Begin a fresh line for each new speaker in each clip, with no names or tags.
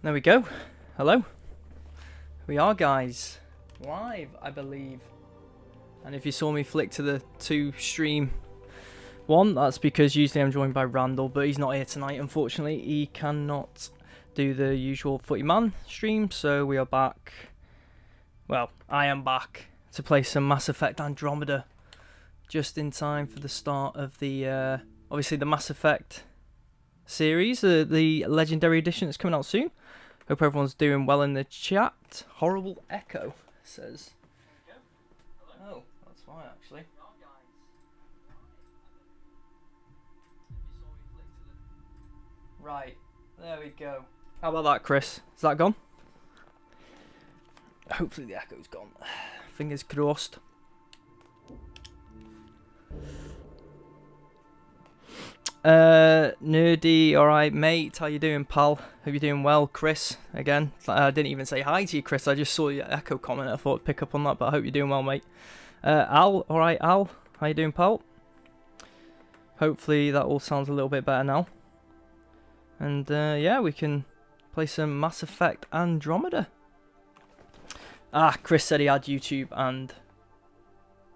There we go. Hello. We are, guys, live, I believe. And if you saw me flick to the 2 stream one, that's because usually I'm joined by Randall, but he's not here tonight, unfortunately. He cannot do the usual Footy Man stream, so we are back. Well, I am back to play some Mass Effect Andromeda, just in time for the start of the, obviously the Mass Effect series, the Legendary Edition that's coming out soon. Hope everyone's doing well in the chat. Horrible echo says. Oh, that's why actually. Right, there we go. How about that, Chris? Is that gone? Hopefully the echo's gone. Fingers crossed. Nerdy, alright mate, how you doing pal? Hope you're doing well. Chris, again, I didn't even say hi to you, Chris, I just saw your echo comment, I thought I'd pick up on that, but I hope you're doing well mate. Al, alright Al, how you doing pal? Hopefully that all sounds a little bit better now. And yeah, we can play some Mass Effect Andromeda. Ah, Chris said he had YouTube and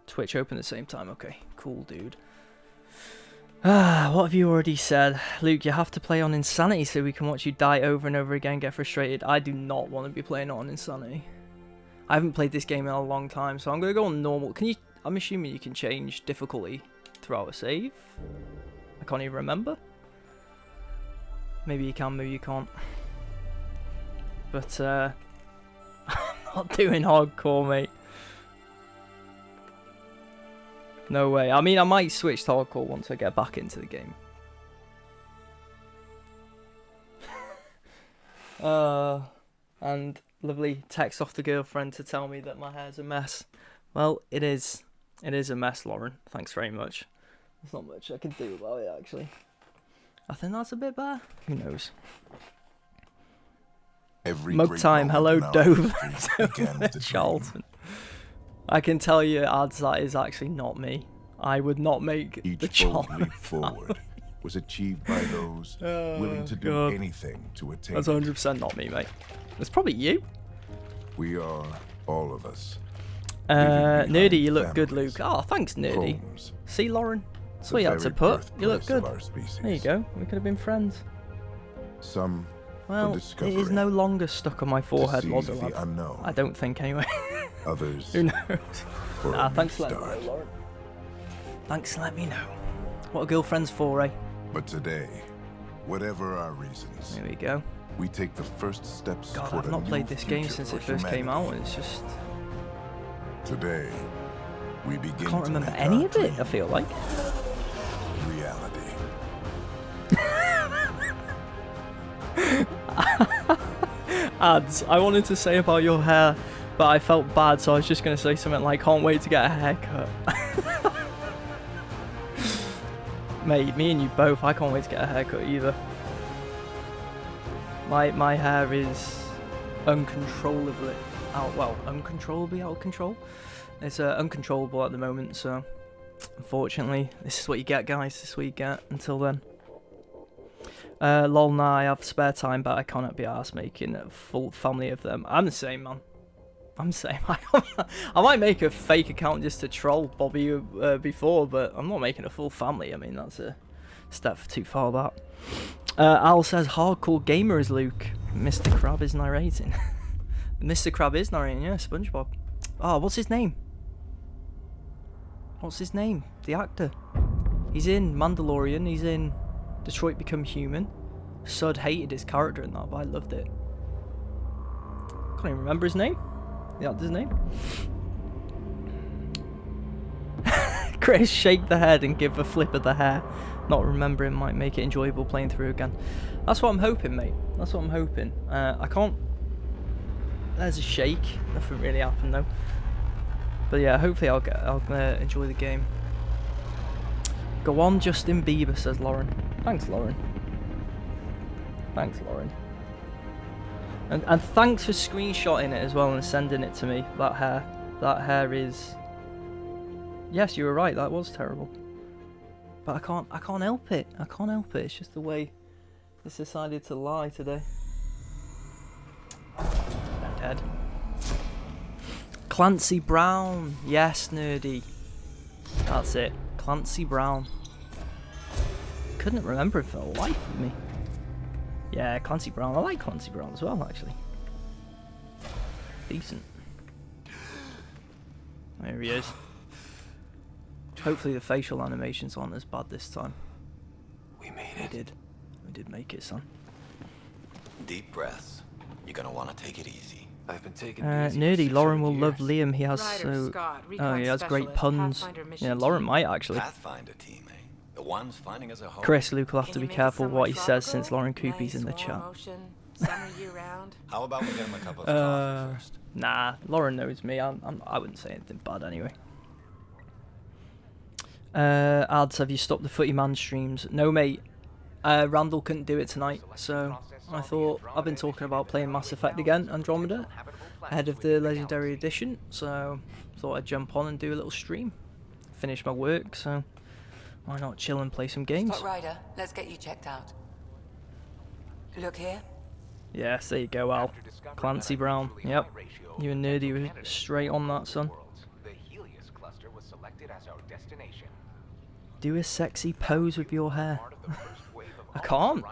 Twitch open at the same time, okay, cool dude. Ah, what have you already said? Luke, you have to play on Insanity so we can watch you die over and over again, get frustrated. I do not want to be playing on Insanity. I haven't played this game in a long time, so I'm going to go on normal. Can you? I'm assuming you can change difficulty throughout a save. I can't even remember. Maybe you can, maybe you can't. But, I'm not doing hardcore, mate. No way. I mean, I might switch to hardcore once I get back into the game. And lovely text off the girlfriend to tell me that my hair's a mess. Well, it is. It is a mess, Lauren. Thanks very much. There's not much I can do about it, actually. I think that's a bit better. Who knows? Mug time. Hello, Dover. Charlton. I can tell you, ads, that is actually not me. I would not make the
bold leap forward was achieved by those willing to do anything to attain.
That's 100% not me, mate. It's probably you.
We are all of us.
Nerdy, you look good, Luke. Oh, thanks, Nerdy.
Homes,
see, Lauren? That's what you had to put. You look good. There you go. We could have been friends.
Some
well, it is no longer stuck on my forehead, was it? I don't think, anyway.
Others.
Who knows? Nah, thanks for letting me know, Lauren. Thanks for letting me know. What are girlfriends for, eh?
But today, whatever our reasons,
there we go.
We take the first steps.
God, I've not played this game since it first came out. It's just.
Today, we begin.
I can't remember any of it. I feel like.
Reality.
Ads. I wanted to say about your hair, but I felt bad, so I was just going to say something like, can't wait to get a haircut. Mate, me and you both, I can't wait to get a haircut either. My hair is uncontrollably uncontrollably out of control. It's uncontrollable at the moment, so unfortunately, this is what you get, guys. This is what you get. Until then. Lol, nah, I have spare time, but I cannot be arsed making a full family of them. I'm the same, man. I'm the same. I might make a fake account just to troll Bobby before, but I'm not making a full family. I mean, that's a step too far, that. Al says, hardcore gamer is Luke. Mr. Crab is narrating. Mr. Crab is narrating, yeah, SpongeBob. Oh, what's his name? What's his name? The actor. He's in Mandalorian, he's in Detroit Become Human. Sud hated his character in that, but I loved it. Can't even remember his name. The actor's name. Chris, shake the head and give a flip of the hair. Not remembering might make it enjoyable playing through again. That's what I'm hoping, mate. That's what I'm hoping. I can't. There's a shake. Nothing really happened though. But yeah, hopefully I'll enjoy the game. Go on, Justin Bieber, says Lauren. Thanks, Lauren. Thanks, Lauren. And thanks for screenshotting it as well and sending it to me. That hair is. Yes, you were right. That was terrible. But I can't help it. I can't help it. It's just the way it's decided to lie today. Clancy Brown. Yes, nerdy. That's it. Clancy Brown. Couldn't remember it for the life of me. Yeah, Clancy Brown. I like Clancy Brown as well, actually. Decent. There he is. Hopefully the facial animations aren't as bad this time.
We made it.
We did make it, son.
Deep breaths. You're gonna want to take it easy. I've been taking
nerdy. Lauren will love Liam. He has he has great puns. Yeah, Lauren might actually.
Pathfinder team, eh? The ones finding us a home.
Chris, Luke will have to be careful what he says since Lauren Coopy's in the chat.
How about we get him a cup of coffee first?
Nah, Lauren knows me. I wouldn't say anything bad anyway. Ads, have you stopped the Footy Man streams? No, mate. Randall couldn't do it tonight, so I thought I've been talking about playing Mass Effect again, Andromeda, ahead of the Legendary Edition. So thought I'd jump on and do a little stream. Finish my work, so why not chill and play some games?
Spot Rider, let's get you checked out. Look here.
Yes, there you go, Al. Clancy Brown. Yep. You and Nerdy were straight on that, son. Do a sexy pose with your hair. I can't.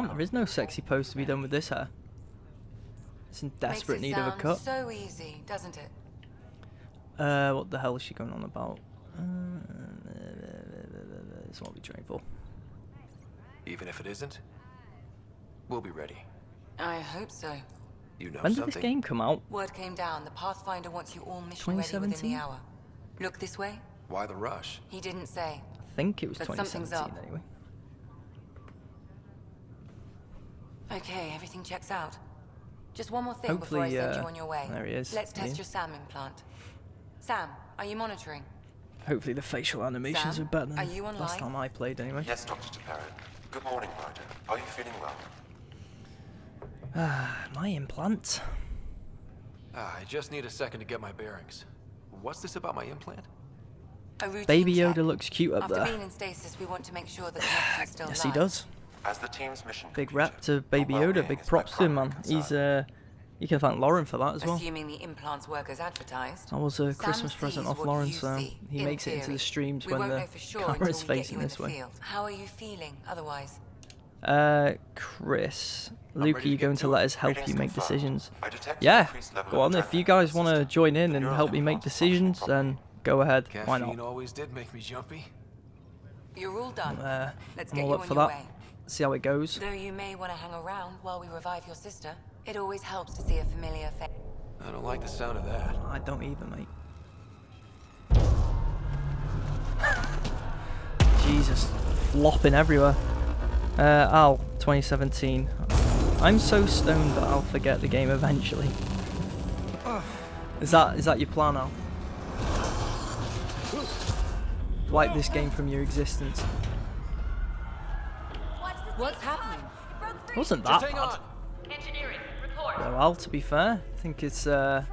There is no sexy pose to be done with this hair. It's in desperate need of a cut.
So easy, doesn't it?
What the hell is she going on about? That's what we train for.
Even if it isn't, we'll be ready.
I hope so.
You know
When did
something?
this game come out?
Word came down. The Pathfinder wants you all mission ready within the hour. Look this way.
Why the rush?
He didn't say.
I think it was
But something's
2017
up.
anyway.
Okay, everything checks out. Just one more thing
Hopefully,
before I send you on your way.
there he is.
Let's test
Yeah.
your SAM implant. Sam, are you monitoring?
Hopefully the facial animations
Sam,
are better than
are you
last
online?
time I played anyway.
Yes, Dr. Parrott. Good morning, Ryder. Are you feeling well?
My implant.
I just need a second to get my bearings. What's this about my implant?
A routine
Baby
check.
Yoda looks cute up
After
there.
being in stasis, we want to make sure the connection's still
Yes, he
live.
does.
As the team's mission
Big
computer,
rep to Baby
your
Yoda.
well-being
Big
is
props
my
to him, man.
primary
He's
concern.
you can thank Lauren for that as well.
Assuming the implants work as advertised.
That was a
Sam
Christmas present
sees
off
what
Lauren,
you
so
see,
he
in
makes it into
theory.
the streams
We
when
won't
the
know for sure
camera's
until we get
facing
you in
this
the
way.
field. How are you feeling otherwise?
Chris,
I'm
Luke, are
ready
you
to get
going to
to
let
it.
us help
Readings
you make
confirmed.
decisions?
I detect an
Yeah,
increased level
go
of
on. If you
adrenaline
guys
in the
want to
system.
join in
The
and
neural
help me make
impulse is functioning
decisions, then go ahead. Why
Caffeine
not?
always did make me jumpy.
You're all done. Let's
I'm
get
all
you
up
on
for
your
that.
way.
See how it goes.
Though you may want to hang around while we revive your sister, it always helps to see a familiar face.
I don't like the sound of that.
I don't either, mate. Jesus, flopping everywhere. Al, 2017. I'm so stoned that I'll forget the game eventually. Is that your plan, Al? Wipe this game from your existence.
What's happening?
It wasn't that bad. Though, Al, to be fair, I think it's an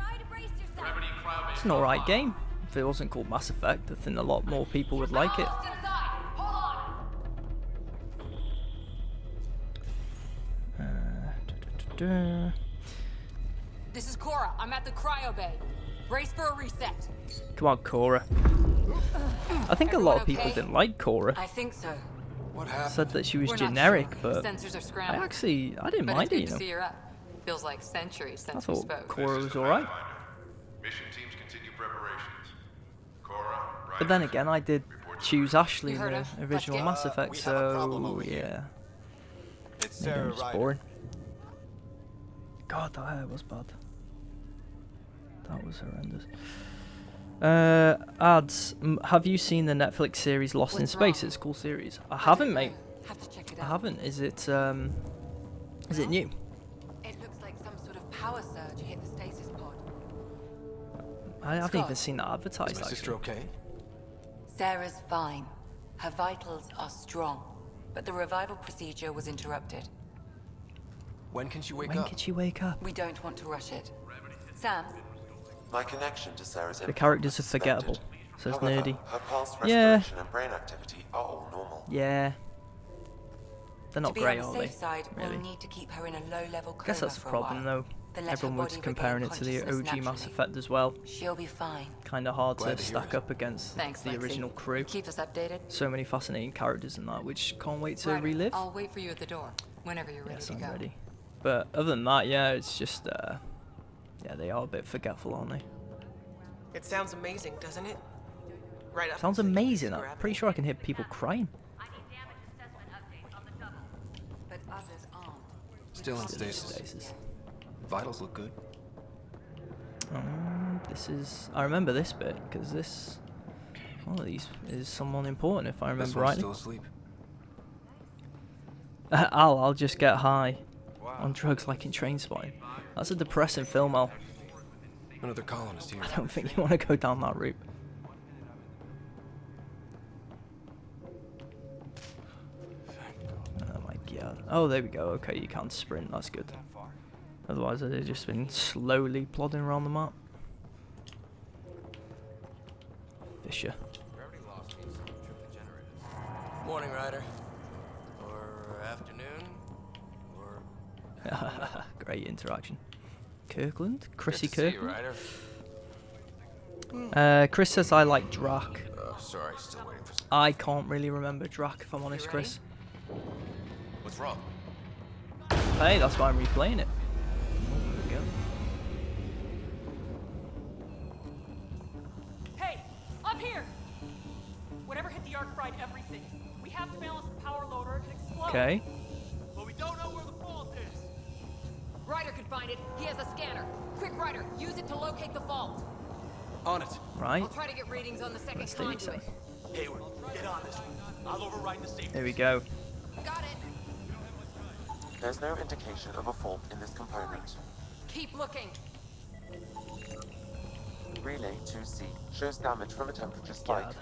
alright game. If it wasn't called Mass Effect, I think a lot more people would like it.
This is Cora. I'm at the cryo bay. Brace for a reset.
Come on, Cora. I think a lot of people didn't like Cora.
I think so.
What happened?
Said that she was
We're not
generic,
sure.
but
Sensors are
I
scrambled.
didn't
But
mind
it's
it,
good
you
to see
know.
you're up. Feels like centuries
I
since we
thought
spoke.
Cora was alright.
Mission teams continue preparations. Cora,
But then again, I did choose Ashley
You
in
heard
the
her. Let's
original
get-
Mass Effect,
we have a problem
so
over here.
yeah.
It's
Maybe I'm
Sarah
just
Ryder.
boring. God, that hair was bad. That was horrendous. Ads, have you seen the Netflix series Lost in
What's
Space?
wrong?
It's a cool series. I haven't, mate.
Have to check it
I
out.
haven't. Is it new?
It looks like some sort of power surge hit the stasis pod.
I haven't
Scott.
even seen that
Is
advertised,
my sister
actually.
okay?
Sarah's fine. Her vitals are strong, but the revival procedure was interrupted.
When can she wake
When
up?
could she wake up?
We don't want to rush it. Sam,
My connection to Sarah's
The
implant
characters
was
are forgettable,
suspended.
says
However,
Nerdy.
her pulse
Yeah.
respiration and brain activity are all normal.
Yeah. They're
to
not
be
great,
on
are
the
they?
safe side,
Really?
we'll need to keep her in a low-level coma
I guess that's the
for a
problem,
while.
though.
Then let
Everyone
her
was
body
comparing
regain
it to the
consciousness
OG Mass
naturally.
Effect as well.
She'll be fine.
Kind of hard
Glad
to
to hear
stack
it.
up against
Thanks,
the
Lexi.
original crew.
Keep us updated.
So many fascinating characters in that, which can't wait to
Ryder,
relive.
I'll wait for you at the door whenever you're ready
Yes,
to
I'm
go.
ready. But other than that, yeah, it's just, yeah, they are a bit forgetful, aren't they?
It sounds amazing, doesn't it? Right up
Sounds
until you
amazing. I'm
grab
pretty
it.
sure I can hear people crying.
But others aren't.
Still in
Still
stasis.
stasis.
Vitals look good.
This is... I remember this bit, because this... One of these is someone important, if I
This
remember
one's
rightly.
still asleep.
I'll just get high on drugs like in Trainspotting. That's a depressing film, Al.
Another colonist here.
I don't think you want to go down that route. Oh my god. Oh, there we go. Okay, you can't sprint. That's good. Otherwise, I'd have just been slowly plodding around the map. Fisher.
Morning, Ryder. Or afternoon. Or...
Great interaction. Kirkland? Chrissy
Good to see you,
Kirkland?
Ryder.
Chris says I like Drac.
Sorry, still waiting for some...
I can't really remember Drac, if I'm honest,
You ready?
Chris.
What's wrong?
Hey, that's why I'm replaying it. There we go.
Hey, up here! Whatever hit the arc fried everything. We have to balance the power load or it could explode.
Okay.
But we don't know where the fault is.
Ryder could find it. He has a scanner. Quick, Ryder, use it to locate the fault.
On it.
Right.
I'll try to get readings on the second
Let's do so.
conduit.
Hayward, get on this one. I'll override the safety.
There we go.
Got it.
There's no indication of a fault in this component.
Keep looking.
Relay 2C shows damage from a temperature spike.
God.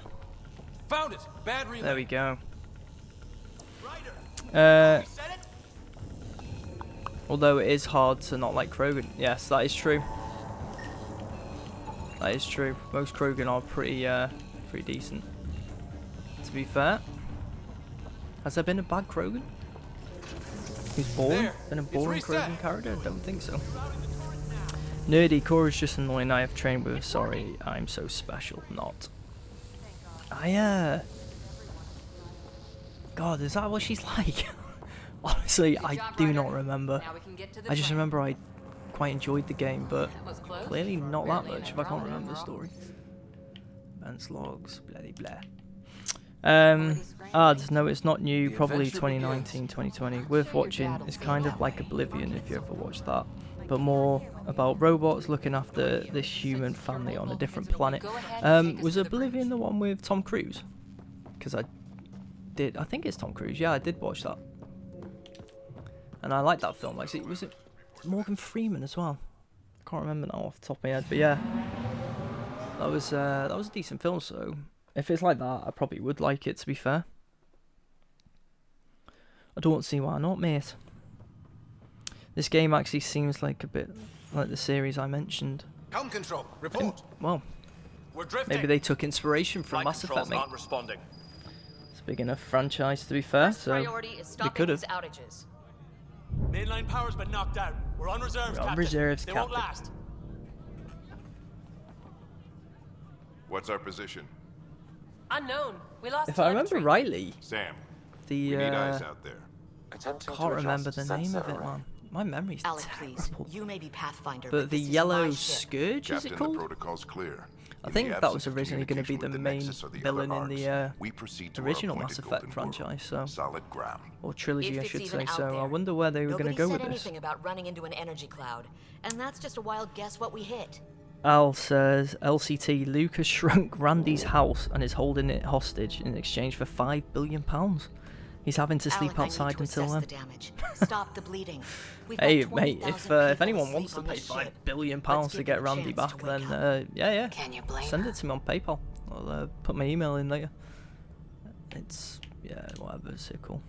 Found it. Bad relay.
There we go.
Ryder, you said it?
Although it is hard to not like Krogan. Yes, that is true. That is true. Most Krogan are pretty decent. To be fair. Has there been a bad Krogan? Who's boring?
There,
Been a
it's
boring
reset.
Krogan character? I don't think so. Nerdy, Cora's just annoying. I have trained with her. Sorry, I'm so special. Not. God, is that what she's like? Honestly,
Good
I
job,
do
Ryder.
not remember.
Now we can get to the
I just
train.
remember I quite enjoyed the game, but
That was close.
clearly not that
Rarely an
much if I can't
Andromeda
remember the
after all.
story. Ben's logs, bloody blah. No, it's not new,
The
probably
adventure
2019, 2020. Worth watching. It's kind of like Oblivion if you ever watched that, but more about robots looking after this human family on a different planet.
Go ahead and take us
Was
to the
Oblivion the one with Tom Cruise? Because I think it's Tom Cruise. Yeah, I did watch that. And I like that film. Like, was it Morgan Freeman as well? I can't remember now off the top of my head, but yeah, that was a decent film. So if it's like that, I probably would like it. To be fair, I don't see why not, mate. This game actually seems like a bit like the series I mentioned.
Helm control, report.
Well,
We're drifting.
maybe they took inspiration from
Flight
Mass
controls
Effect, mate.
aren't responding.
It's a big enough franchise, to be fair.
First
So
priority is
we
stopping
could have.
these outages.
Mainline power's been knocked out. We're on reserves,
We're on
Captain.
reserves,
They
Captain.
won't last.
What's our position?
Unknown. We lost
If I remember
telemetry.
rightly,
Sam,
the
we need eyes out there.
Attempting
can't
to
remember
adjust
the name of
sensor
it,
array.
man. My memory's
Alec, please.
terrible.
You may be Pathfinder,
But the
this is
yellow
my ship.
scourge, is
Captain,
it
the
called?
protocol's clear.
I
In
think
the
that was
absence of
originally going to be
communication
the
with
main
Nexus or the
villain
other
in the
arcs, we proceed to our
original Mass
appointed
Effect
golden
franchise,
world.
so
Solid ground.
or trilogy,
If
I
it's
should
even
say.
out
So I
there.
wonder where they were going to
Nobody
go
said
with this.
anything about running into an energy cloud, and that's just a wild guess what we hit.
Al says LCT Lucas shrunk Randy's house and is holding it hostage in exchange for £5 billion. He's having to sleep
Alec, I need
outside
to
until
assess
then.
the damage. Stop the bleeding. We've
Hey,
got
mate,
20,000
if
people
anyone
asleep
wants to
on
pay
this
£5
ship.
billion
Let's
to
give
get
them a
Randy
chance
back,
to wake
then
up.
yeah.
Can you blame
Send
her?
it to me on PayPal. I'll put my email in later. It's, yeah, whatever, it's so cool.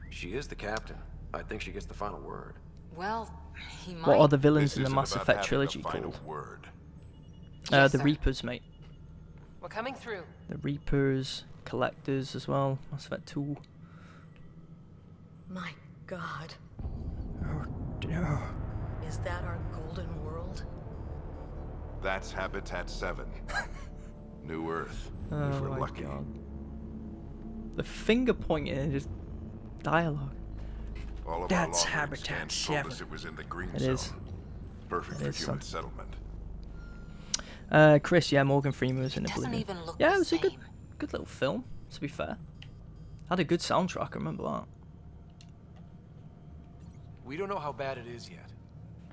She is the captain. I think she gets the final word.
Well, he might.
What are the villains
This
in the
isn't
Mass
about
Effect
having
trilogy
a final
called?
word.
Yes,
The
sir.
Reapers, mate.
We're coming through.
The Reapers, Collectors as well. Mass Effect 2.
My God. Is that our golden world?
That's Habitat 7. New Earth, if we're lucky.
God. The finger pointing and just dialogue.
All of
That's
our long-range
Habitat
scans told
7.
us it was in the green
It
zone.
is.
Perfect
It
for
is,
human
son.
settlement.
Chris, yeah, Morgan Freeman was in
It doesn't
Oblivion.
even look
Yeah,
the
it was a
same.
good little film, to be fair. Had a good soundtrack, I remember that.
We don't know how bad it is yet.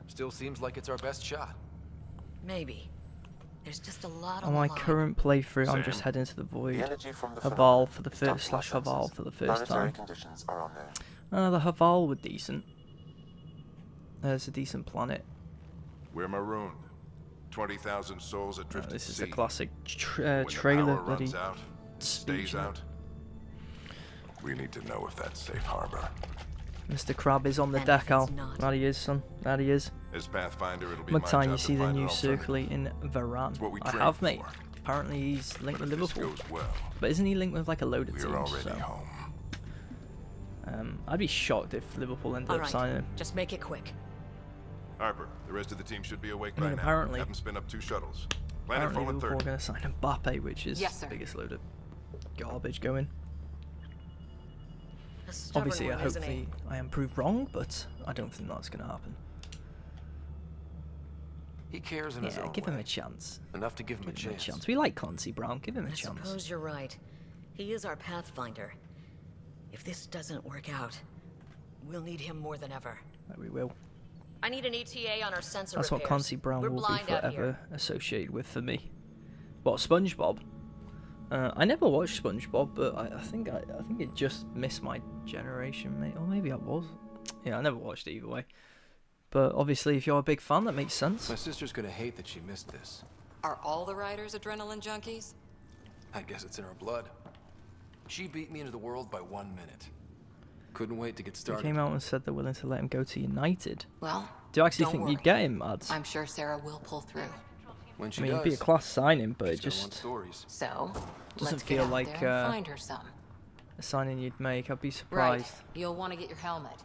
Still seems like it's our best shot.
Maybe. There's just a lot
On
on
my
the line.
current playthrough, I'm
Sam?
just heading to the
The
void.
energy from the
Haval
phenomenon
for the
is dumped
first
in our
slash Haval
senses.
for the first
Planetary
time.
conditions are unknown.
The Haval were decent. There's a decent planet.
We're marooned. 20,000 souls adrift
This
at
is
sea.
the classic
When
trailer
the power
bloody
runs out,
speech,
stays out. We need to know if that's safe harbor.
Mr. Crab is on the
And
deck,
if
Al.
it's not?
That he is, son. That he is.
As Pathfinder, it'll be my
Mugtime,
job
you
to
see the
find an
new
alternative.
circulating Varan.
It's what we
I
trained
have, mate.
for.
Apparently he's linked
But
with
if this
Liverpool.
goes well,
But isn't he linked with like a load of
we
teams?
are already
So,
home.
I'd be shocked if Liverpool ended
All
up
right,
signing him.
just make it quick.
Harper, the rest of the team should be awake
I mean,
by now.
apparently-
Have them spin up 2 shuttles. Planet
Apparently
full in
Liverpool are
30.
going to sign Mbappe, which is
Yes, sir.
the biggest load of garbage going.
A stubborn
Obviously,
one, isn't he?
hopefully I am proved wrong, but I don't think that's going to happen.
He cares in his
Yeah,
own
give
way.
him a chance.
Enough to give him a
Give him a
chance.
chance. We like Clancy Brown. Give him a
I
chance.
suppose you're right. He is our Pathfinder. If this doesn't work out, we'll need him more than ever.
We will.
I need an ETA on our sensor
That's what
repairs.
Clancy Brown
We're
will be
blind out
forever
here.
associated with for me. What, SpongeBob? I never watched SpongeBob, but I think it just missed my generation, mate. Or maybe I was. Yeah, I never watched it either way. But obviously, if you're a big fan, that makes sense.
My sister's gonna hate that she missed this.
Are all the riders adrenaline junkies?
I guess it's in her blood. She beat me into the world by 1 minute. Couldn't wait to get
They
started.
came out and said they're willing to let him go to United.
Well,
Do you actually
don't
think
worry.
you'd get him, ads?
I'm sure Sarah will pull through.
When she
I mean,
does,
it'd be a class signing, but it
she's gonna want
just
stories.
So,
doesn't
let's
feel
get out
like
there and find her some.
a signing you'd make. I'd be
Right.
surprised.
You'll want to get your helmet.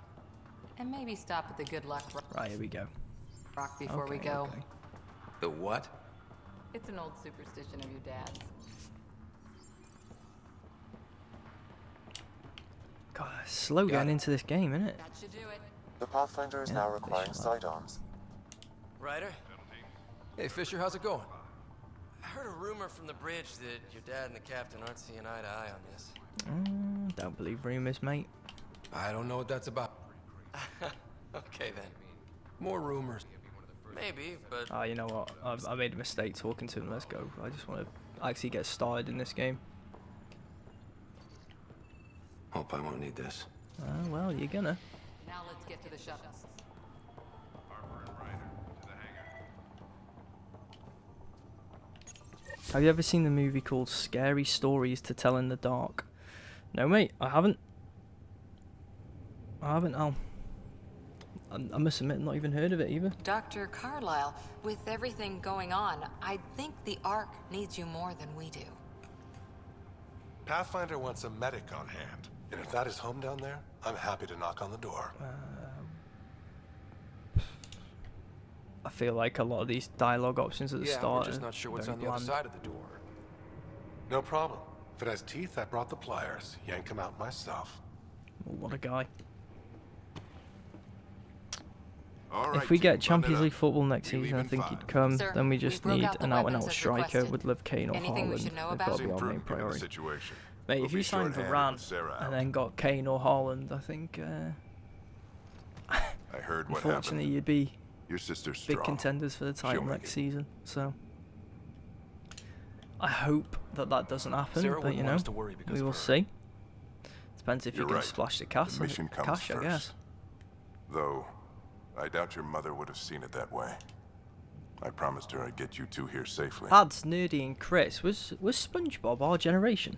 And maybe stop at the good luck
Right, here we go.
rock before we
Okay,
go.
okay.
The what?
It's an old superstition of your dad's.
God, it's slow getting into this game, isn't it?
That should do it.
The Pathfinder is
Yeah,
now
they
requiring
shall have.
sidearms.
Ryder,
Hey, Fisher, how's it going?
I heard a rumor from the bridge that your dad and the captain aren't seeing eye to eye on this.
Don't believe rumours, mate.
I don't know what that's about.
Okay then.
More rumors.
Maybe, but
Ah, you know what? I made a mistake talking to him. Let's go. I just want to actually get started in this game.
Hope I won't need this.
Well, you're gonna.
Now let's get to the shuttles.
Have you ever seen the movie called Scary Stories to Tell in the Dark? No, mate, I haven't. Al. I must admit, not even heard of it either.
Dr. Carlyle, with everything going on, I think the Ark needs you more than we do.
Pathfinder wants a medic on hand. And if that is home down there, I'm happy to knock on the door.
I feel like a lot of these dialogue options at the
Yeah,
start
we're just
are
not sure what's
very
on the other
bland.
side of the door.
No problem. If it has teeth, I brought the pliers. Yank them out myself.
Oh, what a guy.
All right,
If we
team,
get
button it
Champions
up.
League football next
We leave
season, I
in
think
5.
he'd come.
Sir,
Then we
we
just
broke
need
out the
an out-and-out
weapons as
striker
requested.
with Liv Kane or
Anything we
Haaland.
should know
They've
about?
got to be
Seem
our main
prudent given the
priority.
situation.
Mate,
We'll
if
be
you signed for
short-handed with
Varane
Sarah out.
and then got Kane or Haaland, I think
I heard what
unfortunately
happened.
you'd be
Your sister's
big
strong.
contenders for the title
make
next
it.
season. So I hope that doesn't happen,
Sarah
but
wouldn't
you
want
know,
us to worry because
we
of
will
her.
see. Depends if
You're
you can
right.
splash the
The
cash,
mission comes
I
first.
guess.
Though, I doubt your mother would have seen it that way. I promised her I'd get you two here safely.
Ads, Nerdy, and Chris. Was SpongeBob our generation?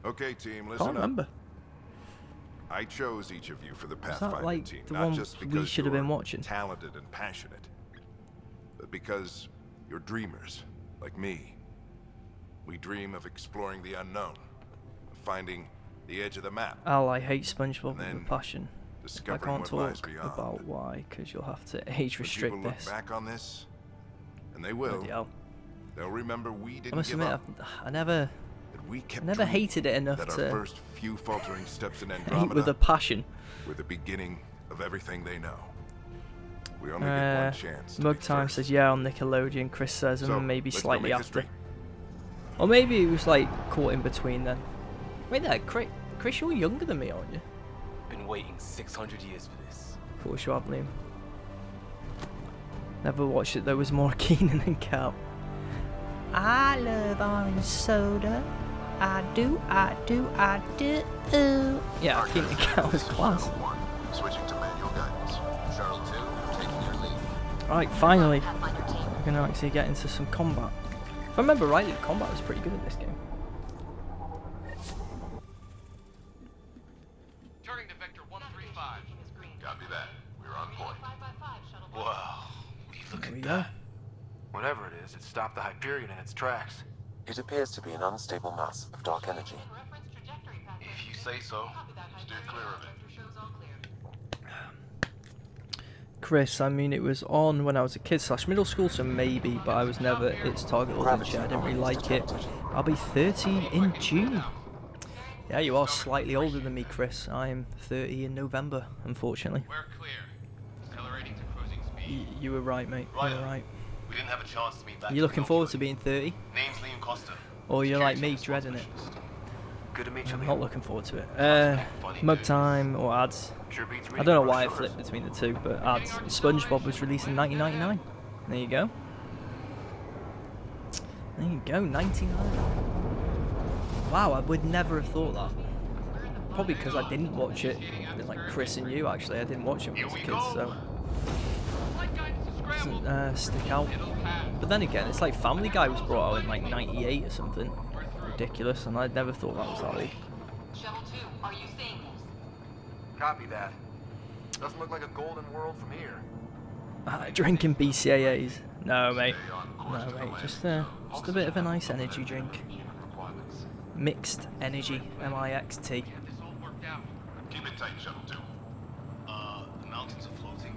Okay, team, listen
Can't
up.
remember.
I chose each of you for the
that
Pathfinder
like
team,
the
not
one
just
we
because
should have been
you're
watching?
talented and passionate, but because you're dreamers, like me. We dream of exploring the unknown, of finding the edge of the map.
Al, I hate SpongeBob with
Then
a passion. I
discovering
can't
what lies
talk
beyond.
about why, because you'll have to age
When
restrict
people look
this.
back on this, and they will.
Bloody hell.
They'll remember we
I
didn't
must
give
admit,
up.
I never
That we kept
never
dreaming,
hated it enough
that our
to
first few faltering steps in
hate
Andromeda
with a passion.
were the beginning of everything they know. We only get one chance. to
Mug
be
Time
first.
says yeah on Nickelodeon. Chris says
So,
maybe
let's go
slightly
make
after.
history.
Or maybe it was like caught in between then. Wait there, Chris, you're younger than me, aren't you?
Been waiting 600 years for this.
Of course you are, Liam. Never watched it though, was more Keenan and Kel. I love orange soda. I do. Yeah, Keenan and Kel was class.
Switching to manual guidance. Shuttle 2, taking your lead.
Right, finally, we're gonna actually get into some combat. If I remember rightly, the combat was pretty good in this game.
Turning to Vector 135. Copy that. We're on point.
Wow. Would you look
There we
at
go.
that? Whatever it is, it stopped the Hyperion in its tracks.
It appears to be an unstable mass of dark energy.
If you say so.
Steer clear of it.
Chris, I mean, it was on when I was a kid / middle school, so maybe, but I was never its target audience yet. I didn't really like it. I'll be 30 in June. Yeah, you are slightly older than me, Chris. I am 30 in November, unfortunately.
We're clear. Accelerating to cruising speed.
You were right, mate. You were right.
We didn't have a chance to meet back.
You looking forward to being 30?
Name's Liam Costa.
Or you're like me, dreading it?
Good to meet you.
I'm
Liam.
not looking forward to it. Mug Time or ads.
Sure beats
I
reading
don't know
the
why I
brochures.
flipped between the two, but ads. SpongeBob was released in 1999. There you go. There you go, 99. Wow, I would never have thought that. Probably because I didn't watch it. A bit like Chris and you, actually. I didn't watch it when I was a kid, so it doesn't stick out. But then again, it's like Family Guy was brought out in like 98 or something. Ridiculous, and I'd never thought that was that old.
Shuttle 2, are you seeing this?
Copy that. Doesn't look like a golden world from here.
Drinking BCAAs. No, mate. No, mate. Just a bit of a nice energy drink. Mixed energy. M-I-X-T.
Keep it tight, Shuttle 2. The mountains are floating.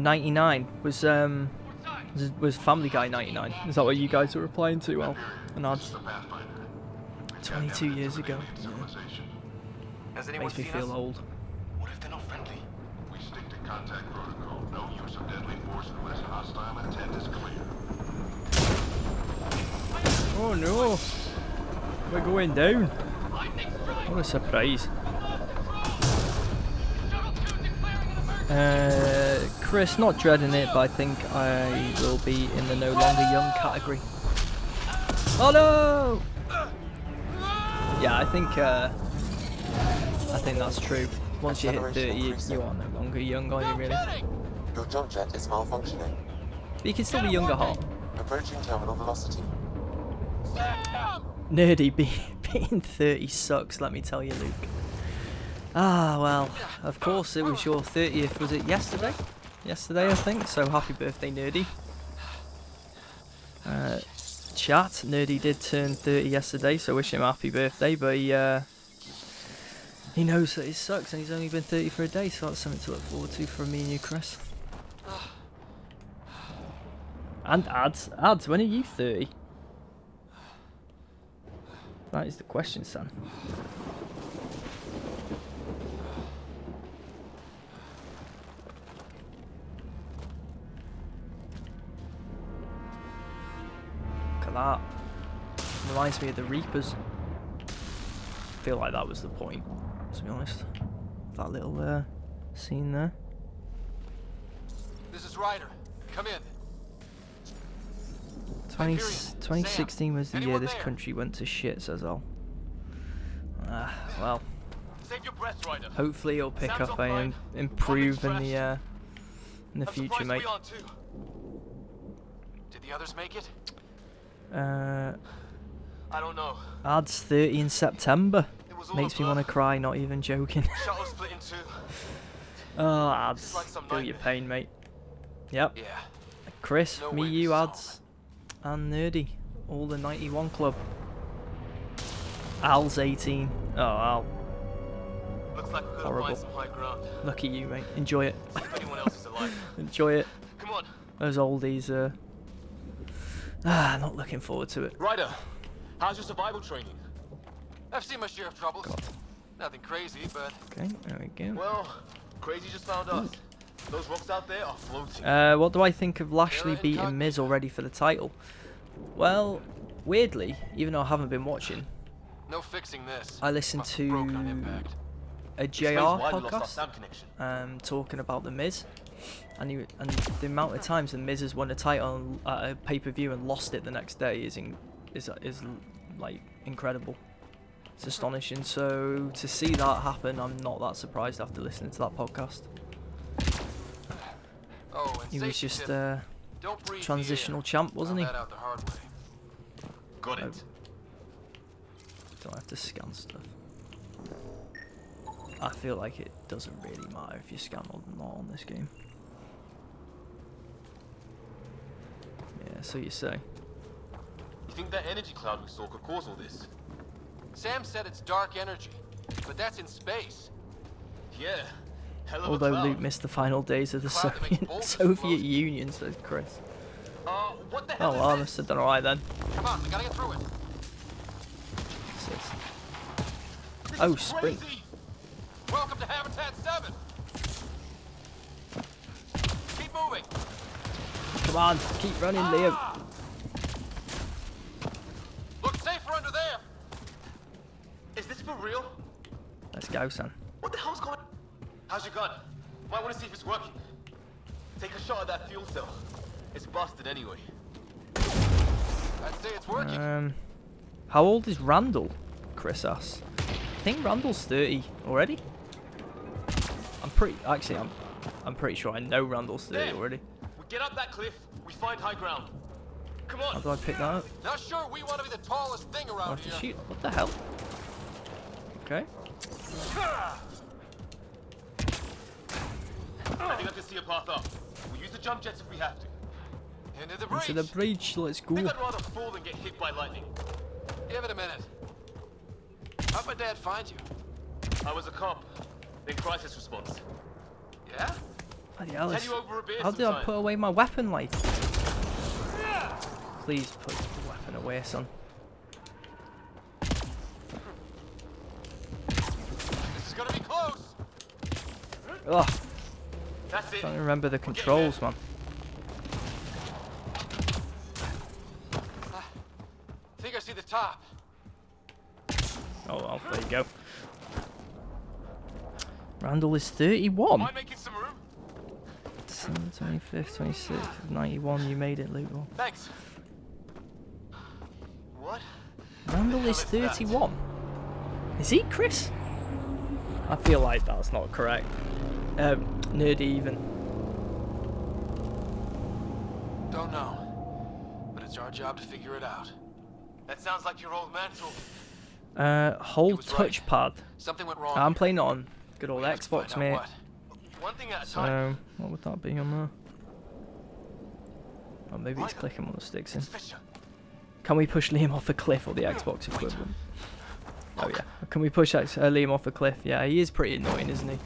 99 was Family Guy 99. Is that what you guys were replying to? Well, and ads. 22 years ago. Yeah.
Has anyone
Makes me
seen
feel
us?
old.
What if they're not friendly? We stick to contact protocol. No use of deadly force unless hostile intent is clear.
Oh no! We're going down. What a surprise. Chris, not dreading it, but I think I will be in the no longer young category. Oh no! Yeah, I think that's true. Once you hit 30, you are no longer young, are you really?
Your jump jet is malfunctioning.
But you can still be young at heart.
Approaching terminal velocity.
Nerdy, being 30 sucks, let me tell you, Luke. Ah, well, of course it was your 30th, was it yesterday? Yesterday, I think, so happy birthday, Nerdy. Chat, Nerdy did turn 30 yesterday, so wish him happy birthday, but he knows that it sucks and he's only been 30 for a day, so that's something to look forward to for me and you, Chris. And ads, when are you 30? That is the question, son. Look at that. Reminds me of the Reapers. I feel like that was the point, to be honest. That little scene there.
This is Ryder. Come in.
2016 was the year
Anyone
this
there?
country went to shit, says Al. Well,
Save your breath, Ryder.
hopefully it'll pick
Sounds
up
all right.
and improve in the
I'm
future,
surprised
mate.
we on too. Did the others make it? I don't know.
Ads 30 in September.
It was all
Makes
a
me want to
blur.
cry, not even joking.
Shuttle split in two.
Oh, ads.
It's like some
Feel your
nightmare.
pain, mate. Yep.
Yeah.
Chris,
No
me,
way to
you,
solve
ads, and Nerdy. All the 91 club. Al's 18. Oh, Al.
Looks
like we're gonna
Horrible.
find some high ground.
Lucky you, mate. Enjoy it.
See if anyone else is alive.
Enjoy it.
Come on.
Those oldies, not looking forward to it.
Ryder, how's your survival training?
I've seen my share of troubles. Nothing crazy, but...
Okay, there we go.
Well, crazy just found us. Those rocks out there are floating.
What do I think of Lashley beating Miz already for the title? Well, weirdly, even though I haven't been watching,
no fixing this.
I listened to a JR podcast talking about the Miz, and the amount of times the Miz has won a title at a pay-per-view and lost it the next day is like incredible. It's astonishing. So to see that happen, I'm not that surprised after listening to that podcast. He was just transitional champ, wasn't he?
Got it.
Don't have to scan stuff. I feel like it doesn't really matter if you scan or not on this game. Yeah, so you say.
You think that energy cloud we saw could cause all this?
Sam said it's dark energy, but that's in space.
Yeah. Hell of a
Although
cloud.
Luke missed the final days of the Soviet Union, said Chris.
What the hell
Oh, I must have done alright then.
Come on, we gotta get through it.
Oh, sprint.
Welcome to Habitat 7. Keep moving.
Come on, keep running, Liam.
Looks safer under there.
Is this for real?
Let's go, son.
What the hell's going on? How's your gun? Might want to see if it's working. Take a shot at that fuel cell. It's busted anyway.
I'd say it's working.
How old is Randall? Chris asks. I think Randall's 30 already. I'm pretty sure I know Randall's 30 already.
We get up that cliff, we find high ground. Come on.
How do I pick that up?
Not sure we want to be the tallest thing
I
around
have to
here.
shoot. What the hell? Okay.
I think I can see a path up. We'll use the jump jets if we have to.
Into the breach.
Into the breach. Let's go.
I think I'd rather fall than get hit by lightning.
Give it a minute. How'd my dad find you?
I was a cop. In crisis response.
Yeah?
Bloody hell,
Tell you over a beer
how did I
sometime.
put away my weapon, like? Please put the weapon away, son.
This is gonna be close.
Ugh.
That's it.
Trying to remember the controls, man.
I think I see the top.
Oh well, there you go. Randall is 31.
Am I making some room?
December 25th, 26th, 91. You made it, Luke.
Thanks. What?
Randall is 31. Is he, Chris? I feel like that's not correct. Nerdy even.
Don't know, but it's our job to figure it out.
That sounds like your old man talking.
Hold touchpad.
Something went wrong.
I'm
here.
playing it on good old
We have to
Xbox,
find out
mate.
what.
One thing at a time.
So, what would that be on there? Oh, maybe it's clicking on the sticks in. Can we push Liam off a cliff or the Xbox equivalent? Oh yeah. Can we push Liam off a cliff? Yeah, he is pretty annoying, isn't he?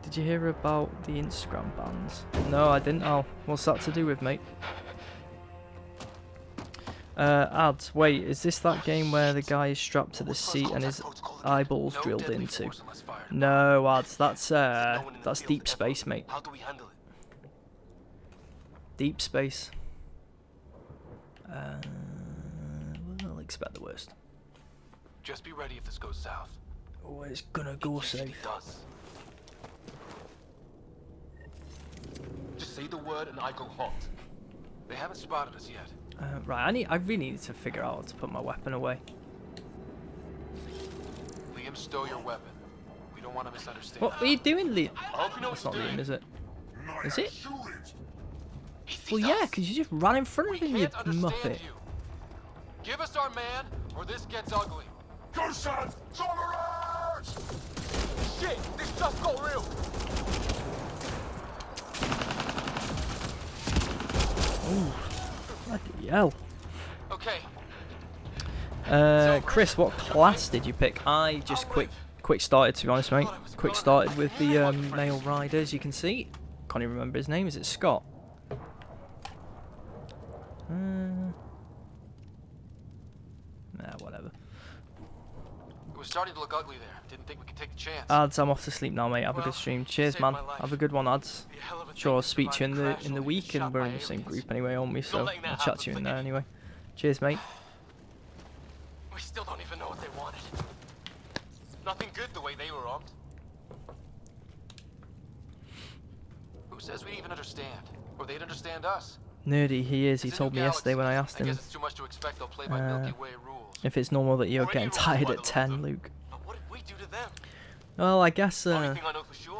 Did you hear about the Instagram bans? No, I didn't. Oh, what's that to do with, mate? Ads. Wait, is this that game where the guy is strapped to the seat and his eyeballs drilled into? No, Ads. That's Deep Space, mate.
How do we handle it?
Deep Space. We'll expect the worst.
Just be ready if this goes south.
Oh, it's gonna go safe.
Does. Just say the word and I go hot.
They haven't spotted us yet.
Right, I really need to figure out how to put my weapon away.
Liam stole your weapon. We don't want to misunderstand.
What are you doing, Liam?
I hope you know
That's
what
not
you're
Liam,
doing.
is it? Is it?
Shoot it.
Well, yeah, because you just ran in front of
We
him, you
can't understand
muppet.
you. Give us our man, or this gets ugly.
Good shot. Tolerance.
Shit, this stuff got real.
Ooh, bloody hell.
Okay.
Chris, what class did you pick? I just quick started, to be honest, mate. Quick started with the male rider, as you can see. Can't even remember his name. Is it Scott? Nah, whatever.
It was starting to look ugly there. Didn't think we could take the chance.
Ads, I'm off to sleep now, mate. Have a good stream. Cheers, man. Have a good one, Ads. Sure, I'll speak to you in the week, and we're in the same group anyway, aren't we? So I'll chat to you in there anyway. Cheers, mate.
We still don't even know what they wanted. Nothing good the way they were armed.
Who says we even understand? Or they'd understand us?
Nerdy, he is. He told me yesterday when I asked him
It's too much to expect they'll play by Milky Way rules.
if it's normal that you're getting tired at 10, Luke.
What did we do to them?
Well, I guess
Sure,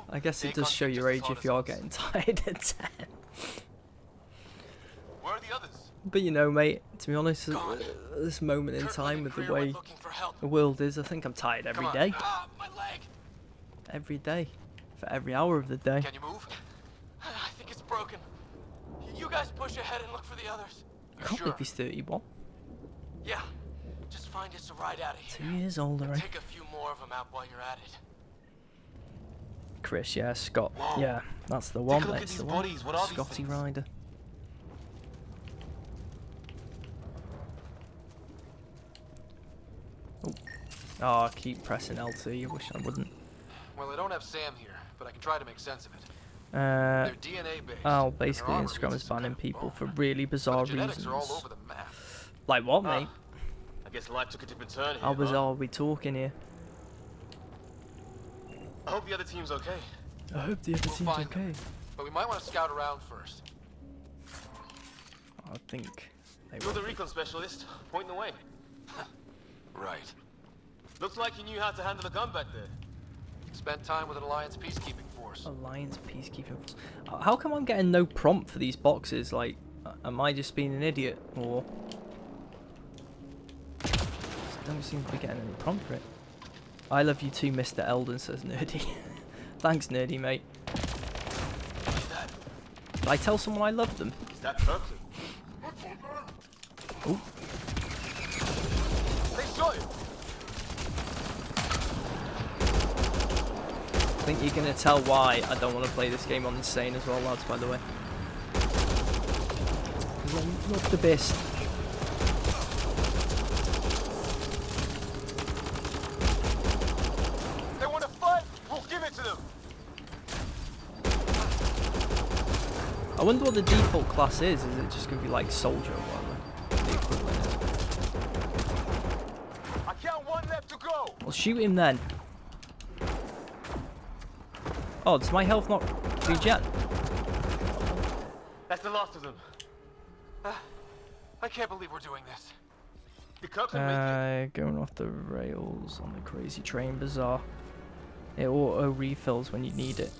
I guess it does show your age if you are getting tired at 10.
Where are the others?
But you know, mate, to be honest, at this moment in time with the way the world is, I think I'm tired every day.
My leg.
Every day. For every hour of the day.
Can you move? I think it's broken. You guys push ahead and look for the others.
I can't believe he's 31.
Yeah. Just find us a ride out of here.
2 years older, eh?
Take a few more of them out while you're at it.
Chris, yeah, Scott.
Whoa.
Yeah, that's the one.
Take a look
That's
at
the
these
one.
bodies. What are these
Scotty
things?
Ryder. Oh, I keep pressing L2. I wish I wouldn't.
Well, I don't have Sam here, but I can try to make sense of it.
They're
DNA based.
Oh, basically Instagram is banning people for really bizarre
genetics
reasons.
are all over the map.
Like what, mate?
I guess life took a different turn here.
How bizarre are we talking here?
I hope the other team's okay.
I hope the other team's
find
okay.
them, but we might want to scout around first.
I think they
You're the
will.
recon specialist. Point the way.
Right.
Looks like you knew how to handle the gun back there.
Spent time with an Alliance peacekeeping force.
Alliance peacekeeping. How come I'm getting no prompt for these boxes? Like, am I just being an idiot, or I don't seem to be getting any prompt for it? I love you too, Mr. Eldon, says Nerdy. Thanks, Nerdy, mate. Did I tell someone I love them?
Is that Kirkland?
Oh.
They shot him.
I think you're gonna tell why I don't want to play this game on Insane as well, lads, by the way. 'Cause I'm not the best.
They want to fight. We'll give it to them.
I wonder what the default class is. Is it just gonna be like soldier or whatever? The equivalent is.
I count one left to go.
Well, shoot him then. Oh, does my health not regen?
That's the last of them.
I can't believe we're doing this.
The Kirkland make it.
Going off the rails on the crazy train bazaar. It auto refills when you need it.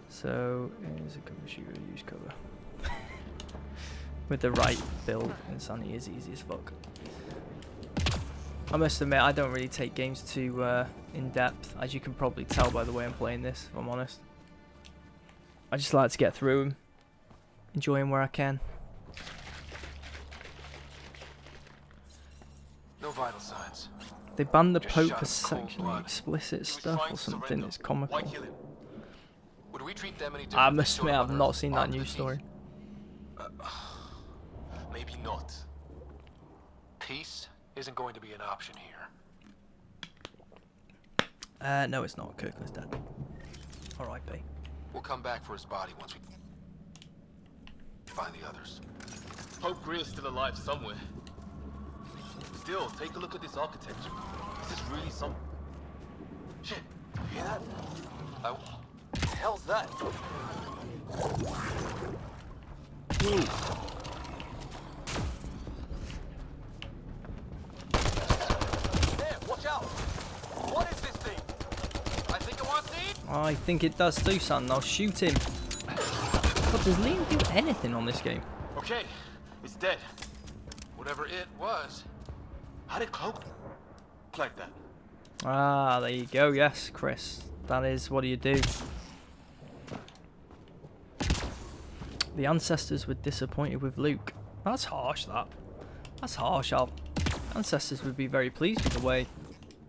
So, here's a cover shooter, use cover. With the right build, Insanity is easy as fuck. I must admit, I don't really take games too in depth, as you can probably tell by the way I'm playing this, if I'm honest. I just like to get through them, enjoy them where I can.
No vital signs.
They banned the
Just
Pope
shot
for
him cold
sexually
blood.
explicit stuff
trying
or
to
something.
surrender.
It's comical.
Why kill him?
Would we treat them any
I
differently?
must admit, I've not seen that
armed
news
with
story.
Maybe not.
Peace isn't going to be an option here.
No, it's not. Kirkland's dead. R.I.P.
We'll come back for his body once we find the others.
Pope Greer's still alive somewhere. Still, take a look at this architecture. This is really some. Shit, you hear that? What the hell's that? There, watch out! What is this thing?
I think it wants to eat.
I think it does too, son. I'll shoot him. But does Liam do anything on this game?
Okay, it's dead.
Whatever it was.
How did Cloak like that?
Ah, there you go. Yes, Chris. That is what do you do. The ancestors were disappointed with Luke. That's harsh, that. That's harsh. Ancestors would be very pleased with the way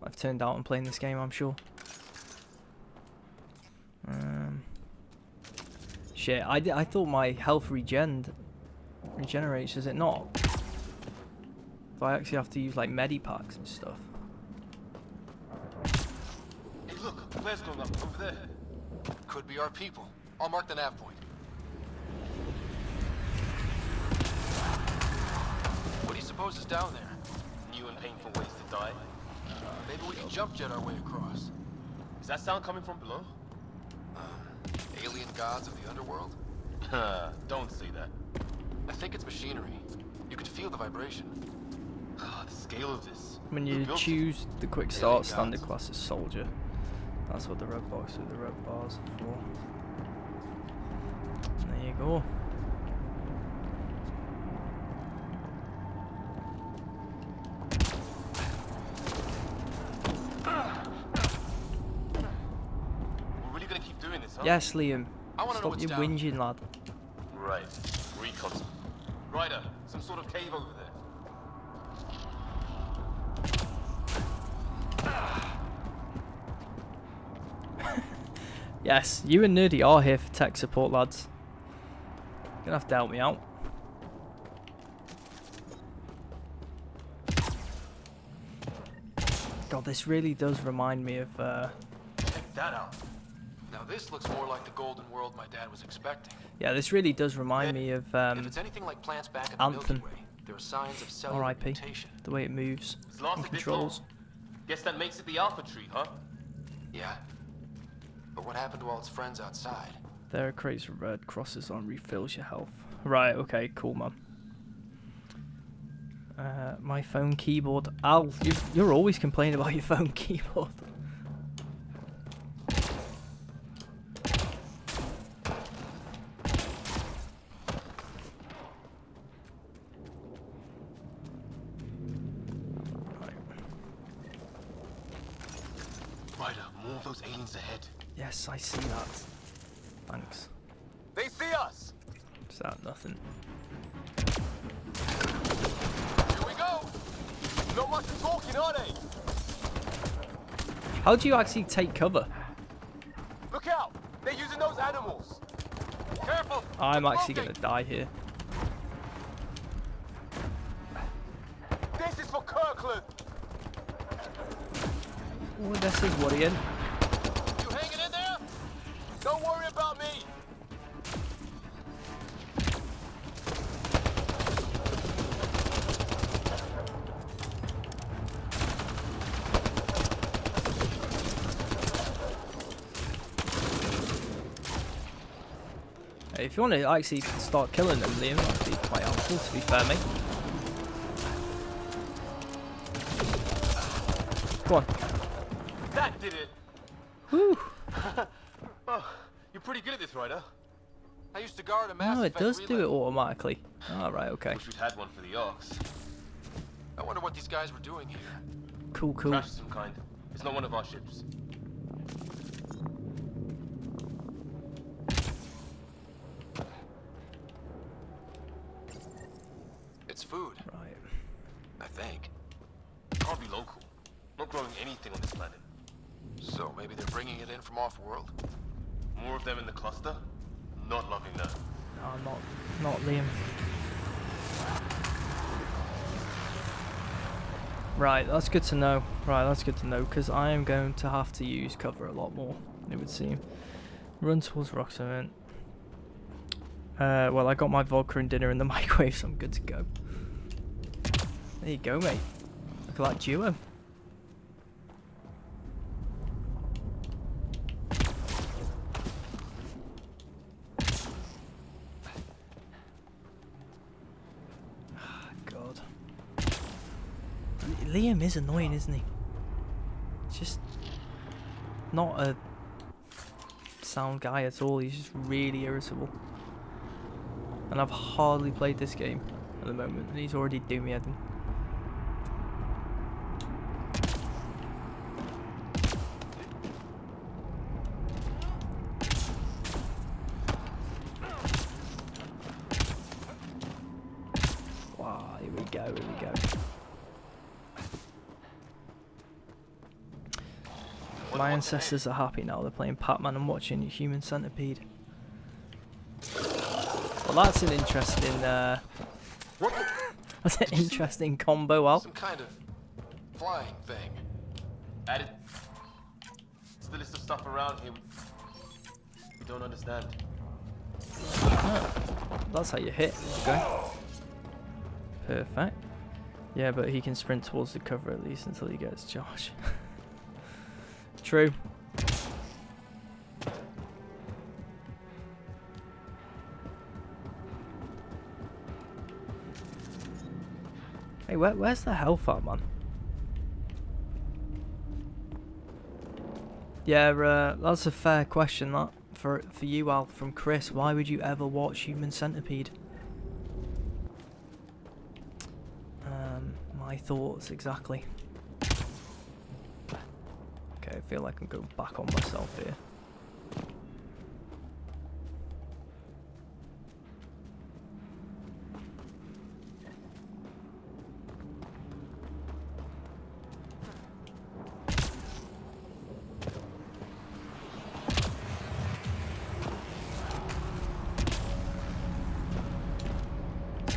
I've turned out and playing this game, I'm sure. Shit, I thought my health regenerates, does it not? If I actually have to use like medipacks and stuff.
Hey, look, a flare's going up over there.
Could be our people. I'll mark the nav point. What do you suppose is down there?
New and painful ways to die.
Maybe we can jump jet our way across.
Is that sound coming from below?
Alien gods of the underworld?
Don't say that.
I think it's machinery. You can feel the vibration.
The scale of this.
When you choose the quick start standard class as soldier, that's what the red box with the red bars are for. And there you go.
We're really gonna keep doing this, huh?
Yes, Liam.
I wanna know
Stop
what's
your
down.
whinging, lad.
Right. Recon. Ryder, some sort of cave over there.
Yes, you and Nerdy are here for tech support, lads. You're gonna have to help me out. God, this really does remind me of
Check that out.
Now this looks more like the golden world my dad was expecting.
yeah, this really does remind me of
If it's anything like plants back in the
Anthem.
Milky Way, there are signs of cellular
R.I.P.
mutation.
The way it moves
It's
and
lasted this long.
controls.
Guess that makes it the Alpha Tree, huh?
Yeah. But what happened to all its friends outside?
There are crates with red crosses on, refills your health. Right, okay, cool, man. My phone keyboard. Al, you're always complaining about your phone keyboard.
Ryder, more of those aliens ahead.
Yes, I see that. Thanks.
They see us!
Is that nothing?
Here we go! Not much of talking, are they?
How do you actually take cover?
Look out! They're using those animals! Careful!
I'm actually gonna die here.
This is for Kirkland!
Oh, this is worrying.
You hanging in there? Don't worry about me!
Hey, if you want to actually start killing them, Liam, that'd be quite helpful, to be fair, mate. Go on.
That did it!
Woo!
Oh, you're pretty good at this, Ryder.
I used to guard a Mass
No, it
Effect
does do
relay.
it automatically. Alright, okay.
Wish we'd had one for the Arcs.
I wonder what these guys were doing here.
Cool, cool.
Crash of some kind. It's not one of our ships.
It's food,
Right.
I think.
Can't be local. Not growing anything on this planet.
So maybe they're bringing it in from off-world.
More of them in the cluster? Not loving that.
No, not Liam. Right, that's good to know. Right, that's good to know, because I am going to have to use cover a lot more, it would seem. Run towards Roxanne. Well, I got my vodka and dinner in the microwave, so I'm good to go. There you go, mate. Look at that duo. God. Liam is annoying, isn't he? It's just not a sound guy at all. He's just really irritable. And I've hardly played this game at the moment, and he's already doing me head in. Wow, here we go, here we go. My ancestors are happy now. They're playing Pac-Man and watching Human Centipede. Well, that's an interesting. That's an interesting combo, Al.
Some kind of flying thing.
Added. It's the list of stuff around here we don't understand.
Oh, that's how you hit. Okay. Perfect. Yeah, but he can sprint towards the cover at least until he gets Josh. True. Hey, where's the health at, man? Yeah, that's a fair question, that. For you, Al, from Chris. Why would you ever watch Human Centipede? My thoughts, exactly. Okay, I feel like I'm going back on myself here.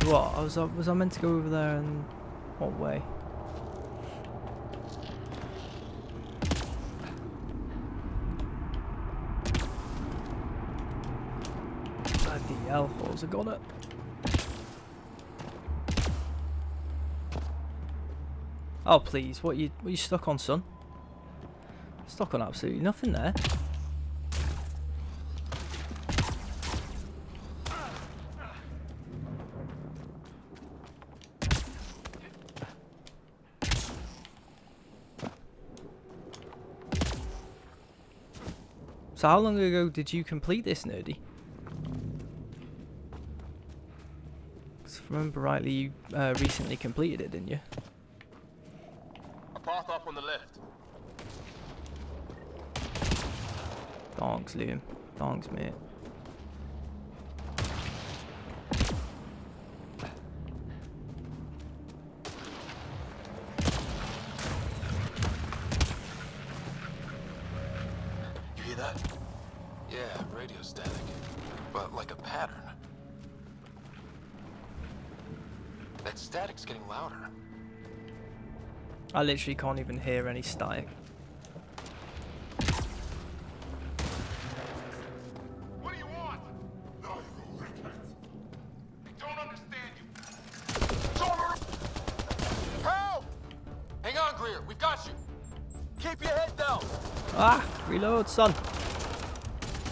What? Was I meant to go over there and what way? Bloody hell, what I got it? Oh please, what you stuck on, son? Stuck on absolutely nothing there. So how long ago did you complete this, Nerdy? Because if I remember rightly, you recently completed it, didn't you?
A path up on the left.
Thanks, Liam. Thanks, mate.
You hear that? Yeah, radio static. But like a pattern. That static's getting louder.
I literally can't even hear any static.
What do you want? No, you repent. I don't understand you.
Help! Hang on, Greer. We've got you.
Keep your head down.
Ah! Reload, son.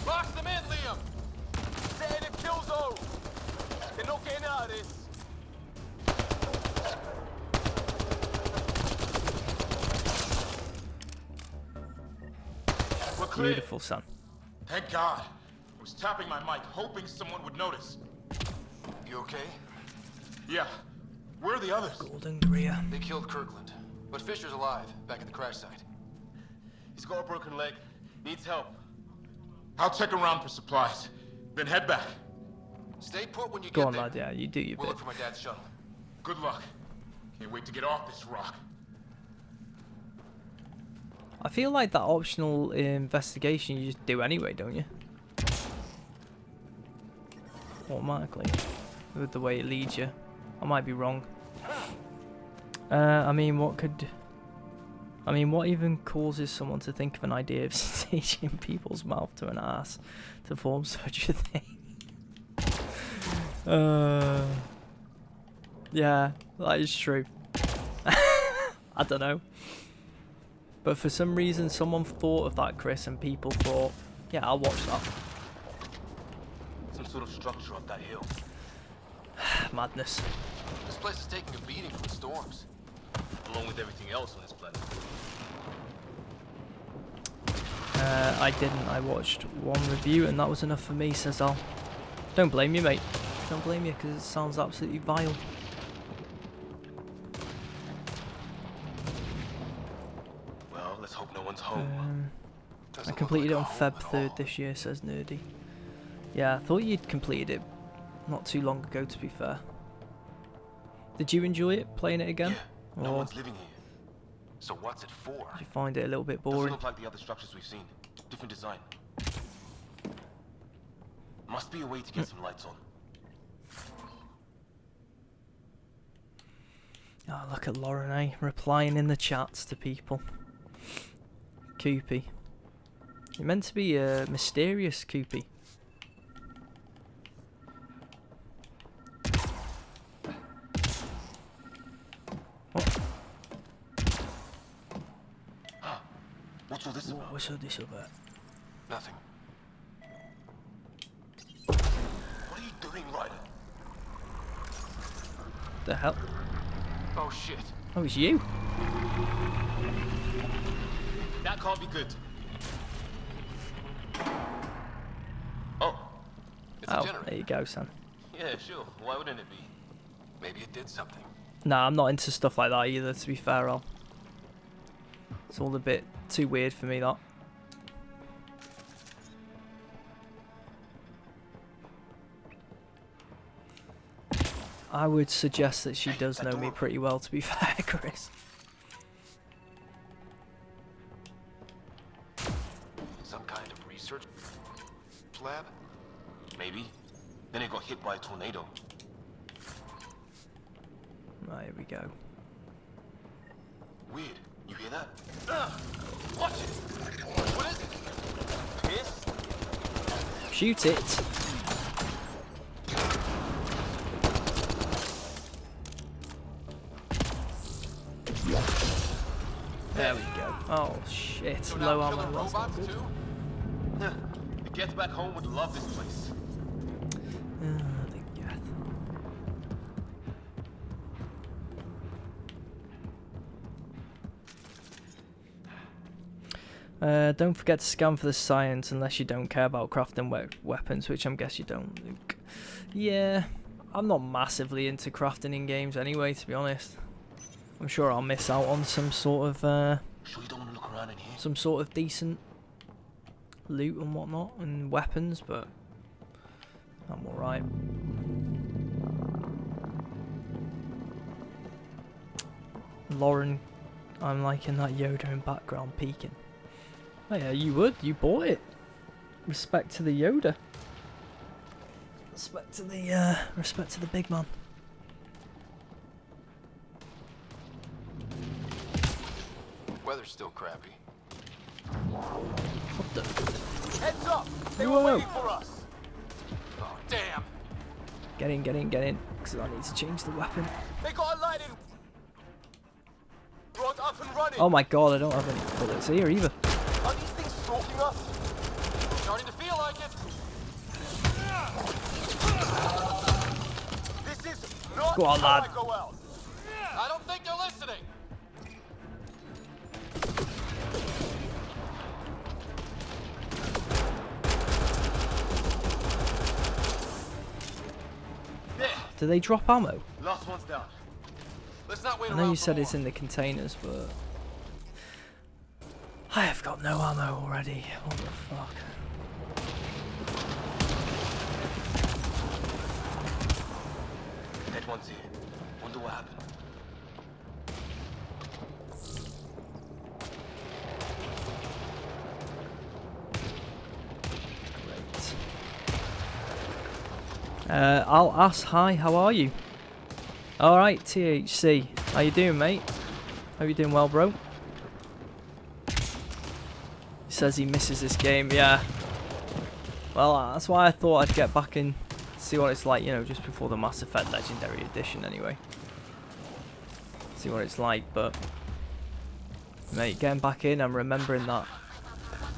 Box them in, Liam. Stay in the kill zone. They're not getting out of this. We're clear.
Beautiful, son.
Thank God. I was tapping my mic, hoping someone would notice.
You okay?
Yeah. Where are the others?
Golden Greer.
They killed Kirkland. But Fisher's alive, back at the crash site.
He's got a broken leg. Needs help.
I'll check around for supplies, then head back.
Stay put when you
Go
get
on,
there.
lad. Yeah, you do your
We'll
bit.
look for my dad's shuttle.
Good luck. Can't wait to get off this rock.
I feel like that optional investigation you just do anyway, don't you? Automatically. With the way it leads you. I might be wrong. I mean, what even causes someone to think of an idea of staging people's mouth to an ass to form such a thing? Yeah, that is true. I don't know. But for some reason, someone thought of that, Chris, and people thought, yeah, I'll watch that.
Some sort of structure up that hill.
Madness.
This place is taking a beating from the storms.
Along with everything else on this planet.
I didn't. I watched one review, and that was enough for me, says Al. Don't blame you, mate. Don't blame you, because it sounds absolutely vile.
Well, let's hope no one's home.
I completed it on Feb 3rd this year, says Nerdy. Yeah, I thought you'd completed it not too long ago, to be fair. Did you enjoy it, playing it again?
Yeah, no one's living here.
So what's it for?
You find it a little bit
Doesn't
boring?
look like the other structures we've seen. Different design. Must be a way to get some lights on.
Oh, look at Lauren, eh? Replying in the chats to people. Koopy. You're meant to be a mysterious Koopy. What?
What's all this about?
What's all this about?
Nothing.
What are you doing, Ryder?
The hell?
Oh shit.
Oh, it's you.
That can't be good. Oh.
It's a
Oh,
generator.
there you go, son.
Yeah, sure. Why wouldn't it be?
Maybe it did something.
Nah, I'm not into stuff like that either, to be fair, Al. It's all a bit too weird for me, that. I would suggest that she does know me pretty well, to be fair, Chris.
Some kind of research lab?
Maybe. Then it got hit by a tornado.
Right, here we go.
Weird. You hear that? Watch it! What is it? Piss?
Shoot it. There we go. Oh shit.
So
Low
now
ammo.
killer
That's not
robots
good.
too? The Geth back home would love this place.
The Geth. Don't forget to scan for the science unless you don't care about crafting weapons, which I'm guess you don't, Luke. Yeah, I'm not massively into crafting in games anyway, to be honest. I'm sure I'll miss out on some sort of
Sure you don't want to look around in here?
some sort of decent loot and whatnot and weapons, but I'm alright. Lauren, I'm liking that Yoda in background peeking. Oh yeah, you would. You bought it. Respect to the Yoda. Respect to the big man.
Weather's still crappy.
What the?
Heads up! They
Whoa.
were waiting for us!
Oh damn!
Get in, because I need to change the weapon.
They got a light in! Rod up and running!
Oh my god, I don't have any bullets here either.
Are these things stalking us? Starting to feel like it! This is not
Go on,
how
lad.
I go out! I don't think they're listening! There!
Do they drop ammo?
Last one's down. Let's not wait
I
around
know you
for
said
more.
it's in the containers, but I have got no ammo already. What the fuck?
Dead one's here. Wonder what happened.
Great. I'll ask. Hi, how are you? All right, THC. How you doing, mate? Hope you're doing well, bro. He says he misses this game. Yeah. Well, that's why I thought I'd get back in, see what it's like. You know, just before the Mass Effect Legendary Edition, anyway. See what it's like, but mate, getting back in, I'm remembering that.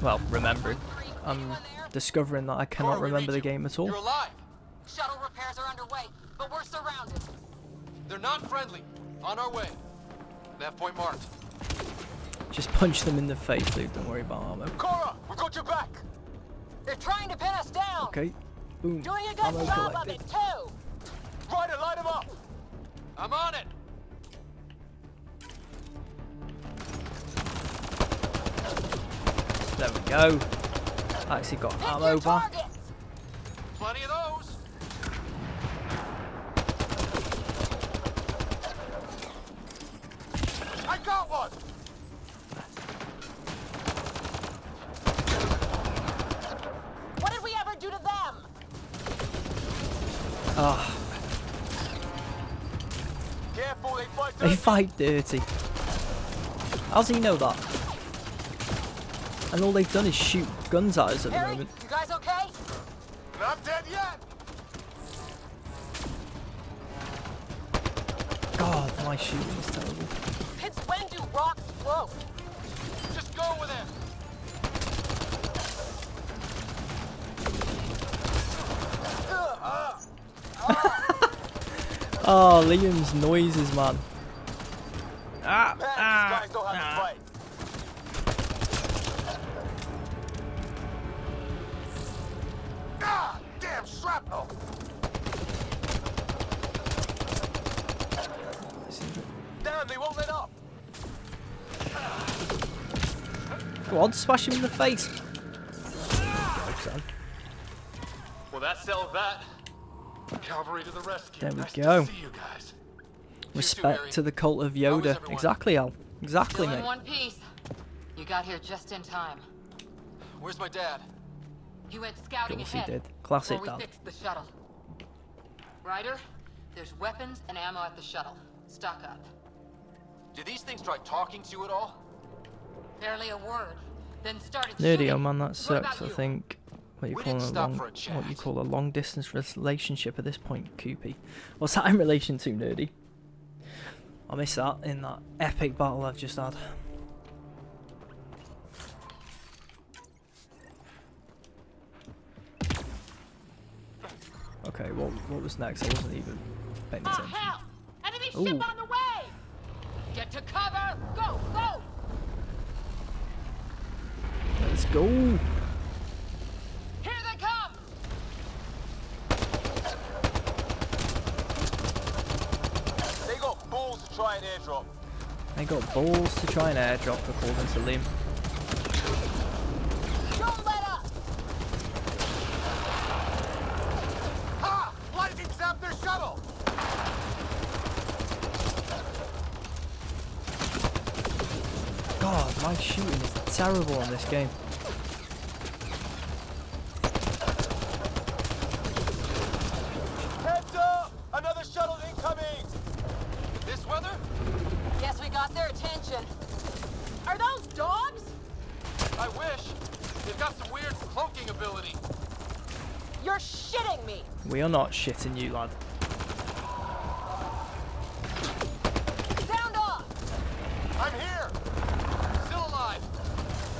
Well, remembering. I'm discovering that I cannot remember the game at all.
You're alive!
Shuttle repairs are underway, but we're surrounded.
They're not friendly. On our way. Nav point marked.
Just punch them in the face, Luke. Don't worry about ammo.
Cora! We got your back!
They're trying to pin us down.
Okay. Boom.
Doing a good
Ammo
job of
collected.
it too.
Ryder, light him up!
I'm on it!
There we go. I actually got
Pick
ammo
your
back.
targets.
Plenty of those!
I got one!
Ah.
Careful,
They fight dirty. How's he know that? And all they've done is shoot guns at us at the moment.
You guys okay?
Not dead yet.
God, my shooting is terrible.
Since when do rocks float?
Just go with him.
Oh, Liam's noises, man. Ah,
Man, these guys know how to fight. Ah, damn shrapnel. Damn, they won't let up.
Go on, smash him in the face.
Well, that settled that. Cavalry to the rescue.
There we
Nice
go.
to see you guys.
Respect to the cult of Yoda. Exactly, Al. Exactly,
Still in
mate.
one piece. You got here just in time.
Where's my dad?
He went scouting
Of course he
ahead.
did. Classic
before we
dad.
fixed the shuttle. Ryder, there's weapons and ammo at the shuttle. Stock up.
Did these things try talking to you at all?
Barely a word. Then started
Nerdy,
shooting.
oh man, that
What
sucks.
about
I
you?
think what you
We
call
didn't
a
stop
long,
for a
what you
chat.
call a long distance relationship at this point, Koopy. What's that in relation to, Nerdy? I miss that in that epic battle I've just had. Okay, what was next? I wasn't even paying
Oh,
attention.
hell! Enemy
Ooh.
ship on the way!
Get to cover! Go! Go!
Let's go.
Here they come!
They got balls to try an airdrop.
They got balls to try an airdrop, according to Liam.
Don't let up!
Ha! Lightning zapped their shuttle.
God, my shooting is terrible on this game.
Heads up! Another shuttle incoming.
This weather?
Guess we got their attention. Are those dogs?
I wish. They've got some weird cloaking ability.
You're shitting me!
We are not shitting you, lad.
Sound off!
I'm here.
Still alive.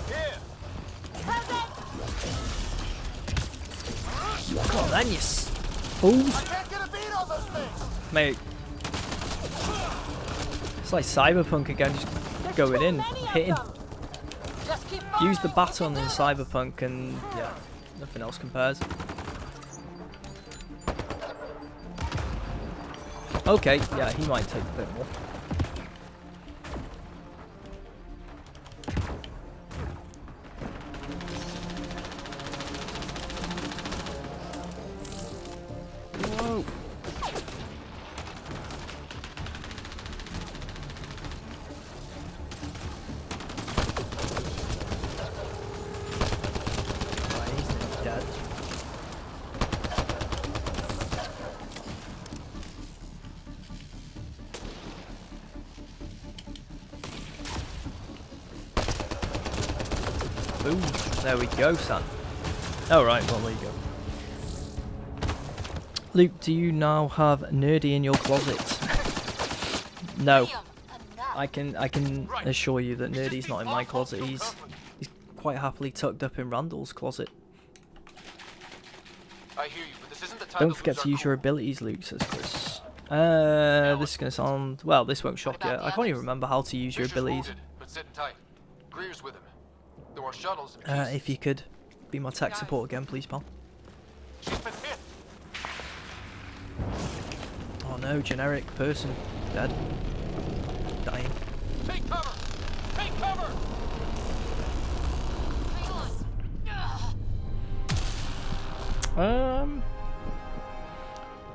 Here.
Present!
Come on then, you fools.
I can't get a beat on those things.
Mate. It's like Cyberpunk again, just going in, hitting.
Just keep
Use the
firing.
baton in Cyberpunk and yeah, nothing else compares. Okay, yeah, he might take a bit more. Whoa. Right, he's nearly dead. Boom. There we go, son. Alright, well, there you go. Luke, do you now have Nerdy in your closet? No. I can assure you that Nerdy's not in my closet. He's quite happily tucked up in Randall's closet.
I hear you, but this isn't the time
Don't
to
forget
lose
to
our
use your
cool.
abilities, Luke, says Chris. This is going to sound... Well, this won't shock you. I can't even remember how to use your
Fisher's
abilities.
wounded, but sitting tight. Greer's with him. There are shuttles in pieces.
If you could be my tech support again, please, pal.
She's been hit.
Oh no, generic person. Dead. Dying.
Take cover! Take cover!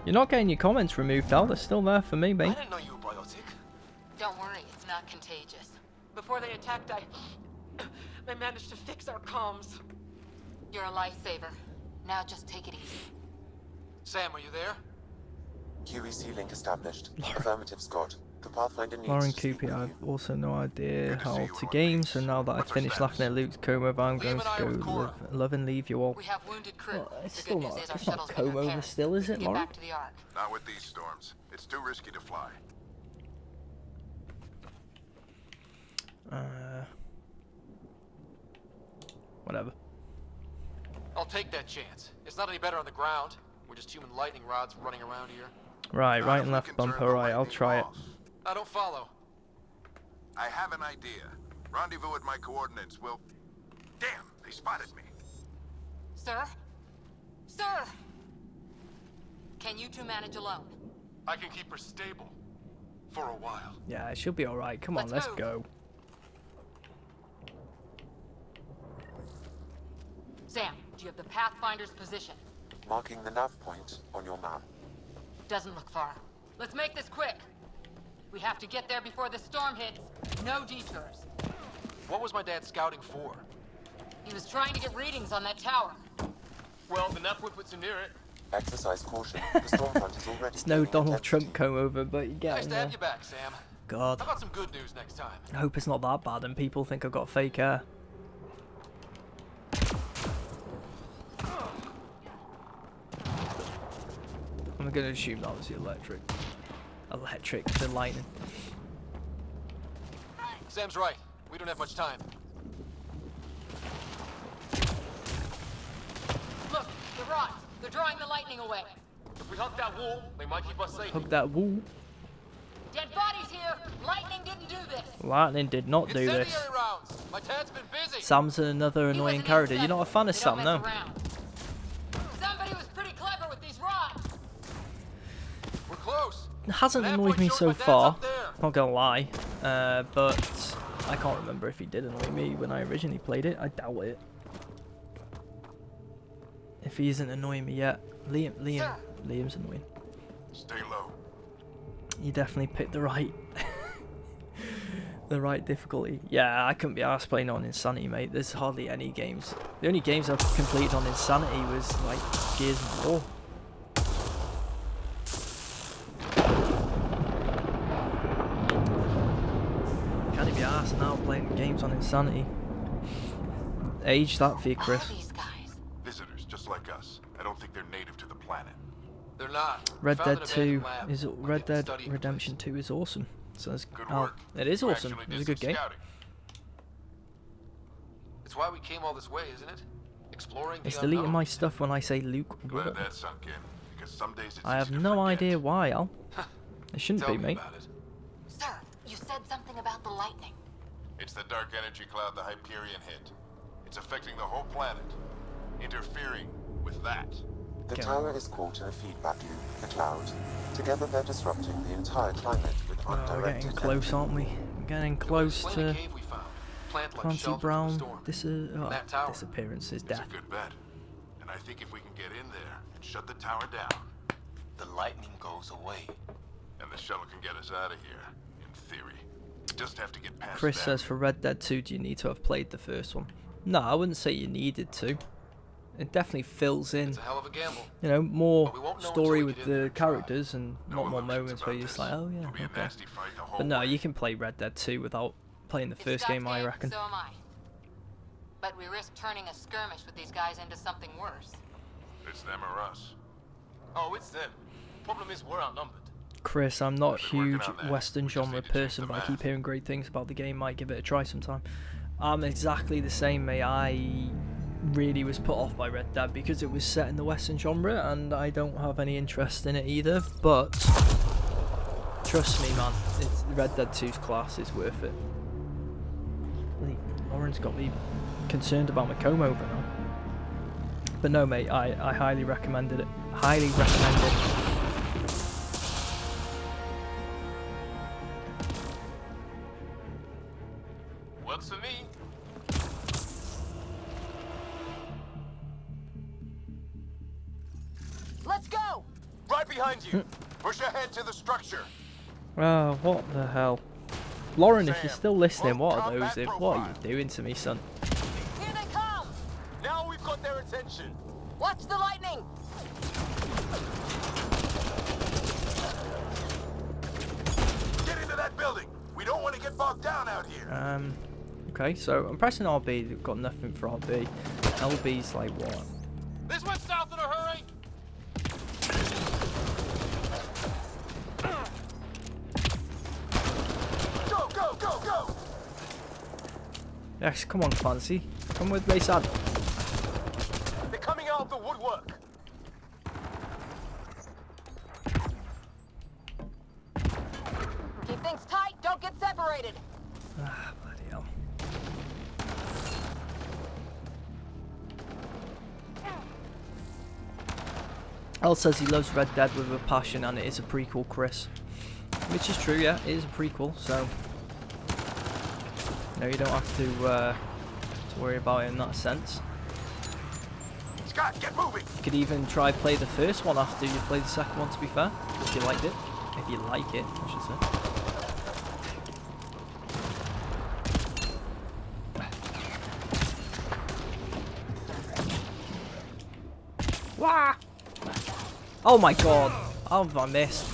You're not getting your comments removed, Al. They're still there for me,
I
mate.
didn't know you were biotic.
Don't worry, it's not contagious.
Before they attacked, I managed to fix our comms.
You're a lifesaver. Now just take it easy.
Sam, are you there?
QEC link established. Affirmative, Scott. The Pathfinder needs
Lauren
to speak
Cooper,
with
I've
you.
also no idea how to game, so now that I've finished laughing at Luke's comb over, I'm going to go love and leave you all.
We have wounded crew.
Well, it's
The
still
good
not,
news is our
it's not
shuttle's been
comb over
repaired.
still, is
We
it,
can get
Lauren?
back to the Ark.
Not with these storms. It's too risky to fly.
Whatever.
I'll take that chance. It's not any better on the ground. We're just human lightning rods running around here.
Right, right and left bumper, right, I'll try it.
I don't follow.
I have an idea. Rendezvous at my coordinates will... Damn, they spotted me.
Sir? Sir! Can you two manage alone?
I can keep her stable. For a while.
Yeah, it should be alright. Come on, let's go.
Sam, do you have the Pathfinder's position?
Marking the nav point on your map.
Doesn't look far. Let's make this quick. We have to get there before the storm hits. No detours.
What was my dad scouting for?
He was trying to get readings on that tower.
Well, the nav point puts you near it.
Exercise caution. The storm front is already...
It's no Donald Trump comb over, but you get
Nice
him
to
there.
have you back, Sam.
God.
How about some good news next time?
I hope it's not that bad and people think I've got fake hair. I'm gonna assume that was the electric. The lightning.
Sam's right. We don't have much time.
Look, the rods. They're drawing the lightning away.
If we hug that wall, they might keep us safe.
Hug that wall.
Dead bodies here. Lightning didn't do this.
Lightning did not do this.
Incendiary rounds. My dad's been busy.
Sam's another annoying character. You're not a fan of Sam, no?
Somebody was pretty clever with these rods.
We're close.
It hasn't annoyed me so far, not gonna lie, but I can't remember if he did annoy me when I originally played it. I doubt it. If he isn't annoying me yet, Liam's annoying.
Stay low.
You definitely picked the right, the right difficulty. Yeah, I couldn't be arsed playing on Insanity, mate. There's hardly any games. The only games I've completed on Insanity was like Gears of War. Can't be arsed now playing games on Insanity. Age that for you, Chris.
Visitors just like us. I don't think they're native to the planet.
They're not.
Red Dead 2 is Red Dead Redemption 2 is awesome. So it's, it is awesome. It was a good game.
It's why we came all this way, isn't it? Exploring the
It's deleting
unknown.
my stuff when I say Luke.
Glad that sunk in. Because some days it's
I have
easy to
no
forget.
idea why, Al. It shouldn't
Tell
be,
me
mate.
about it.
Sir, you said something about the lightning.
It's the dark energy cloud the Hyperion hit. It's affecting the whole planet. Interfering with that.
The tower is caught in a feedback loop, the cloud. Together they're disrupting the entire climate with
Oh, we're
undirected
getting close, aren't we? We're getting close
Explain
to
the cave we found. Plant like
Clancy
shelter from the
Brown
storm. That tower.
disappearances,
It's
death.
a good bet. And I think if we can get in there and shut the tower down,
The lightning goes away.
and the shuttle can get us out of here, in theory. We just have to get past
Chris
them.
says for Red Dead 2, do you need to have played the first one? No, I wouldn't say you needed to. It definitely fills in,
It's a hell of a gamble.
you know, more
But we won't know
story
until we
with
get in there
the
and try.
characters and not more moments where you're just like, oh yeah,
It'll be a
okay.
nasty fight the whole
But no,
way.
you can play Red Dead 2 without playing the first game, I reckon.
So am I. But we risk turning a skirmish with these guys into something worse.
It's them or us.
Oh, it's them. Problem is, we're outnumbered.
Chris, I'm not a
I've been working
huge
on that.
Western
We just
genre
need to change
person,
the
but I
math.
keep hearing great things about the game. Might give it a try sometime. I'm exactly the same, mate. I really was put off by Red Dead because it was set in the Western genre, and I don't have any interest in it either. But trust me, man, Red Dead 2's class is worth it. Lauren's got me concerned about my comb over now. But no, mate, I highly recommended it. Highly recommend it.
Works for me.
Let's go!
Right behind you.
Push ahead to the structure.
Oh, what the hell. Lauren, if you're still listening, what are those? What are you doing to me, son?
Here they come!
Now we've got their attention.
Watch the lightning!
building. We don't want to get bogged down out here.
Okay, so I'm pressing RB. We've got nothing for RB. LB's like what?
This went south in a hurry!
Go, go, go, go!
Yes, come on, Clancy. Come with me, son.
They're coming out of the woodwork.
Keep things tight, don't get separated.
Ah, bloody hell. Al says he loves Red Dead with a passion, and it is a prequel, Chris. Which is true, yeah, it is a prequel, so no, you don't have to worry about it in that sense.
Scott, get moving!
You could even try play the first one after you play the second one, to be fair, if you liked it. If you like it, I should say. Wah! Oh my god! How have I missed?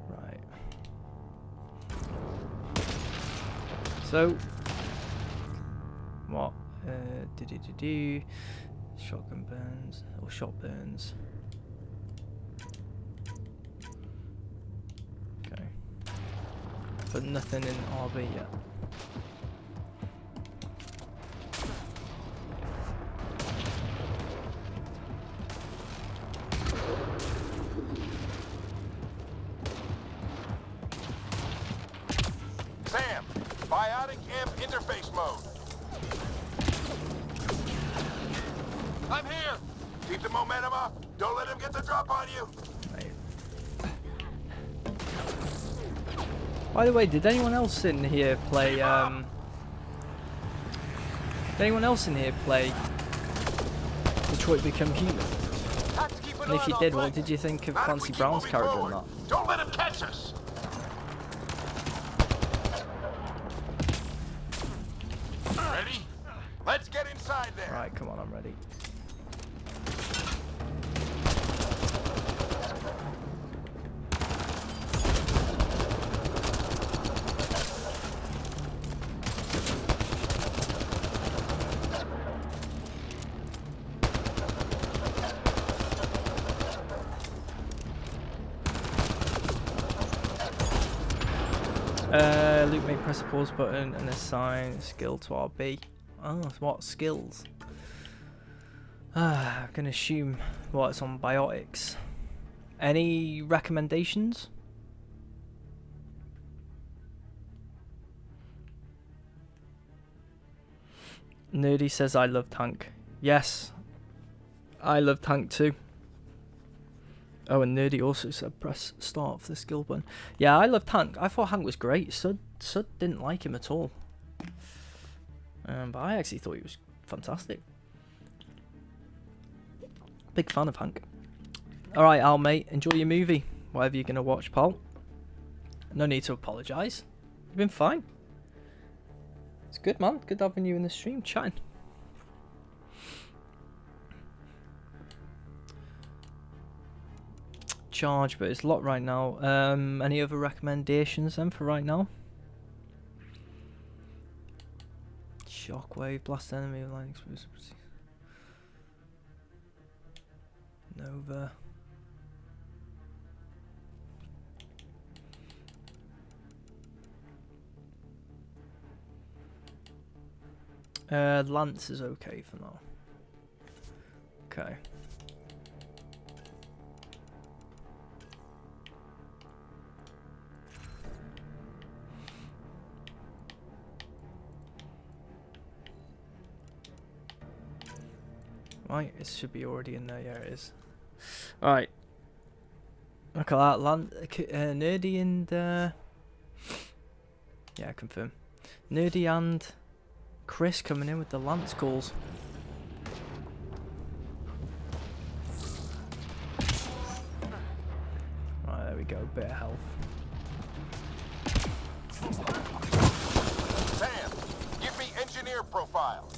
Right. So, what? Shotgun burns or shot burns. Okay. But nothing in RB yet.
Sam, biotic amp interface mode.
I'm here!
Keep the momentum up. Don't let him get the drop on you.
By the way, did anyone else in here play, Did anyone else in here play Detroit Become Human? And if you did, what did you think of Clancy Brown's character in that?
Don't let him catch us. Ready? Let's get inside there.
Right, come on, I'm ready. Luke may press the pause button and assign skill to RB. Oh, what skills? I can assume it's on biotics. Any recommendations? Nerdy says I love tank. Yes, I love tank too. Oh, and Nerdy also said press start for the skill button. Yeah, I love Tank. I thought Hank was great. Sud didn't like him at all. But I actually thought he was fantastic. Big fan of Hank. Alright, Al, mate. Enjoy your movie. Whatever you're going to watch, pal. No need to apologise. You've been fine. It's good, man. Good having you in the stream chatting. Charge, but it's locked right now. Any other recommendations then for right now? Shockwave, blast enemy, line explosive. Nova. Lance is okay for now. Okay. Right, it should be already in there. Yeah, it is. Alright. Look at that. Nerdy and... yeah, confirm. Nerdy and Chris coming in with the Lance calls. Right, there we go. Bit of health.
Sam, give me engineer profile.
profile.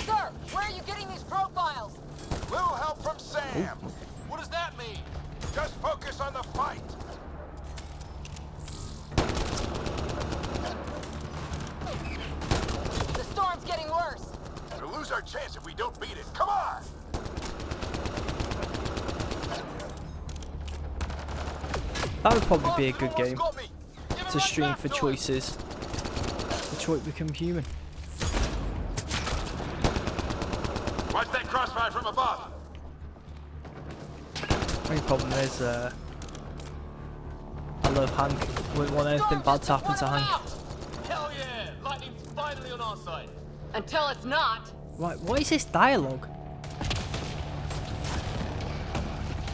Sir, where are you getting these profiles?
Little help from Sam.
What does that mean?
Just focus on the fight.
The storm's getting worse.
We'll lose our chance if we don't beat it. Come on!
That would probably be a good game to stream for choices. Detroit Become Human.
Watch that crossfire from above.
Only problem is, I love Hank. Wouldn't want anything bad to happen to Hank.
Hell yeah! Lightning's finally on our side.
Until it's not.
Right, what is this dialogue?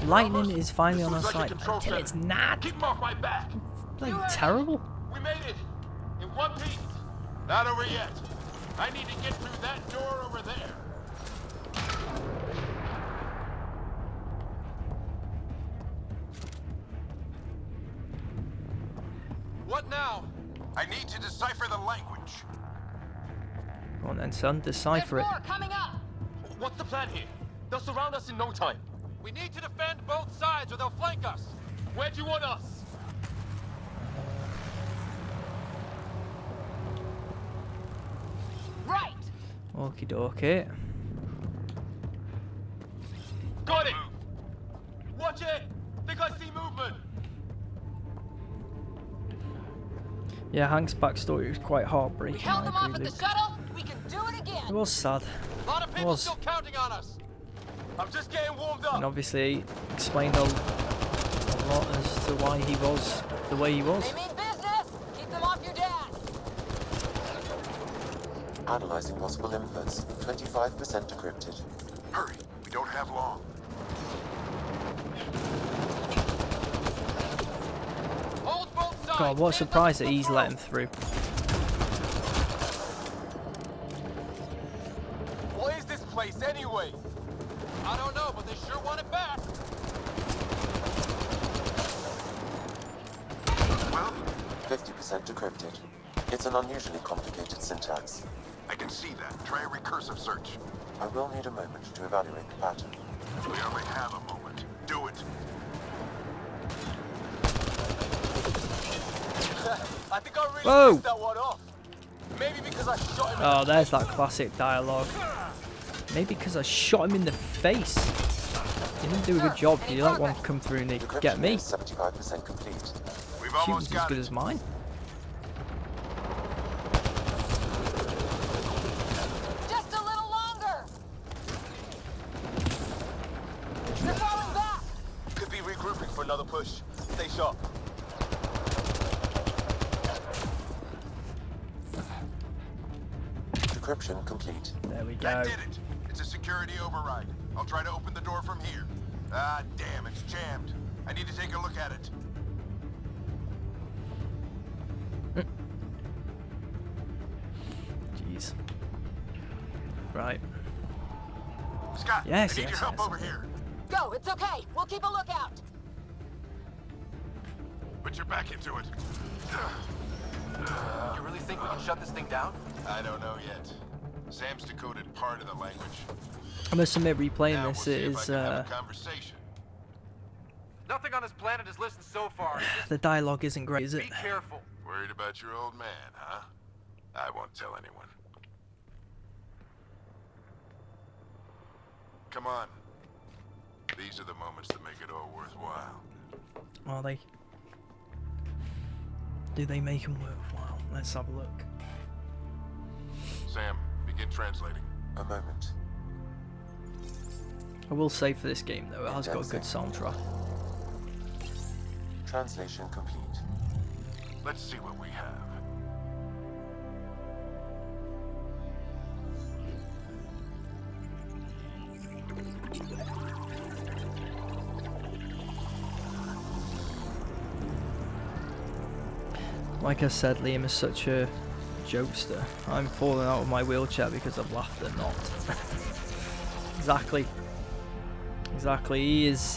Lightning is finally on our side until it's not.
Keep him off my back.
Like terrible.
We made it! In one piece!
Not over yet. I need to get through that door over there.
What now?
I need to decipher the language.
Go on then, son, decipher it.
More coming up.
What's the plan here? They'll surround us in no time.
We need to defend both sides or they'll flank us.
Where do you want us?
Right.
Okie dokie.
Got it! Watch it! Think I see movement!
Yeah, Hank's backstory was quite heartbreaking.
We held them off
I
at
agree,
the
Luke.
shuttle. We can do it again.
It was sad.
A lot of
It
people
was.
still counting on us.
I'm just getting warmed up.
And obviously explained a lot as to why he was the way he was.
They mean business. Keep them off your dad.
Analyzing possible inputs. 25% decrypted.
Hurry, we don't have long.
Hold both sides.
God, what a
Stand
surprise
up
that
to
he's
the
let him
front.
through.
What is this place anyway?
I don't know, but they sure want it back.
Well,
50% decrypted. It's an unusually complicated syntax.
I can see that. Try a recursive search.
I will need a moment to evaluate the pattern.
We only have a moment. Do it.
I think I really
Whoa.
pissed that one off. Maybe because I shot him in
Oh,
the
there's
face.
that classic dialogue. Maybe because I shot him in the face. You didn't do a good job. You let one come through and
Decryption
get me.
is 75% complete.
We've
She was
almost
as
got
good
it.
as mine.
Just a little longer. They're falling back.
Could be regrouping for another push. Stay sharp.
Decryption complete.
There we
That
go.
did it. It's a security override. I'll try to open the door from here. Ah, damn, it's jammed. I need to take a look at it.
Jeez. Right.
Scott,
Yes,
I need
yes,
your help
yes.
over here.
Go. It's okay. We'll keep a lookout.
Put your back into it.
You really think we can shut this thing down?
I don't know yet. Sam's decoded part of the language.
I must admit, replaying
Now
this
we'll see if I
is
can have a conversation.
Nothing on this planet is listened so far.
the dialogue isn't great, is it?
Be careful.
Worried about your old man, huh? I won't tell anyone. Come on. These are the moments that make it all worthwhile.
Are they? Do they make them worthwhile? Let's have a look.
Sam, begin translating.
A moment.
I will say for this game though, it has got a good soundtrack.
Translation complete.
Let's see what we have.
Like I said, Liam is such a jokester. I'm falling out of my wheelchair because of laughter, not. Exactly. Exactly. He is.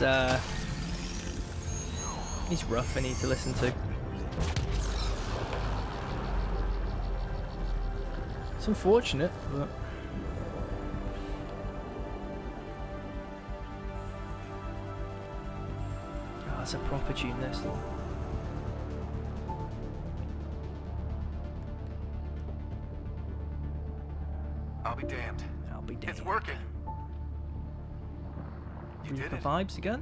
He's rough. I need to listen to. It's unfortunate, but... Oh, that's a proper tune, this though.
I'll be damned.
I'll be damned.
It's working. You did
The
it.
vibes again?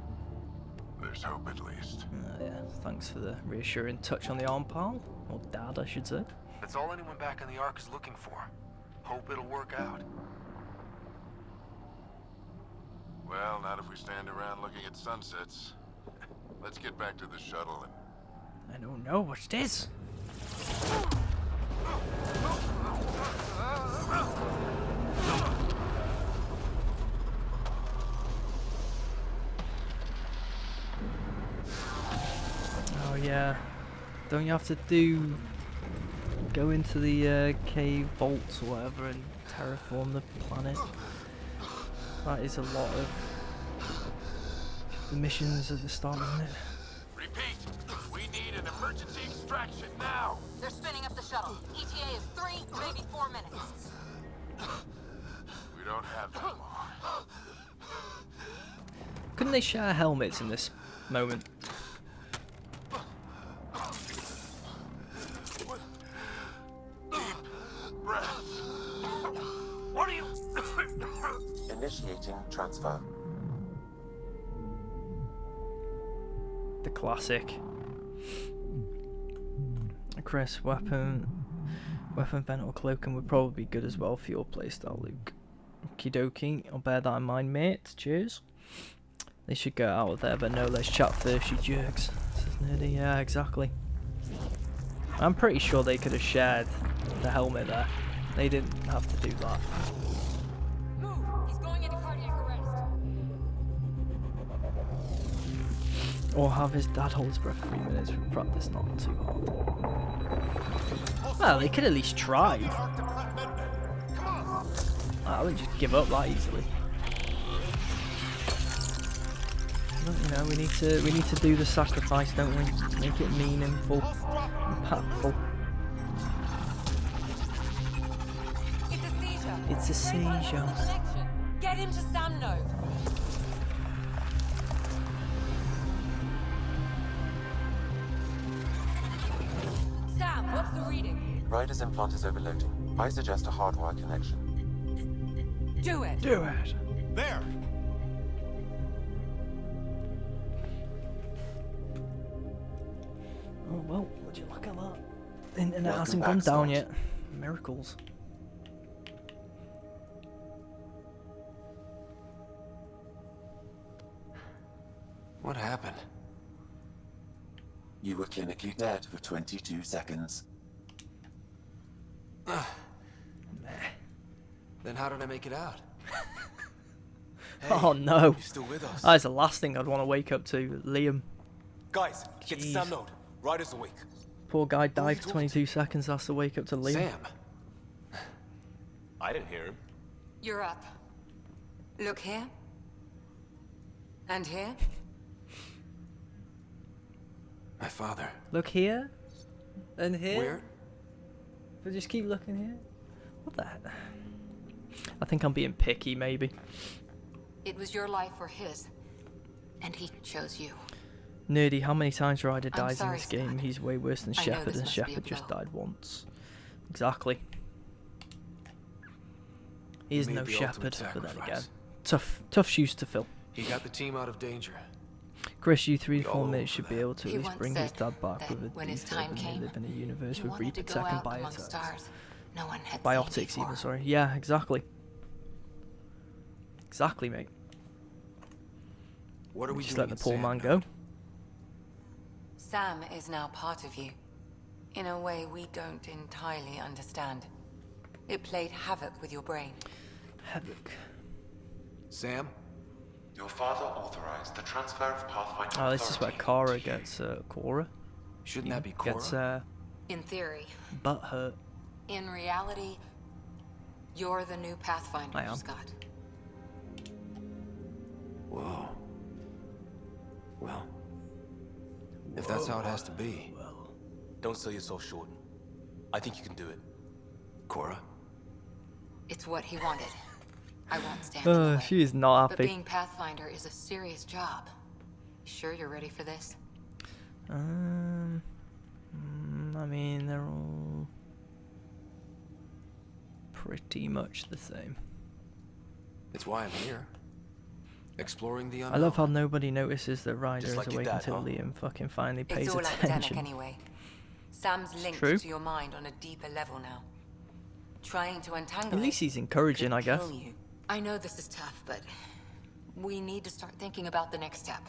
There's hope at least.
Yeah, thanks for the reassuring touch on the arm, pal. Or dad, I should say.
That's all anyone back on the Ark is looking for. Hope it'll work out.
Well, not if we stand around looking at sunsets. Let's get back to the shuttle and...
I don't know, what's this? Oh yeah, don't you have to go into the cave vaults or whatever and terraform the planet? That is a lot of the missions at the start, isn't it?
Repeat, we need an emergency extraction now!
They're spinning up the shuttle. ETA is 3, maybe 4 minutes.
We don't have that long.
Couldn't they share helmets in this moment?
What are you...
Initiating transfer.
The classic. Chris, weapon vent or cloaking would probably be good as well for your playstyle, Luke. Okie dokie, I'll bear that in mind, mate. Cheers. They should get out of there, but no, let's chat first, you jerks. Says Nerdy. Yeah, exactly. I'm pretty sure they could have shared the helmet there. They didn't have to do that.
Move! He's going into cardiac arrest.
Or have his dad hold his breath for 3 minutes for practice, not too hard. Well, they could at least try. I wouldn't just give up that easily. But, you know, we need to do the sacrifice, don't we? Make it meaningful, impactful.
It's a seizure.
It's a seizure.
Get into Sam node. Sam, what's the reading?
Ryder's implant is overloading. I suggest a hardwire connection.
Do it.
Do it.
There!
Oh well, would you look at that? The internet
Welcome
hasn't
back,
gone down
Scott.
yet. Miracles.
What happened?
You were clinically dead for 22 seconds.
Then how did I make it out? Hey,
Oh no.
you still with us?
That's the last thing I'd want to wake up to. Liam.
Guys, get to
Jeez.
Sam node. Ryder's awake.
Poor guy died for 22 seconds. Has to wake up to Liam.
Sam.
I didn't hear him.
You're up. Look here. And here.
My father.
Look here. And here.
Where?
But just keep looking here. What the heck? I think I'm being picky, maybe.
It was your life or his. And he chose you.
Nerdy, how many times Ryder
I'm
dies in
sorry,
this game?
Scott.
He's way worse than
I know
Shepard,
this
and
must be a
Shepard just
blow.
died once. Exactly. He is
made
no
the
Shepard,
ultimate
but then again,
sacrifice.
tough shoes to fill.
He got the team out of danger.
Chris, you 3
We
to
all
4 minutes
hope
should
for
be
that.
able to at
He
least
once
bring his
said
dad back
that
with a
when his
defib
time
and they
came,
live in a universe
he
with
wanted to go
second
out among
biotics.
stars no one had seen
Biotics even,
before.
sorry. Yeah, exactly. Exactly, mate.
What are we
Just
doing
let the
in
poor
Sam
man
now?
go.
Sam is now part of you. In a way we don't entirely understand. It played havoc with your brain.
Havoc.
Sam?
Your father authorized the transfer of Pathfinder
Oh, this is where
authority
Kara
to you.
gets Cora.
Shouldn't that be Cora?
Gets
In theory.
butt hurt.
In reality, you're the new Pathfinder,
I am.
Scott.
Whoa. Well, if that's how it has to be.
Don't sell yourself short. I think you can do it.
Cora?
It's what he wanted. I won't stand in the
Oh,
way.
she is not
But
happy.
being Pathfinder is a serious job. Sure you're ready for this?
I mean, they're all pretty much the same.
It's why I'm here. Exploring the
I
unknown.
love how nobody notices that Ryder
Just
is
like your
awake
dad,
until
huh?
Liam fucking finally pays
It's all
attention.
academic anyway. Sam's linked
True.
to your mind on a deeper level now. Trying to untangle
At least
it
he's encouraging,
could
I guess.
kill you. I know this is tough, but we need to start thinking about the next step.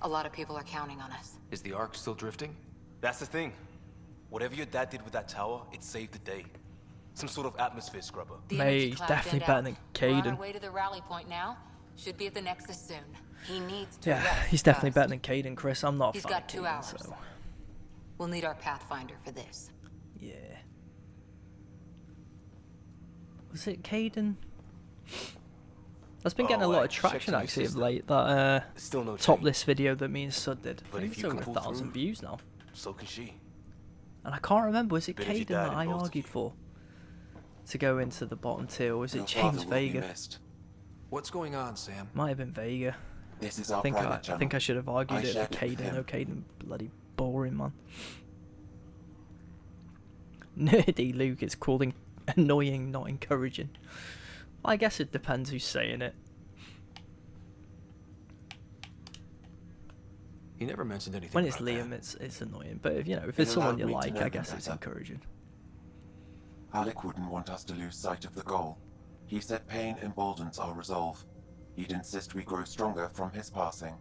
A lot of people are counting on us.
Is the Ark still drifting?
That's the thing. Whatever your dad did with that tower, it saved the day. Some sort of atmosphere scrubber.
The
Mate,
energy
he's
cloud
definitely
thinned
better
out.
than
We're on our
Caden.
way to the rally point now. Should be at the Nexus soon. He needs to
Yeah,
rest
he's definitely
first.
better than Caden, Chris. I'm not a
He's
fan
got
of
2
Caden,
hours.
so
We'll need our Pathfinder for this.
yeah. Was it Caden? That's been getting a lot of traction actually of late. That
Still no
top
change.
list video that me and Sud did.
But
I think
if
it's
you
over
can
1,000
pull through,
views now.
So can she.
And I can't remember, was it
Bit of your
Caden
dad
that
in
I
both of
argued
you.
for to go into the bottom tier, or was it
Your
James
father will be
Vega?
missed.
What's going on, Sam?
Might have been Vega.
This is
I
our
think
private
I
channel.
think I should have argued
I
it for
shared it with
Caden.
him.
No, Caden, bloody boring man. Nerdy Luke is calling annoying, not encouraging. Well, I guess it depends who's saying it.
He never mentioned anything
When it's
about
Liam,
that.
it's annoying. But if you know, if
It
it's someone
allowed
you
me to
like,
know
I
them
guess it's
better.
encouraging.
Alec wouldn't want us to lose sight of the goal. He said pain emboldens our resolve. He'd insist we grow stronger from his passing.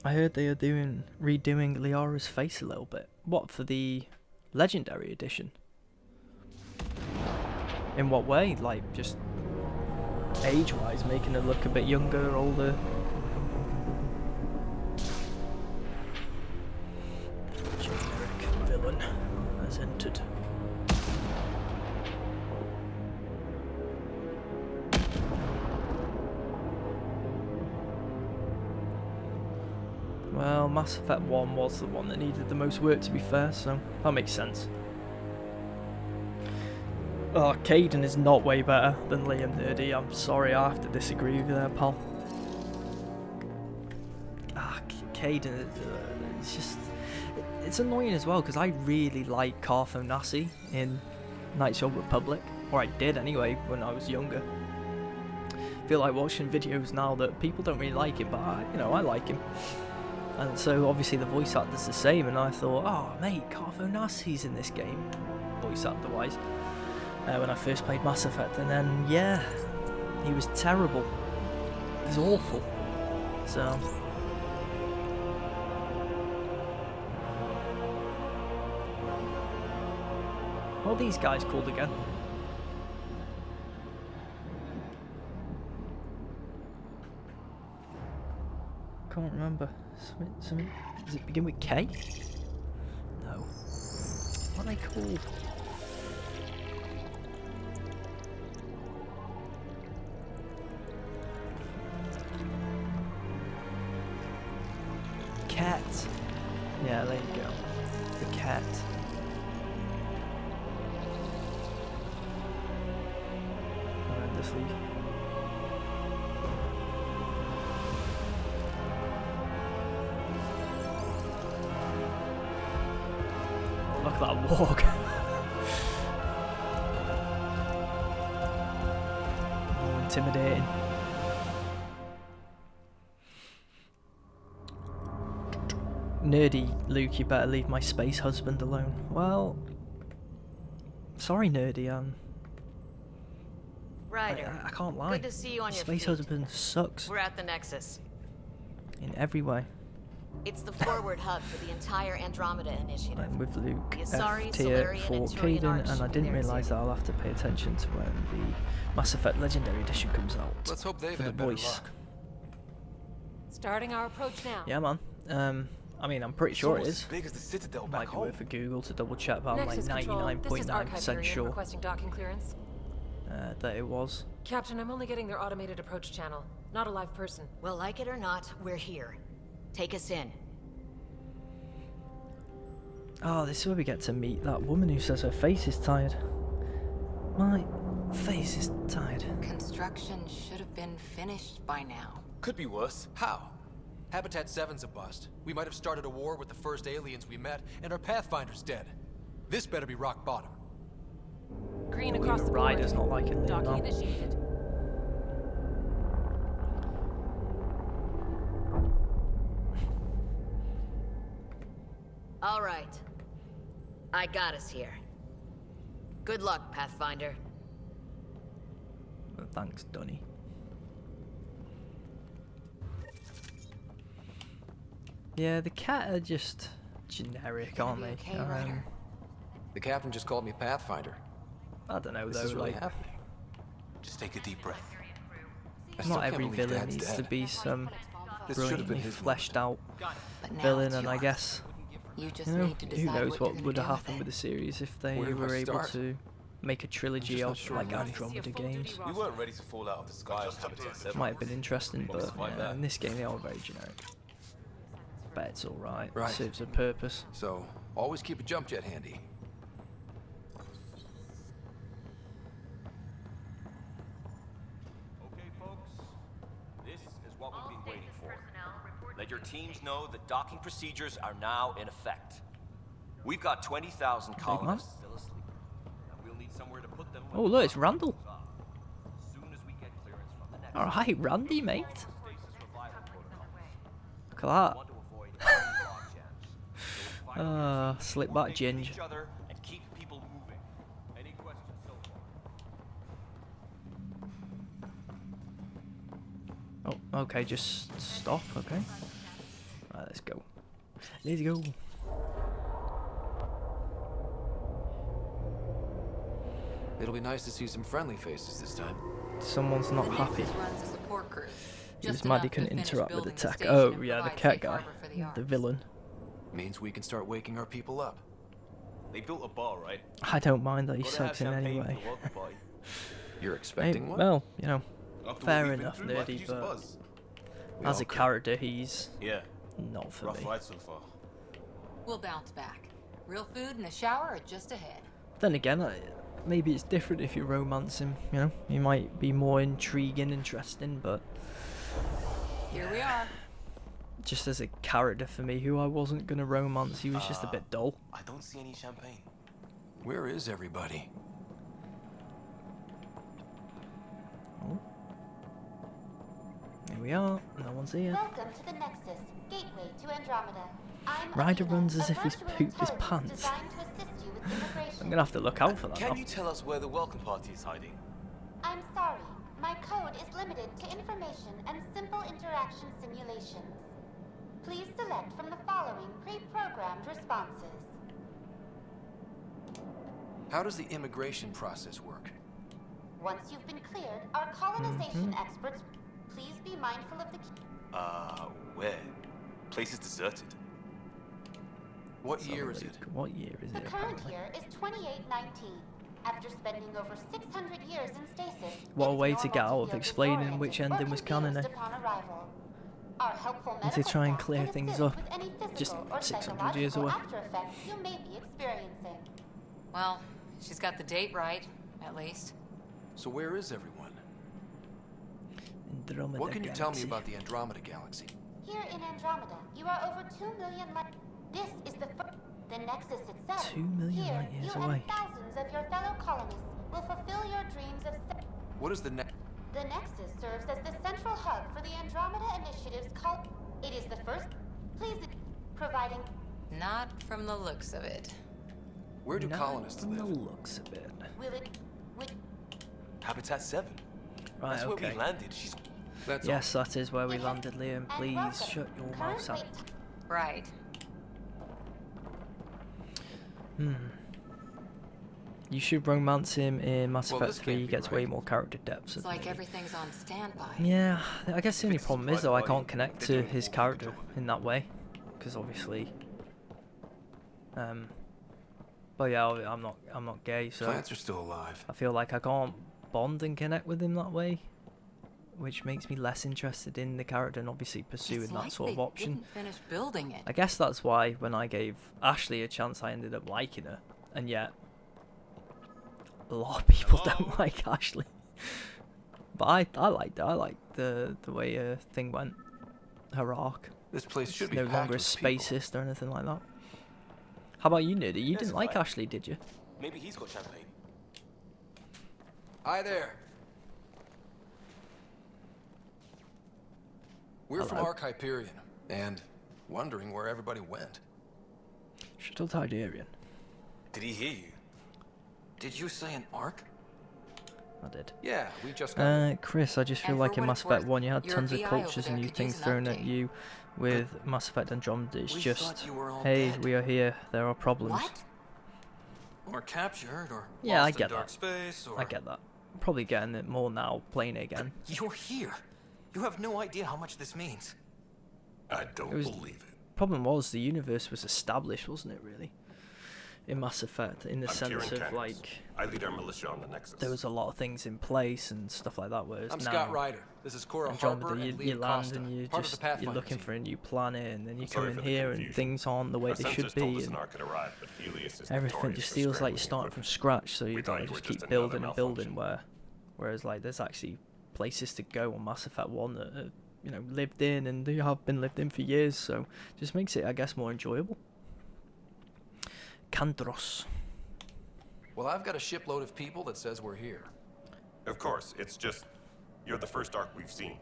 I heard they are redoing Liara's face a little bit. What, for the Legendary Edition? In what way? Like, just age-wise, making her look a bit younger, older? Generic villain has entered. Well, Mass Effect 1 was the one that needed the most work, to be fair, so that makes sense. Oh, Caden is not way better than Liam, Nerdy. I'm sorry, I have to disagree with you there, pal. Ah, Caden, it's just... It's annoying as well, because I really like Cartho Nassi in Knights of the Republic. Or I did, anyway, when I was younger. I feel like watching videos now that people don't really like it, but I like him. And so obviously the voice actor's the same, and I thought, oh mate, Cartho Nassi's in this game, voice actor wise, when I first played Mass Effect, and then yeah, he was terrible. He's awful. So what are these guys called again? Can't remember. Something. Does it begin with K? No. What are they called? Cat. Yeah, there you go. The cat. Horrendously. Look at that walk. Oh, intimidating. Nerdy Luke, you better leave my space husband alone. Well, sorry, Nerdy.
Ryder,
I can't lie.
good to see you on your
Space
feet.
husband sucks
We're at the Nexus.
in every way.
It's the forward hub for the entire Andromeda initiative.
I'm with Luke.
The
F
Asari,
tier
Solarian,
for
and Turian
Caden,
Arch
and I
should be
didn't
there
realise
soon.
that I'll have to pay attention to when the Mass Effect Legendary Edition comes out.
Let's hope they've
for the
had better
voice.
luck.
Starting our approach now.
Yeah, man. I mean, I'm pretty sure it is.
As big as the Citadel back
Might be
home.
worth a Google to double check, but I'm like
Nexus Control, this is
99.9%
Archive
sure
requesting docking clearance.
that it was.
Captain, I'm only getting their automated approach channel, not a live person.
Well, like it or not, we're here. Take us in.
Oh, this is where we get to meet that woman who says her face is tired. My face is tired.
Construction should have been finished by now.
Could be worse.
How? Habitat 7's a bust. We might have started a war with the first aliens we met, and our Pathfinder's dead. This better be rock bottom.
Green across the
Ryder's not liking it
Docking
now.
initiated.
All right. I got us here. Good luck, Pathfinder.
Thanks, Donny. Yeah, the cat are just generic, aren't they?
Okay, Ryder.
The captain just called me Pathfinder.
I don't know
This
though,
is really
like,
happening.
Just take a deep breath.
I still
not
can't
every
believe
villain
Dad's
needs to
dead.
be some
This should have been
brilliantly
his
fleshed out
But now
villain,
it's
and I
yours.
guess,
You just
you know,
need to
who
decide
knows what
you're
would
gonna
have
do
happened with the series if they
Where do I
were able
start?
to make a trilogy
just not
of
sure
like
I'm ready.
Andromeda games.
We weren't ready to fall out of the sky of Habitat 7.
Might have been interesting, but
Survive
yeah,
that.
in this game they are very generic. But it's alright,
Right.
serves a purpose.
So, always keep a jump jet handy.
Okay, folks, this is what we've been waiting for. Let your teams know that docking procedures are now in effect. We've got 20,000 colonists still asleep, and we'll need somewhere to put them.
Oh look, it's Randall.
As soon as we get clearance from the next
Alright, Randy, mate.
stasis revival protocols.
Look at
Want to avoid any log jams.
that. Slick back Ginge.
Each other and keep people moving. Any questions so far?
Oh, okay, just stop, okay. Right, let's go. Let's go.
It'll be nice to see some friendly faces this time.
Someone's not
The
happy.
Nexus runs a support crew.
He was
Just
mad
enough
he
to
couldn't
finish
interact with
building the
attack.
station
Oh,
and
yeah, the
provide
cat
safe
guy.
harbor for the
The
arms.
villain.
Means we can start waking our people up.
They built a bar, right?
I don't mind that he
Gotta have
sucks in
champagne
anyway.
for the welcome party.
You're
Hey,
expecting one?
well, you know,
After
fair
what we've been
enough,
through, why could
nerdy,
use a
but
buzz?
We
as
all
a
could.
character, he's
Yeah,
not for
Rough
me.
ride so far.
We'll bounce back. Real food and a shower are just ahead.
Then again, maybe it's different if you romance him, you know? He might be more intriguing, interesting, but
Here we are.
just as a character for me, who I wasn't going to romance, he was just a bit dull.
I don't see any champagne.
Where is everybody?
Oh. Here we are, no one's here.
Welcome to the Nexus, gateway to Andromeda. I'm
Ryder
Athena,
runs as
a
if he's
virtual
pooped his
intelligence
pants.
designed to assist you with immigration.
I'm going to have to look out for that
Can
now.
you tell us where the welcome party is hiding?
I'm sorry, my code is limited to information and simple interaction simulations. Please select from the following pre-programmed responses.
How does the immigration process work?
Once you've been cleared, our colonization experts, please be mindful of the key.
Where? Place is deserted.
What year is it?
What year is
The
it?
current
apparently?
year is 2819. After spending over 600 years in stasis,
What a
it's
way to get
normal
out of
feel
explaining which
disoriented or
ending was canon,
confused
eh?
upon arrival. Our helpful
And to
medical
try and
staff
clear
can
things
assist
up,
with any physical
just
or
600 years
psychological
away.
after effects you may be experiencing.
Well, she's got the date right, at least.
So where is everyone?
Andromeda
What can you tell me
Galaxy.
about the Andromeda Galaxy?
Here in Andromeda, you are over 2 million light. This is the Nexus itself.
2 million
Here,
light years
you
away.
and thousands of your fellow colonists will fulfill your dreams of.
What is the
The Nexus serves as the central hub for the Andromeda Initiative's cult. It is the first. Please, providing.
Not from the looks of it.
Where do
No,
colonists
from the
live?
looks of it.
Will it? With
Habitat 7.
Right,
That's
okay.
where we landed. She's...
That's
Yes, that is where we
Yes,
landed, Liam.
and
Please
welcome.
shut your mouth, Sam.
Current wait
Right.
You should romance him in Mass
Well,
Effect
this
3.
can't
He
be
gets way
right.
more character depth.
It's like everything's on standby.
Yeah, I guess the only
it's a
problem is
surprise
though I
party,
can't connect
they're
to
doing
his
all the
character
job of it.
in that way, because obviously, but yeah, I'm not gay, so
Plants are still alive.
I feel like I can't bond and connect with him that way, which makes me less interested in the character and obviously pursuing
It's
that
like
sort of
they
option.
didn't finish building it.
I guess that's why when I gave Ashley a chance, I ended up liking her, and yet a lot of people don't like Ashley. But I liked it. I liked the way thing went. Her arc.
This place should be
no
packed
longer a
with people.
spacist or anything like that. How about you, Nerdy? You didn't like Ashley, did you?
Maybe he's got champagne.
Hi there. We're from
Hello.
Ark Hyperion, and wondering where everybody went.
Shuttle Tidarian.
Did he hear you?
Did you say an Ark?
I did.
Yeah, we just got
Chris, I just feel
And
like
for
in
what
Mass
it's
Effect
worth,
1 you had
your
tons of
VI
cultures
over
and
there
new
could
things
use an
thrown at
update.
you. With Mass Effect Andromeda, it's
we
just,
thought you were all
hey,
dead.
we are here, there are problems.
What?
Or captured, or
Yeah, I
lost in
get
dark
that.
space, or...
I get that. Probably getting it more now, playing it again.
You're here. You have no idea how much this means.
I don't
It was-
believe it.
Problem was, the universe was established, wasn't it, really? In Mass Effect, in the
I'm
sense
Kieran
of,
Canis.
like,
I lead our militia on the Nexus.
there was a lot of things in place and stuff like that, whereas
I'm
now...
Scott Ryder. This is Cora Harper
Andromeda,
and
you
Liam
land
Costa,
and you
part of the
just,
Pathfinder
you're looking
team.
for a new planet, and then you
I'm
come
sorry
in
for the
here and
confusion.
things aren't the way
Our
they
sensors
should
told
be,
us an
and
Ark had arrived, but Helios is
everything
notorious
just
for
feels like
scrambling
you're starting from
equipment.
scratch, so you
We thought
gotta
you were
just
just
keep
another
building and building,
malfunction.
whereas like there's actually places to go on Mass Effect 1 that are, you know, lived in, and they have been lived in for years, so just makes it, I guess, more enjoyable. Kandros.
Well, I've got a shipload of people that says we're here.
Of course, it's just you're the first Ark we've seen.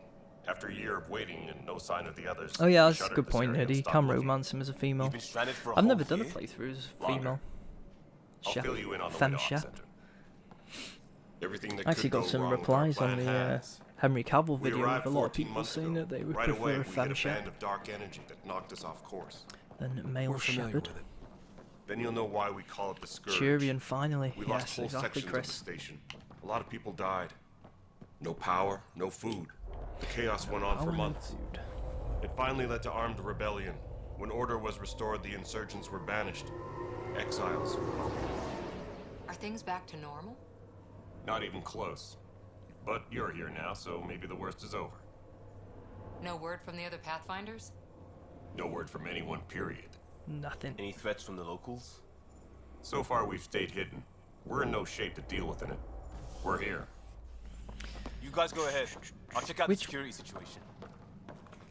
After a year of waiting and no sign of the others.
Oh yeah,
we
that's a
shuttered
good
this
point,
area and
Nerdy.
stopped
Can
looking.
romance him as a female.
You've been stranded for a
I've
whole
never done a
year?
playthrough as a
Longer.
female.
I'll
Shep.
fill you in on the way
Femme
to Op
Shep.
Center. Everything that
I actually
could
got
go
some
wrong with
replies
our
on the
plan has.
Henry Cavill
We
video
arrived
with a lot of
14
people
months
saying
ago.
that they would
Right away,
prefer
we
Femme
hit a
Shep
band of dark energy that knocked us off course.
than male
We're familiar
shepherd.
with it.
Then you'll know why we call it the Scourge.
Turian finally.
We lost
Yes,
whole
exactly,
sections of
Chris.
the station. A lot of people died. No power, no food. The chaos went on for months. It finally led to armed rebellion. When order was restored, the insurgents were banished. Exiles.
Are things back to normal?
Not even close. But you're here now, so maybe the worst is over.
No word from the other Pathfinders?
No word from anyone, period.
Nothing.
Any threats from the locals?
So far, we've stayed hidden. We're in no shape to deal with it. We're here.
You guys go ahead. I'll check out
Which-
the security situation.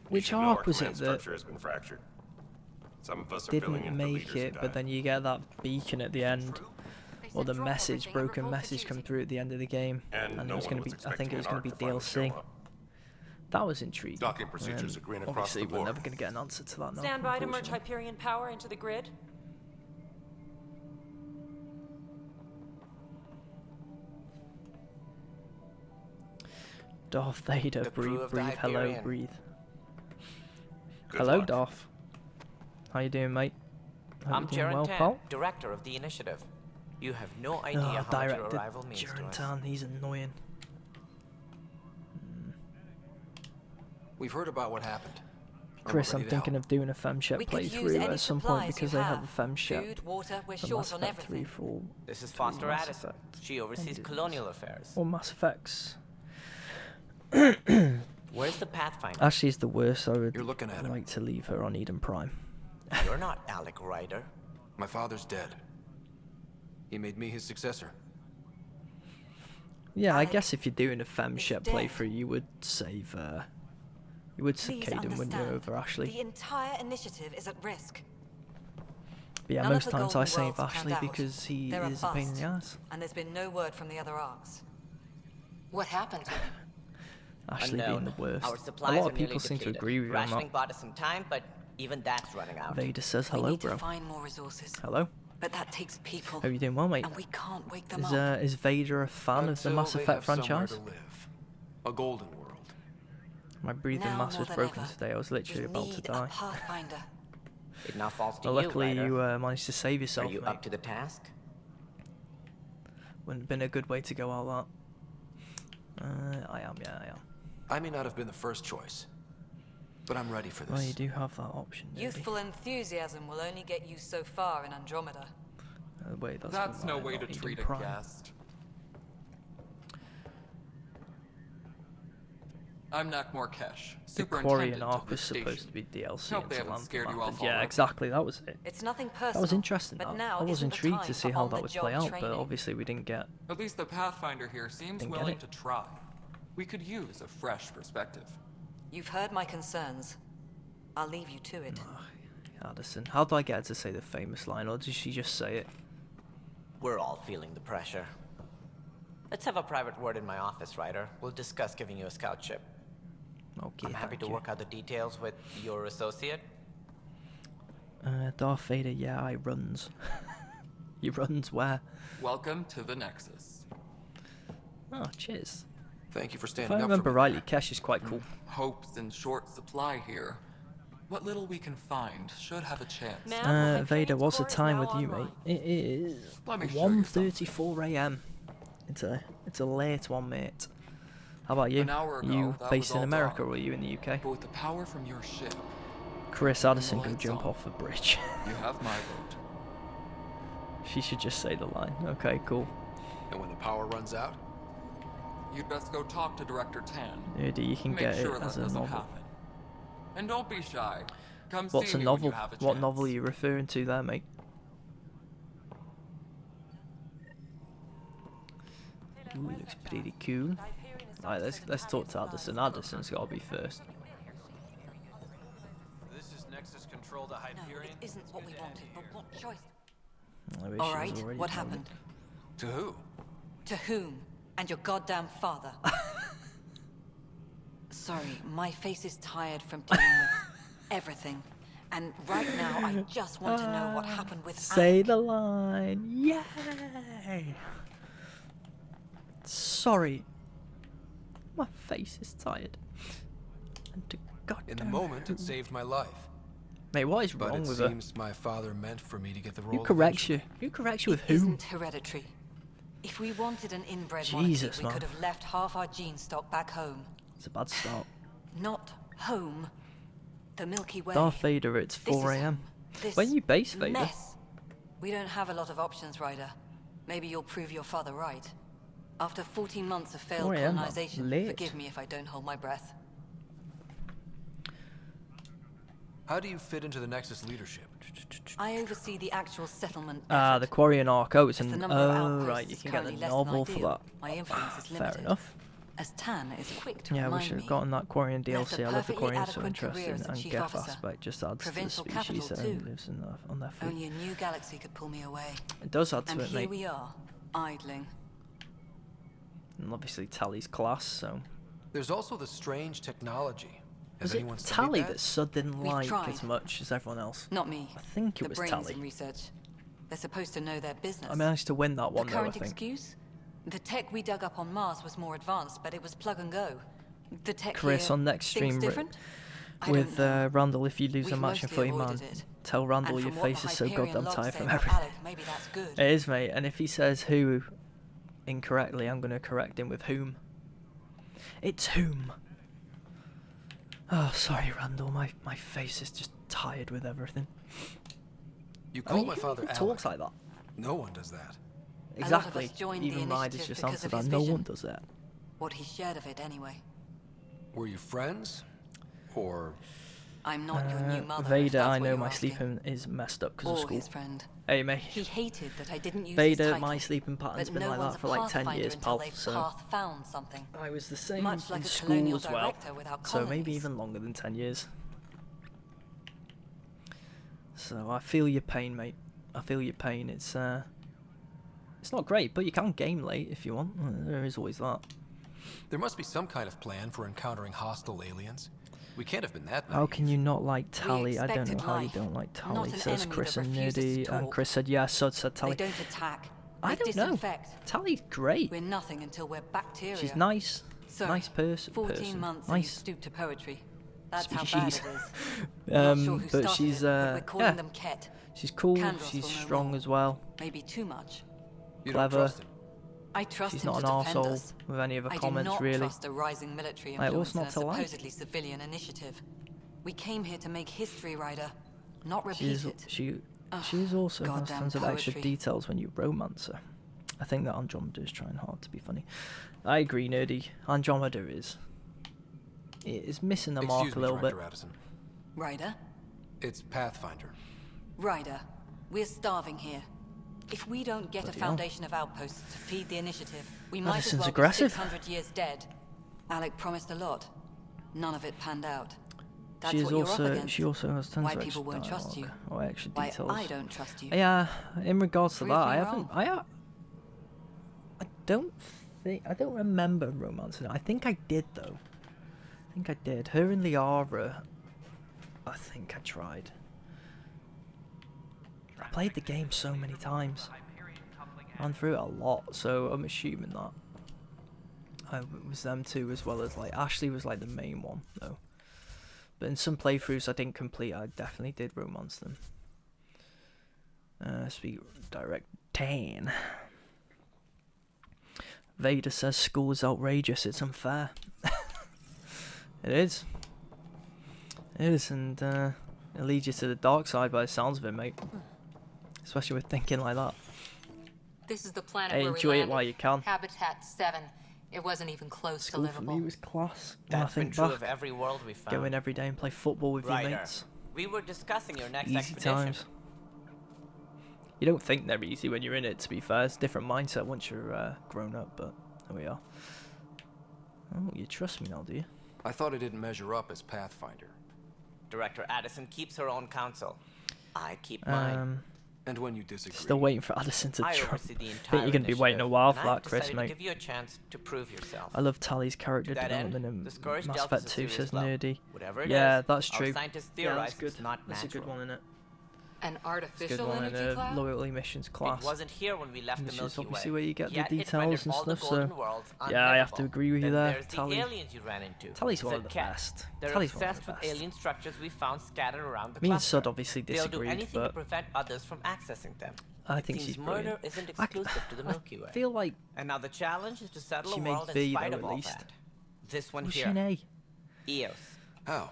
Which
You should know our
arc was it
command
that
structure has been fractured. Some of us are filling
didn't
in for
make
leaders who
it, but
died.
then you get that beacon at the end, or the message, broken message, come through at the end of the game,
And
it
no
was
one
going to
was
be, I think it
expecting
was
an
going to be
Ark to finally
DLC.
show up.
That was intriguing.
Docking procedures
and
agreeing across
obviously,
the
we're
board.
never going to get an answer to that now.
Stand by to merge
unfortunately.
Hyperion power into the grid.
Darth Vader,
The crew
breathe,
of the
breathe, hello,
Hyperion.
breathe.
Good
Hello,
luck.
Darth. How you doing, mate? Hope
I'm
you're doing
Jaren
well,
Tan,
pal?
director of the initiative. You have no idea
Oh,
how much your
director
arrival means to
Jaren
us.
Tan, he's annoying.
We've heard about what happened. and we're
Chris, I'm
ready to
thinking
help.
of doing a FemShep
We could use
playthrough
any
at some point
supplies
because
you
they have
have.
a FemShep.
Food, water, we're
for
short
Mass
on
Effect 3
everything.
for
This is
the
Foster
Mass
Addison.
Effect
She oversees
engines.
colonial affairs.
Or Mass Effects.
Where's the Pathfinder?
Ashley's the worst. I would
You're looking at him.
like to leave her on Eden Prime.
You're not Alec Ryder.
My father's dead. He made me his successor.
Yeah, I
Alec
guess if you're doing a FemShep
dead.
playthrough, you would save. You would save
Please
Caden, wouldn't you,
understand,
over Ashley?
the entire initiative is at risk.
But yeah,
None of
most
the
times I
Golden
save
Worlds
Ashley
panned out.
because he
They're a
is a pain in the
bust.
ass.
And there's been no word from the other arcs. What happened?
Ashley
Unknown.
being the worst.
Our
A
supplies
lot
are
of people
nearly
seem to
depleted.
agree with you on
Rationing
that.
bought us some time, but even that's running out.
Vader says
we
hello,
need
bro.
to find more resources.
Hello.
But that takes people.
How you doing, well, mate?
And we can't wake them
Is
up.
is Vader a fan of the
Until
Mass
they
Effect
have somewhere
franchise?
to live. A golden world.
My breathing
Now
mask
more
was
than
broken
ever,
today. I was literally
we
about to
need
die.
a Pathfinder.
It now falls to
Well,
you,
luckily
Ryder.
you managed to save
Are
yourself,
you
mate.
up to the task?
Wouldn't have been a good way to go out that. I am, yeah, I am.
I may not have been the first choice, but I'm ready for this.
Well, you do have that option, maybe.
Youthful enthusiasm will only get you so far in Andromeda.
Wait, that's
That's no
mine,
way
not
to
Eden
treat a
Prime.
guest. I'm Nakmor Kesh,
The
superintendent
Quarian
of
arc was
this
supposed
station.
to be DLC
Hope they
until
haven't scared you
Anthem.
off
Yeah,
already.
exactly. That was it.
It's nothing personal.
That was interesting.
But
That.
now
I was
isn't the
intrigued
time
to see
for
how that would
on-the-job
play out,
training.
but obviously we didn't get.
At least the Pathfinder here seems
Didn't get
willing
it.
to try. We could use a fresh perspective.
You've heard my concerns. I'll leave you to it.
Addison, how do I get her to say the famous line, or does she just say it?
We're all feeling the pressure. Let's have a private word in my office, Ryder. We'll discuss giving you a scout ship.
Okay,
I'm happy
thank
to
you.
work out the details with your associate.
Darth Vader, yeah, he runs. He runs where?
Welcome to the Nexus.
Oh, cheers.
Thank you for
If
standing
I
up
remember
for me.
rightly, Kesh is quite cool.
Hope's in short supply here. What little we can find should have a chance.
Vader, what's the time with you, mate? It is
Let me show you
1:34 a.m. It's a late one, mate. How about you?
An hour ago,
You
that
based
was
in
all
America,
dawn.
or are you in the UK?
But with the power from your ship,
Chris Addison can jump off a bridge.
you have my vote.
She should just say the line. Okay, cool.
And when the power runs out,
You'd best go talk to Director Tan.
Nerdy, you can
Make
get
sure
it
that
as a
doesn't
novel.
happen. And don't be shy. Come
What's
see
a
me
novel?
when you have a
What
chance.
novel are you referring to there, mate? Ooh, looks pretty cool. Alright, let's talk to Addison. Addison's got to be first.
This is Nexus Control to Hyperion.
It isn't what we wanted, but what choice?
I wish
All
she was
right,
already
what
told me.
happened?
To who?
To whom? And your goddamn father. Sorry, my face is tired from dealing with everything. And right now, I just want to know what happened with
Say the line. Yay! Sorry. My face is tired. And to goddamn
in the moment, it saved my life.
Mate, what is
But
wrong
it
with her?
seems my father meant for me to get the role.
Who corrects you? Who corrects you with
It
whom?
isn't hereditary. If we wanted an inbred
Jesus,
monarchy, we
man.
could have left half our gene stock back home.
It's a bad start.
Not home. The Milky Way.
Darth Vader, it's
This
4
is
a.m.
this
When you base Vader?
mess. We don't have a lot of options, Ryder. Maybe you'll prove your father right. After 14 months of failed
4 a.m., man.
colonization,
Late.
forgive me if I don't hold my breath.
How do you fit into the Nexus leadership?
I oversee the actual settlement.
Ah, the Quarian arc. Oh, it's
As the
an.
number of
Oh,
outposts
right. You
is
can get the
currently less
novel
than
for
ideal.
that.
My influence is
Fair
limited.
enough.
As Tan is quick to
Yeah, we
remind
should have
me.
gotten that Quarian
left
DLC.
a
I love the
perfectly
Quarians, so
adequate career
interesting.
as a
And
chief
Geth
officer.
aspect just adds to the
Provincial
species
capital,
that
too.
lives on their feet.
Only a new galaxy could pull me away.
It does add to
and
it,
here
mate.
we are, idling.
And obviously Tally's class, so.
There's also the strange technology. Has
Was it
anyone studied
Tally
that?
that Sud didn't
We've
like
tried.
as much as everyone else?
Not me.
I think it
the
was
brains
Tally.
in research. They're supposed to know their business.
I managed to win that one
the
though, I
current
think.
excuse? The tech we dug up on Mars was more advanced, but it was plug and go. The tech
Chris
here
on next
thinks
stream
different? I
with
don't know.
Randall, if you lose a
We've
match in
mostly
footy, man,
avoided it.
tell Randall
And
your
from what
face
the
is so
Hyperion
goddamn
logs
tired
say
from
about
everything.
Alec, maybe that's good.
It is, mate, and if he says who incorrectly, I'm going to correct him with whom. It's whom. Oh, sorry, Randall, my face is just tired with everything.
You
I
called
mean,
my father
who
Alec.
talks like that?
No one does that.
Exactly.
joined the
Even Ryder's
initiative
just
because
answered
of
that.
his
No
vision.
one does that.
What he shared of it, anyway.
Were you friends? Or...
I'm not your new mother. if
Vader,
that's
I
what
know
you're
my
asking.
sleeping is messed up because of
Or
school.
his friend.
Hey, mate.
He hated that I didn't use his
Vader,
title,
my sleeping pattern's
but
been
no
like
one's
that
a
for like 10
pathfinder
years,
until
pal.
they've
So
path found something.
I was the same
Much like
in
a
school
colonial
as well.
director without
So maybe
colonies.
even longer than 10 years. So I feel your pain, mate. I feel your pain. It's not great, but you can game late if you want. There is always that.
There must be some kind of plan for encountering hostile aliens. We can't have been that
How
naive.
can you not like Tally? I don't know
expected
how you
life,
don't like
not
Tally,
an
says
enemy
Chris
that
and
refuses to
Nerdy. And
talk.
Chris said, yeah, so said Tally.
They don't attack.
I
They
don't know.
disinfect.
Tally's great.
We're nothing until we're bacteria.
She's nice.
So,
Nice person.
14 months and you
Nice
stoop to poetry. That's how bad
species.
it is. Not sure who
But
started
she's
it, but we're calling
yeah.
them Ket.
She's cool.
Candros
She's
will know
strong
more.
as well.
Maybe too much.
You don't
Clever.
trust him.
I trust
She's
him
not
to
an
defend
arsehole
us.
with any of her
I
comments,
do not
really.
trust a rising military
Like,
influence
what's
in
not
a
to like?
supposedly civilian initiative. We came here to make history, Ryder, not repeat
She's
it.
she's also has
goddamn
tons of extra
poetry.
details when you romance her. I think that Andromeda is trying hard to be funny. I agree, Nerdy. Andromeda is is missing the
Excuse
mark a
me,
little bit.
Director Addison.
Ryder?
It's Pathfinder.
Ryder, we're starving here. If we don't get
Bloody
a
hell.
foundation of outposts to feed the initiative, we might as
Addison's
well
aggressive.
be 600 years dead. Alec promised a lot. None of it panned out. That's
She
what you're up
also
against.
she also has tons
Why
of
people
extra
won't trust
dialogue,
you.
or extra
Why
details.
I don't trust you.
Yeah, in regards to
Prove
that,
me
I haven't.
wrong.
I don't think I don't remember romancing. I think I did though. I think I did. Her and Liara. I think I tried. I played the game so many times. Ran through it a lot, so I'm assuming that it was them two, as well as like Ashley was like the main one though. But in some playthroughs I didn't complete, I definitely did romance them. Speak direct 10. Vader says school is outrageous, it's unfair. It is. It is, and it leads you to the dark side by the sounds of it, mate. Especially with thinking like that.
This is the planet
Hey,
where we
enjoy it
landed.
while you can.
Habitat 7. It wasn't even close
School
to
for
livable.
me was class. When I
That's been
think
true
back,
of every world we found.
go in every day and play football with your
Ryder,
mates.
we were discussing your next
Easy
expedition.
times. You don't think they're easy when you're in it, to be fair. It's a different mindset once you're grown up, but there we are. Oh, you trust me now, do you?
I thought it didn't measure up as Pathfinder.
Director Addison keeps her own counsel. I keep mine.
And when you disagree,
Still waiting for Addison to
I
trump.
oversee the
I
entire
think you're going to be waiting a while for
and I've
that, Chris,
decided
mate.
to give you a chance to prove yourself.
I love Tally's character
To that end,
development
the
in
Scourge
Mass
dealt
Effect
us a
2,
serious
says
blow.
Nerdy.
Whatever it
Yeah,
is,
that's
our
true.
scientists
Yeah,
theorize
that's good.
it's not
That's a good
natural.
one, isn't it?
An
It's a
artificial
good one in
energy
a
cloud?
loyalty missions class.
It wasn't here when we left
Which
the
is
Milky
obviously
Way.
where you get the
Yet it
details
rendered
and
all the
stuff,
golden
so
worlds
yeah, I have to
unlivable.
agree with you
Then
there,
there's
Tally.
the aliens you ran into.
Tally's one
Said
of the
Cat.
best.
They're
Tally's one of
obsessed
the
with
best.
alien structures we found scattered around the
Me and
cluster.
Sud obviously
They'll do
disagreed,
anything to
but
prevent others from accessing them.
I
It
think
seems
she's
murder
brilliant.
isn't exclusive to the Milky Way.
I feel like
And now the challenge is to settle
she
a
made
world
B,
in spite
though,
of
at
all
least.
that. This one
was she
here.
in A?
Eos.
How?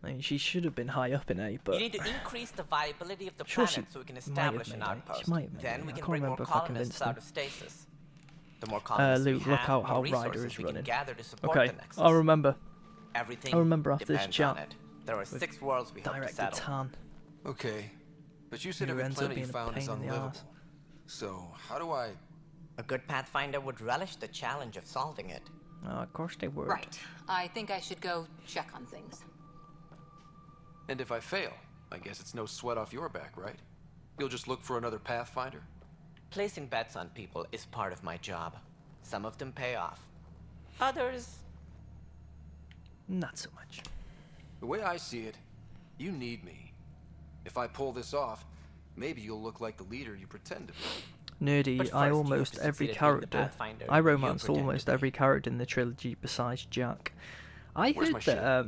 I mean, she should have been high up in A, but
You need to increase the viability of the
Sure,
planet
she
so we can
might have
establish an
made it. She
outpost.
might have made
Then
it.
we
I
can
can't
bring more
remember if I
colonists
convinced
out
them.
of stasis. The more colonists
Luke,
we
look
have,
out how
more
Ryder
resources
is
we can
running.
gather to support
Okay,
the Nexus.
I'll remember.
Everything
I'll remember after this
depends on
chat.
it. There are
with
6 worlds we hope to
Director
settle.
Tan.
Okay, but you said
Who
every
ends up
planet you
being a
found is
pain in the
unlivable.
arse.
So how do I?
A good Pathfinder would relish the challenge of solving it.
Of course they would.
Right. I think I should go check on things.
And if I fail, I guess it's no sweat off your back, right? You'll just look for another Pathfinder?
Placing bets on people is part of my job. Some of them pay off. Others...
Not so much.
The way I see it, you need me. If I pull this off, maybe you'll look like the leader you pretend to be.
Nerdy,
But
I
first, you
almost
have to
every
succeed at being the
character.
Pathfinder
I
you
romanced
pretend to
almost
be.
every character in the trilogy besides Jack. I
Where's my
heard
ship?
that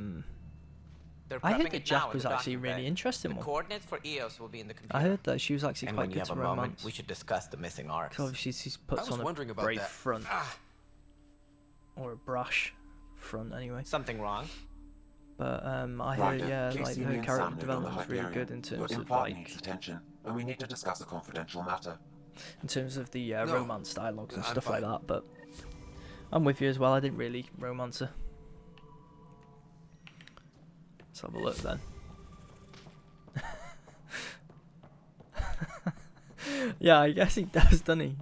They're
I heard
prepping
that
it
Jack
now at
was
the
actually a
docking
really
bay.
interesting
The
one.
coordinates for Eos will be in the computer.
I heard that she was actually
And
quite
when you
good
have
to
a moment,
romance.
we should discuss the missing arcs.
'Cause obviously she
I
puts
was
on a
wondering about
brave
that.
front. Or a brash front anyway.
Something wrong?
But I heard,
Ryder,
yeah,
please
like
see me
her
and
character
Sam live on the
development was really
Hyperion.
good in
Your
terms of
implant
like
needs attention, and we need to discuss a confidential matter.
in terms of the
No,
romance dialogues and
I'm
stuff like
fine.
that. But I'm with you as well. I didn't really romance her. Let's have a look then. Yeah, I guess he does, doesn't he?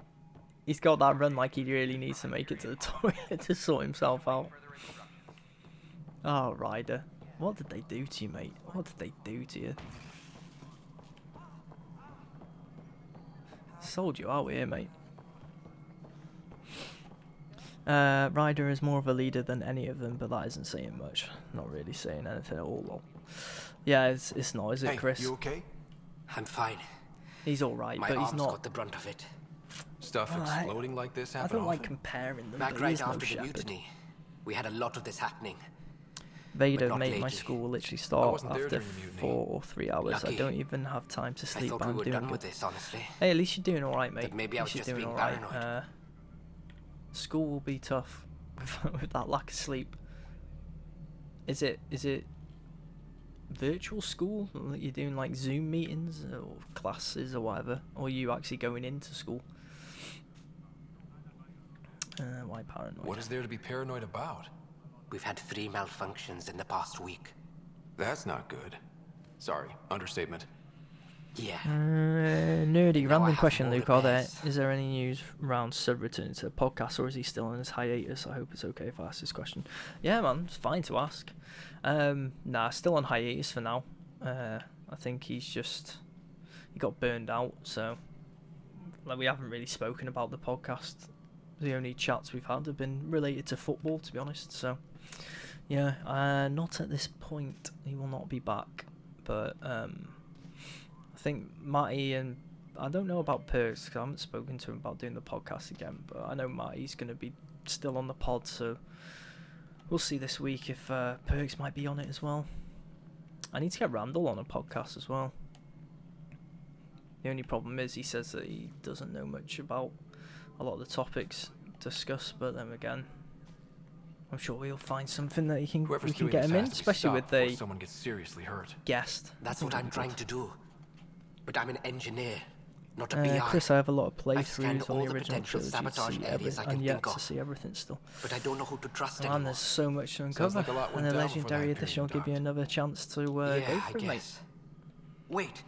He's got that run like he really needs to make it to the toilet to sort himself out. Oh, Ryder. What did they do to you, mate? What did they do to you? Sold you out here, mate. Ryder is more of a leader than any of them, but that isn't saying much. Not really saying anything at all, lol. Yeah, it's not, is it,
Hey,
Chris?
you okay? I'm fine.
He's alright,
My
but he's
arms
not.
got the brunt of it.
Stuff
Alright.
exploding like this
I
happen
don't like
often?
comparing them,
Back
but he
right
is no
after the
shepherd.
mutiny, we had a lot of this happening.
Vader
not
made my
lately.
school literally
I
start
wasn't there
after
during the mutiny.
4 or 3 hours.
Lucky.
I don't even have time to
I
sleep,
thought
but
we
I'm
were
doing
done
good.
with this, honestly.
Hey, at least you're doing alright, mate.
But maybe I
At
was
least
just
you're doing
being
alright.
paranoid.
School will be tough with that lack of sleep. Is it virtual school? Like you're doing like Zoom meetings or classes or whatever? Or are you actually going into school? Why paranoid?
What is there to be paranoid about?
We've had 3 malfunctions in the past week.
That's not good. Sorry, understatement.
Yeah.
Nerdy,
Now I
random
have
question,
more
Luke. Are there,
repairs.
is there any news around Sud returning to the podcast, or is he still on his hiatus? I hope it's okay if I ask this question. Yeah, man, it's fine to ask. Nah, still on hiatus for now. I think he got burned out, so like we haven't really spoken about the podcast. The only chats we've had have been related to football, to be honest. So yeah, not at this point. He will not be back, but I think Matty and I don't know about Perks because I haven't spoken to him about doing the podcast again, but I know Matty's going to be still on the pod, so we'll see this week if Perks might be on it as well. I need to get Randall on a podcast as well. The only problem is he says that he doesn't know much about a lot of the topics discussed, but then again, I'm sure we'll find something that we can get him in, especially with the
someone gets seriously hurt.
guest.
That's what I'm trying to do. But I'm an engineer, not a BI.
Chris, I have a lot of
I've scanned
playthroughs
all
on the
the
original
potential
trilogy to
sabotage
see
areas I can
and yet
think
to
of.
see everything still.
But I don't know who to trust
Man,
anymore.
there's so much to
Sounds
uncover,
like a lot
and
went
the
down for
legendary
that
edition will give you another chance to go
Yeah,
for
I
it, mate.
guess. Wait,
Go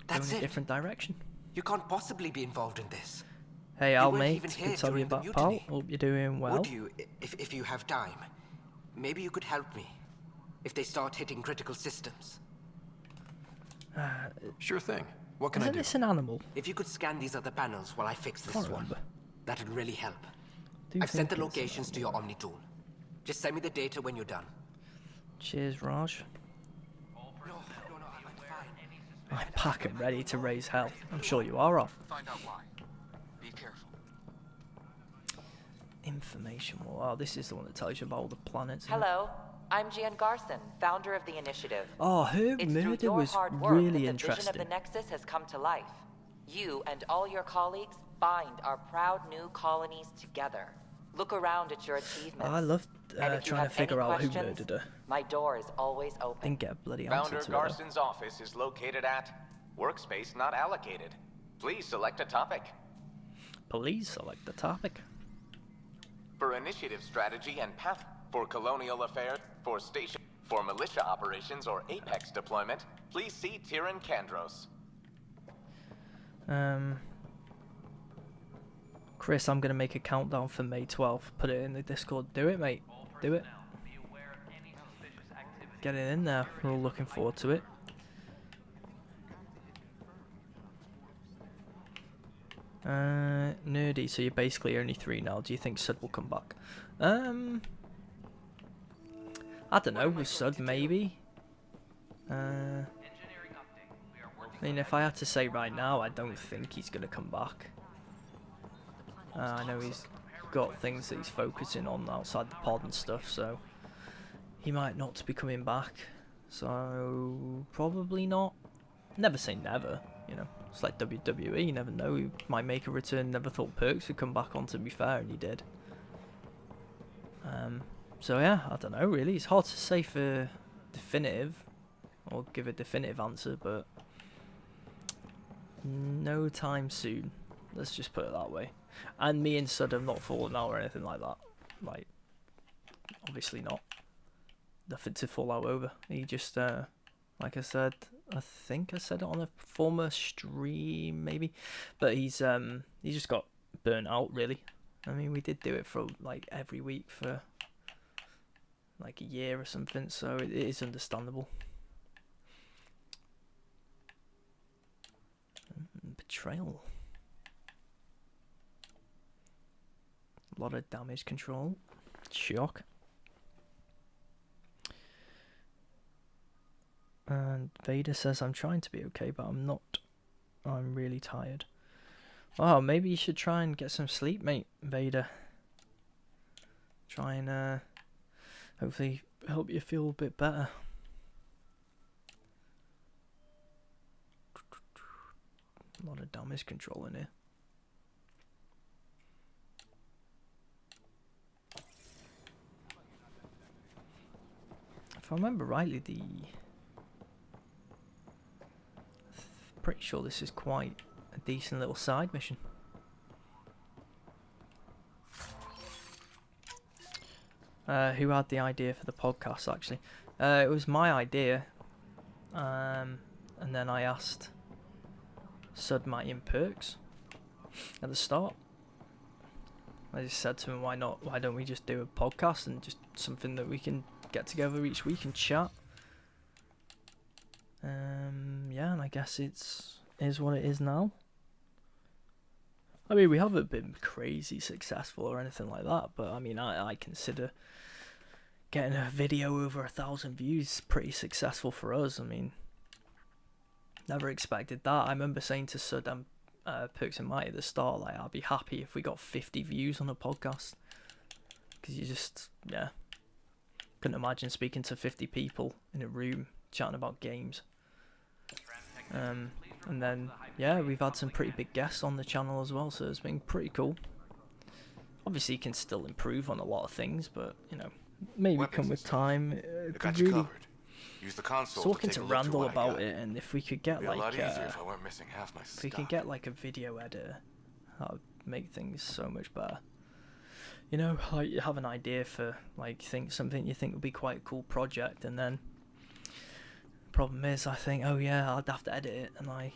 that's
in a
it.
different direction.
You can't possibly be involved in this.
Hey,
You
Al,
weren't
mate.
even here
Good to have you
during the
back, pal.
mutiny.
Hope you're doing well.
Would you, if you have time? Maybe you could help me. If they start hitting critical systems.
Sure thing. What can I
Isn't
do?
this an animal?
If you could scan these other panels while I fix this
Can't
one,
remember.
that'd really help.
Do
I've sent the
think it's an
locations to your Omni tool. Just send me the data when you're done.
Cheers, Raj. I'm packed and ready to raise hell. I'm sure you are, Al.
Find out why. Be careful.
Information. Wow, this is the one that tells you about all the planets. isn't it?
Hello, I'm Jan Garson, founder of the initiative.
Oh, her
It's through
murder
your
was
hard work
really
that the vision
interesting.
of the Nexus has come to life. You and all your colleagues bind our proud new colonies together. Look around at your achievements.
I loved
And if you
trying to
have
figure
any
out who
questions,
murdered her.
My door is always open.
Didn't get a bloody answer
Founder
to it. though.
Garson's office is located at workspace not allocated. Please select a topic.
Please select the topic.
For initiative strategy and path for colonial affairs, for station, for militia operations or Apex deployment, please see Tyran Kandros.
Chris, I'm gonna make a countdown for May 12th. Put it in the Discord. Do it, mate. Do it. Get it in there. We're all looking forward to it. Nerdy. So you're basically only 3 now. Do you think Sud will come back? I don't know. With Sud, maybe. I mean, if I had to say right now, I don't think he's gonna come back. I know he's got things that he's focusing on outside the pod and stuff, so he might not be coming back. So probably not. Never say never, you know. It's like WWE, you never know. He might make a return. Never thought Perks would come back on, to be fair, and he did. So yeah, I don't know really. It's hard to say for definitive, or give a definitive answer, but no time soon. Let's just put it that way. And me and Sud have not fallen out or anything like that. Like, obviously not. Nothing to fall out over. He just, like I said, I think I said it on a former stream, maybe. But he just got burnt out, really. I mean, we did do it for, like, every week for, like, a year or something. So it is understandable. Betrayal. A lot of damage control. Shock. And Vader says, I'm trying to be okay, but I'm not. I'm really tired. Oh, maybe you should try and get some sleep, mate, Vader. Try and hopefully help you feel a bit better. A lot of damage control in here. If I remember rightly, pretty sure this is quite a decent little side mission. Who had the idea for the podcast, actually? It was my idea. And then I asked Sud, Matty and Perks at the start. I just said to him, why don't we just do a podcast and just something that we can get together each week and chat. Yeah, and I guess is what it is now. I mean, we haven't been crazy successful or anything like that, but I mean, I consider getting a video over 1,000 views pretty successful for us. I mean, never expected that. I remember saying to Sud and Perks and Mighty at the start, like, I'd be happy if we got 50 views on a podcast, because you just, yeah, couldn't imagine speaking to 50 people in a room chatting about games. And then, yeah, we've had some pretty big guests on the channel as well, so it's been pretty cool. Obviously, you can still improve on a lot of things, but, you know, maybe come with time.
Got you covered. Use the console
talking
to
to
take a look
Randall
through what I
about
got.
it, and if we could get
Be a lot
like
easier if I weren't missing half my
if we
stuff.
could get like a video editor, that would make things so much better. You know, like you have an idea for like something you think would be quite a cool project, and then problem is I think, oh yeah, I'd have to edit it, and I'm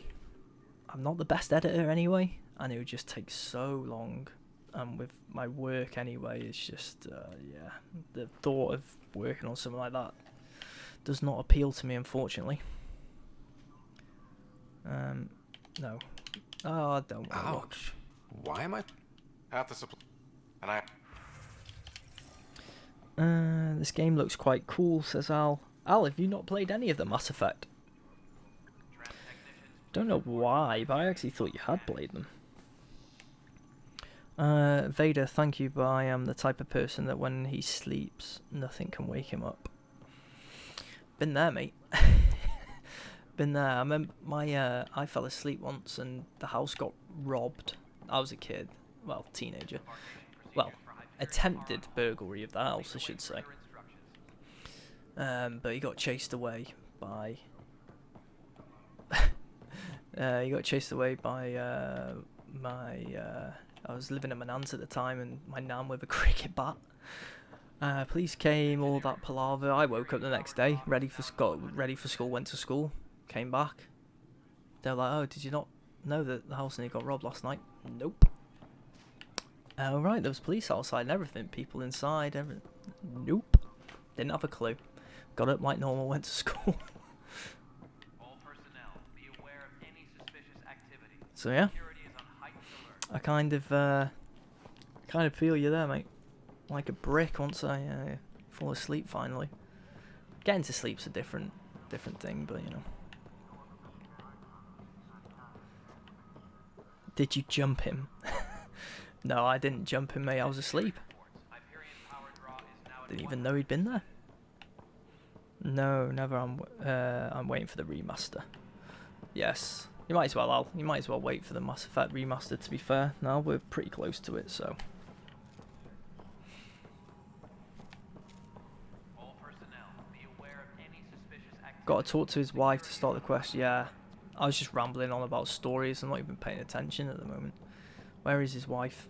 not the best editor anyway, and it would just take so long. And with my work anyway, it's just yeah, the thought of working on something like that does not appeal to me, unfortunately. No. Oh, I don't want to look.
Why am I? Half the supply, and
this game looks quite cool, says Al. Al, have you not played any of the Mass Effect? Don't know why, but I actually thought you had played them. Vader, thank you, but I am the type of person that when he sleeps, nothing can wake him up. Been there, mate. Been there. I remember I fell asleep once and the house got robbed. I was a kid, well, teenager. Well, attempted burglary of the house, I should say. But he got chased away by. He got chased away by my. I was living at my nan's at the time, and my nan with a cricket bat. Police came, all that palaver. I woke up the next day, ready for school, went to school, came back. They were like, oh, did you not know that the house nearly got robbed last night? Nope. Oh, right, there was police outside and everything, people inside, everything. Nope. Didn't have a clue. Got up like normal, went to school. So yeah, I kind of feel you there, mate. Like a brick once I fall asleep finally. Getting to sleep's a different thing, but you know. Did you jump him? No, I didn't jump him, mate. I was asleep. Didn't even know he'd been there. No, never. I'm waiting for the remaster. Yes. You might as well, Al. You might as well wait for the Mass Effect remaster, to be fair. No, we're pretty close to it, so. Got to talk to his wife to start the quest. Yeah, I was just rambling on about stories. I'm not even paying attention at the moment. Where is his wife?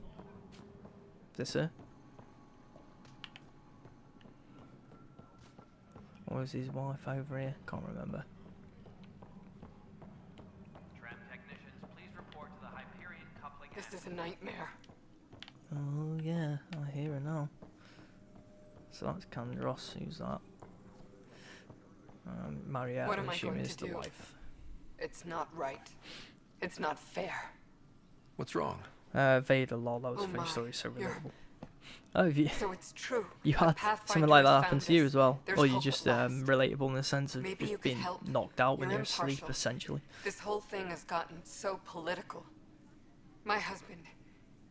Is this her? Or is his wife over here? Can't remember.
This is a nightmare.
Oh yeah, I hear her now. So that's Kandros. Who's that? Mariette,
What am I
assuming
going
is
to
the
do?
wife.
It's not right. It's not fair.
What's wrong?
Vader, lol, that was
Oh
a funny
my,
story, so
you're-
relatable. Oh, you,
So it's true.
you
A
had
Pathfinder
something like that
has
happen
found
to you
this.
as well?
There's
Or you
hope
just
at last.
relatable in the sense of
Maybe you
just
could
being
help.
knocked out when
You're
you're asleep,
impartial.
essentially.
This whole thing has gotten so political. My husband,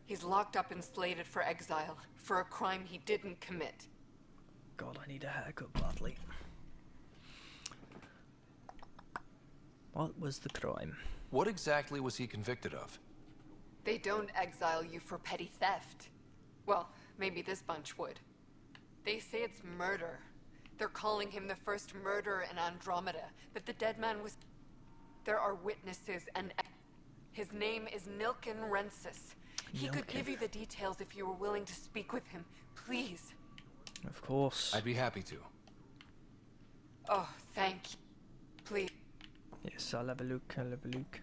he's locked up and slated for exile for a crime he didn't commit.
God, I need a haircut badly. What was the crime?
What exactly was he convicted of?
They don't exile you for petty theft. Well, maybe this bunch would. They say it's murder. They're calling him the first murderer in Andromeda, but the dead man was... There are witnesses and... His name is Nilken Rensis. He could give you the details if you were willing to speak with him. Please.
Of course.
I'd be happy to.
Oh, thank you. Please.
Yes, I'll have a look. I'll have a look.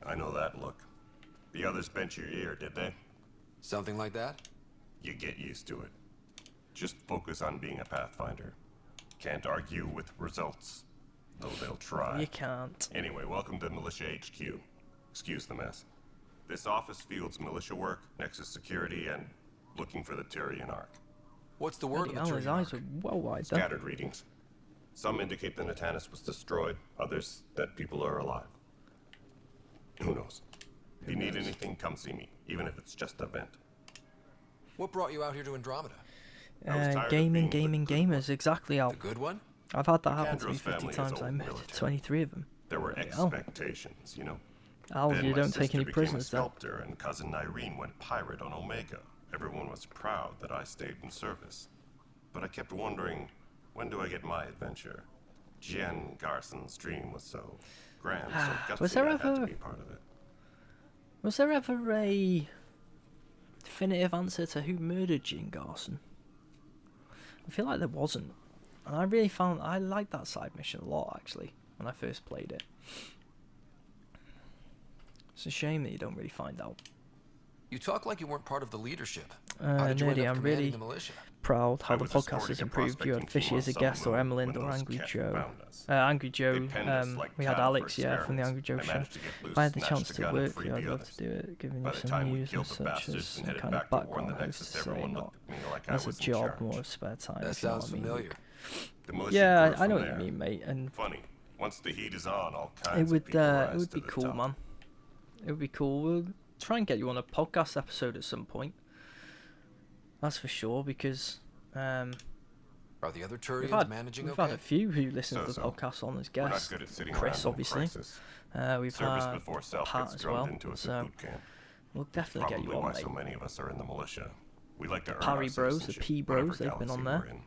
I know that look. The others bent your ear, did they?
Something like that?
You get used to it. Just focus on being a Pathfinder. Can't argue with results, though they'll try.
You can't.
Anyway, welcome to Militia HQ. Excuse the mess. This office fields militia work, Nexus security, and looking for the Tyrian Ark.
What's the word on the
His
Tyrian
eyes
Ark?
are well wide there.
Scattered readings. Some indicate the Natanus was destroyed, others that people are alive. Who knows? If you need anything, come see me, even if it's just a vent.
What brought you out here to Andromeda?
Gaming gamers, exactly, Al.
The good one?
I've had that happen to me
Candro's
50
family is
times. I
old
murdered
military.
23 of them.
There were expectations, you know.
Al,
Then
you
my
don't take
sister
any
became
prisoners
a
then.
sculptor, and cousin Irene went pirate on Omega. Everyone was proud that I stayed in service. But I kept wondering, when do I get my adventure? Jen Garson's dream was so grand, so gutsy,
Was there
I had to
ever-
be part of it.
Was there ever a definitive answer to who murdered Jean Garson? I feel like there wasn't. And I really found I liked that side mission a lot actually when I first played it. It's a shame that you don't really find out.
You talk like you weren't part of the leadership. How did you end
Nerdy,
up
I'm
commanding
really
the militia?
proud how
I
the
was
podcast
escorting
has
a
improved. You had
prospecting
Fishy
team
as a
on
guest,
some
or
moon
Emelind,
when
or
those
Angry
cats
Joe.
found us.
Angry Joe,
They pinned us like
we had
cattle for
Alex, yeah, from the
experiments.
Angry Joe
I
show.
managed to get loose,
If I had the
snatched
chance
the
to
gun, and
work
freed
here, I'd
the
love
others.
to do it, giving
By
you
the
some
time we
news and
killed the
such
bastards
as
and
some
headed
kind of
back to warn
background
the
host
Nexus,
to say,
everyone
not
looked at me like I
as a
was in
job,
charge.
more of spare time.
That
if you know
sounds
what I mean.
familiar.
The militia
Yeah,
grew
I know
from
what you
there.
mean, mate, and
Funny, once the heat is on, all kinds
it
of
would
people rise
it would
to
be
the
cool,
top.
man. It would be cool. We'll try and get you on a podcast episode at some point. That's for sure, because
Are the other
we've
Turians
had
managing
we've
okay?
had a few who listen to the
So-so.
podcast on as
We're not
guests.
good at sitting
Chris,
around in
obviously.
crisis.
We've
Service
had
before self
Pat
gets
as
drummed
well.
into us
So
at boot camp.
we'll definitely get
Probably
you on,
why
mate.
so many of us are in the militia. We like to earn
Parry
our
Bros, the
citizenship,
P Bros,
whatever
they've been on
galaxy
there.
we're in.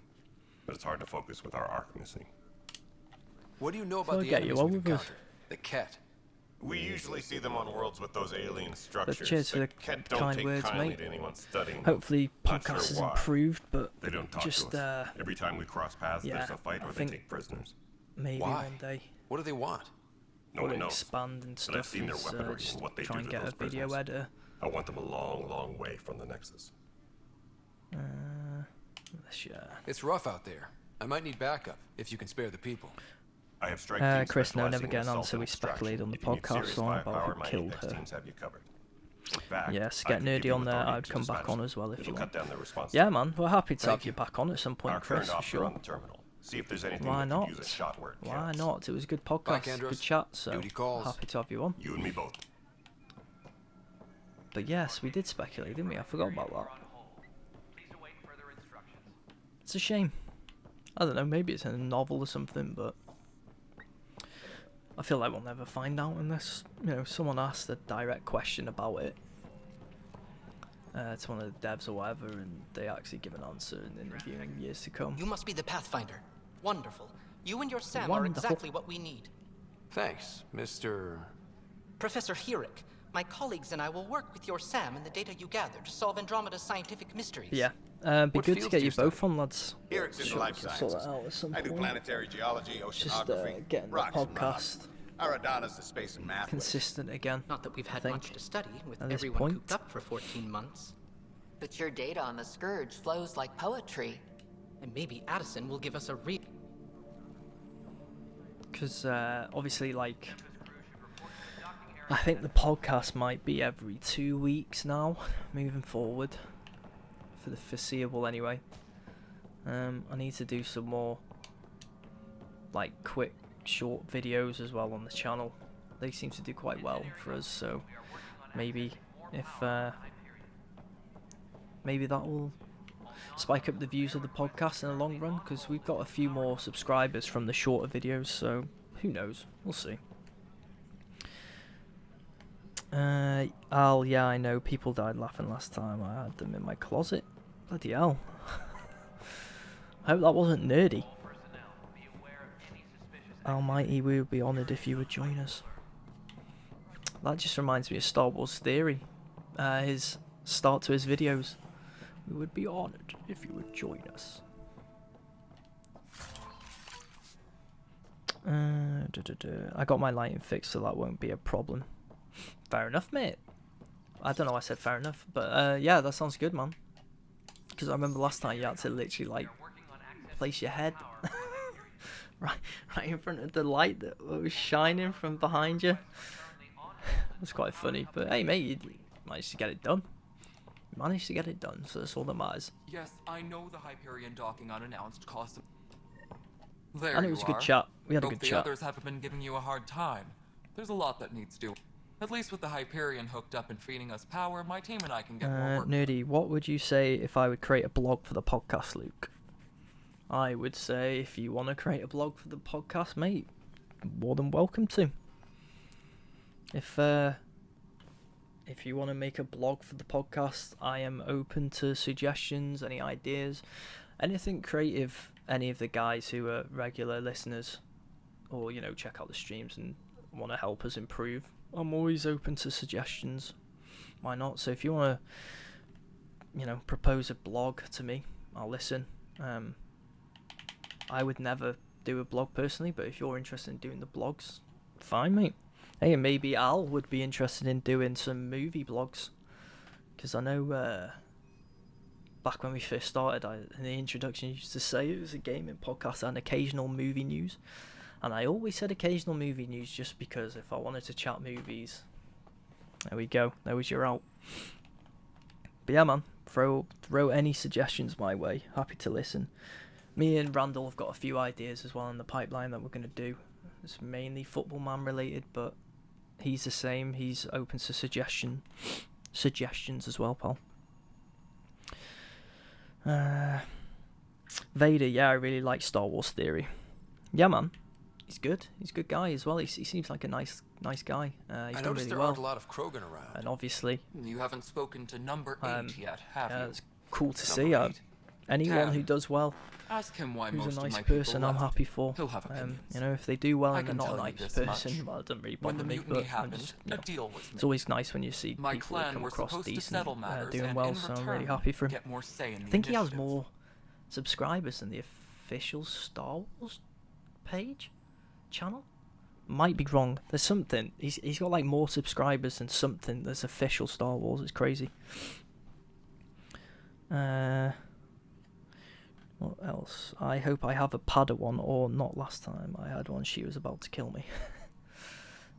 But it's hard to focus with our arc missing.
What do you know
So
about
I'll
the
get you
enemies
on
we've
with us.
encountered? The Ket.
We usually see them on worlds with those alien structures.
cheers for the
Ket don't
kind
take
words,
kindly
mate.
to anyone studying them.
Hopefully
Not sure
podcast has
why.
improved, but
They don't talk
just
to us. Every time we cross paths,
yeah,
there's a fight
I
or they
think
take prisoners.
maybe
Why?
one day
What do they want?
No one
we'll
knows.
expand and
But I've
stuff.
seen their
Is,
weaponry
just
and what they
try
do
and
to
get
those
a video
prisoners.
editor.
I want them a long, long way from the Nexus.
It's rough out there. I might need backup if you can spare the people.
I have strike teams
Chris, no, never
specializing in
getting on,
assault
so
and
we speculated on the
extraction. If you need
podcast
serious
on about
firepower,
who
my
killed
Apex
her.
teams have you covered. In fact,
Yes,
I
get
could give
nerdy
you
on there.
authority
I'd
to
come back
dispatch
on
them.
as well if
It'll
you
cut
want.
down their response
Yeah,
time.
man, we're happy to
Thank
have you back on at some point,
Our
Chris,
current
for
officer
sure.
on the terminal. See if there's anything
Why
that
not?
could use a shot where it
Why
counts.
not? It was a good
Bye,
podcast,
Kandros.
good chat, so
Duty calls.
happy to have you on.
You and me both.
But yes, we did speculate, didn't we? I forgot about that. It's a shame. I don't know, maybe it's in a novel or something, but I feel like we'll never find out unless, you know, someone asks a direct question about it to one of the devs or whatever, and they actually give an answer in an interview in years to come.
You must be the Pathfinder. Wonderful. You and your Sam
Wonderful.
are exactly what we need.
Thanks, Mr.
Professor Herrick, my colleagues and I will work with your Sam and the data you gather to solve Andromeda's scientific mysteries.
Yeah, be
What
good to
fields
get
do
you
you
both on, lads.
Here it's in
Sure,
the life
we can sort
sciences.
that out at some
I do
point.
planetary geology,
Just
oceanography,
getting the
rocks and
podcast
rock. Aradana's the space and math.
consistent again.
Not that we've had
I
much
think,
to study, with
at this
everyone
point.
cooped up for 14 months.
But your data on the Scourge flows like poetry.
And maybe Addison will give us a read.
Because obviously, like, I think the podcast might be every 2 weeks now, moving forward, for the foreseeable anyway. I need to do some more, like, quick, short videos as well on the channel. They seem to do quite well for us, so maybe if maybe that will spike up the views of the podcast in the long run, because we've got a few more subscribers from the shorter videos, so who knows, we'll see. Al, yeah, I know, people died laughing last time. I had them in my closet. Bloody hell. I hope that wasn't nerdy. Almighty, we would be honoured if you would join us. That just reminds me of Star Wars Theory. His start to his videos. We would be honoured if you would join us. I got my lighting fixed, so that won't be a problem. Fair enough, mate. I don't know why I said fair enough, but yeah, that sounds good, man. Because I remember last time you had to literally like place your head right in front of the light that was shining from behind you. It's quite funny, but hey, mate, you managed to get it done. You managed to get it done, so that's all that matters.
Yes, I know the Hyperion docking unannounced cost.
And it was a good chat. We had a good
chat.
chat.
The others haven't been giving you a hard time. There's a lot that needs doing. At least with the Hyperion hooked up and feeding us power, my team and I can get more work.
Nerdy, what would you say if I would create a blog for the podcast, Luke? I would say if you want to create a blog for the podcast, mate, more than welcome to. If you want to make a blog for the podcast, I am open to suggestions, any ideas, anything creative. Any of the guys who are regular listeners, or you know, check out the streams and want to help us improve, I'm always open to suggestions. Why not? So if you want to, you know, propose a blog to me, I'll listen. I would never do a blog personally, but if you're interested in doing the blogs, fine, mate. Hey, and maybe Al would be interested in doing some movie blogs, because I know back when we first started, in the introduction, you used to say it was a gaming podcast and occasional movie news. And I always said occasional movie news just because if I wanted to chat movies, there we go. There was your out. But yeah, man, throw any suggestions my way. Happy to listen. Me and Randall have got a few ideas as well in the pipeline that we're going to do. It's mainly Football Man related, but he's the same. He's open to suggestions as well, pal. Vader, yeah, I really like Star Wars Theory. Yeah, man, he's good. He's a good guy as well. He seems like a nice guy. He's
I
done
noticed
really
there
well.
aren't a lot of Krogan around.
And obviously,
you haven't spoken to number 8 yet, have you?
It's cool to see. Anyone who does well,
ask him why
who's
most
a nice
of my people
person, I'm
left.
happy for.
He'll have opinions.
You know, if they do well
I
and they're
can
not a
tell you
nice
this
person,
much.
well, it doesn't really
When
bother
the
me.
mutiny
But
happened,
you know,
a deal was made.
it's always nice when you see
My
people that
clan
come
were
across
supposed to
decent,
settle matters
doing
and
well.
in
So I'm really
return,
happy for him.
get more say in the
I think he has
initiative.
more subscribers than the official Star Wars page channel. Might be wrong. There's something. He's got like more subscribers than something that's official Star Wars. It's crazy. What else? I hope I have a Padawan or not. Last time I had one, she was about to kill me.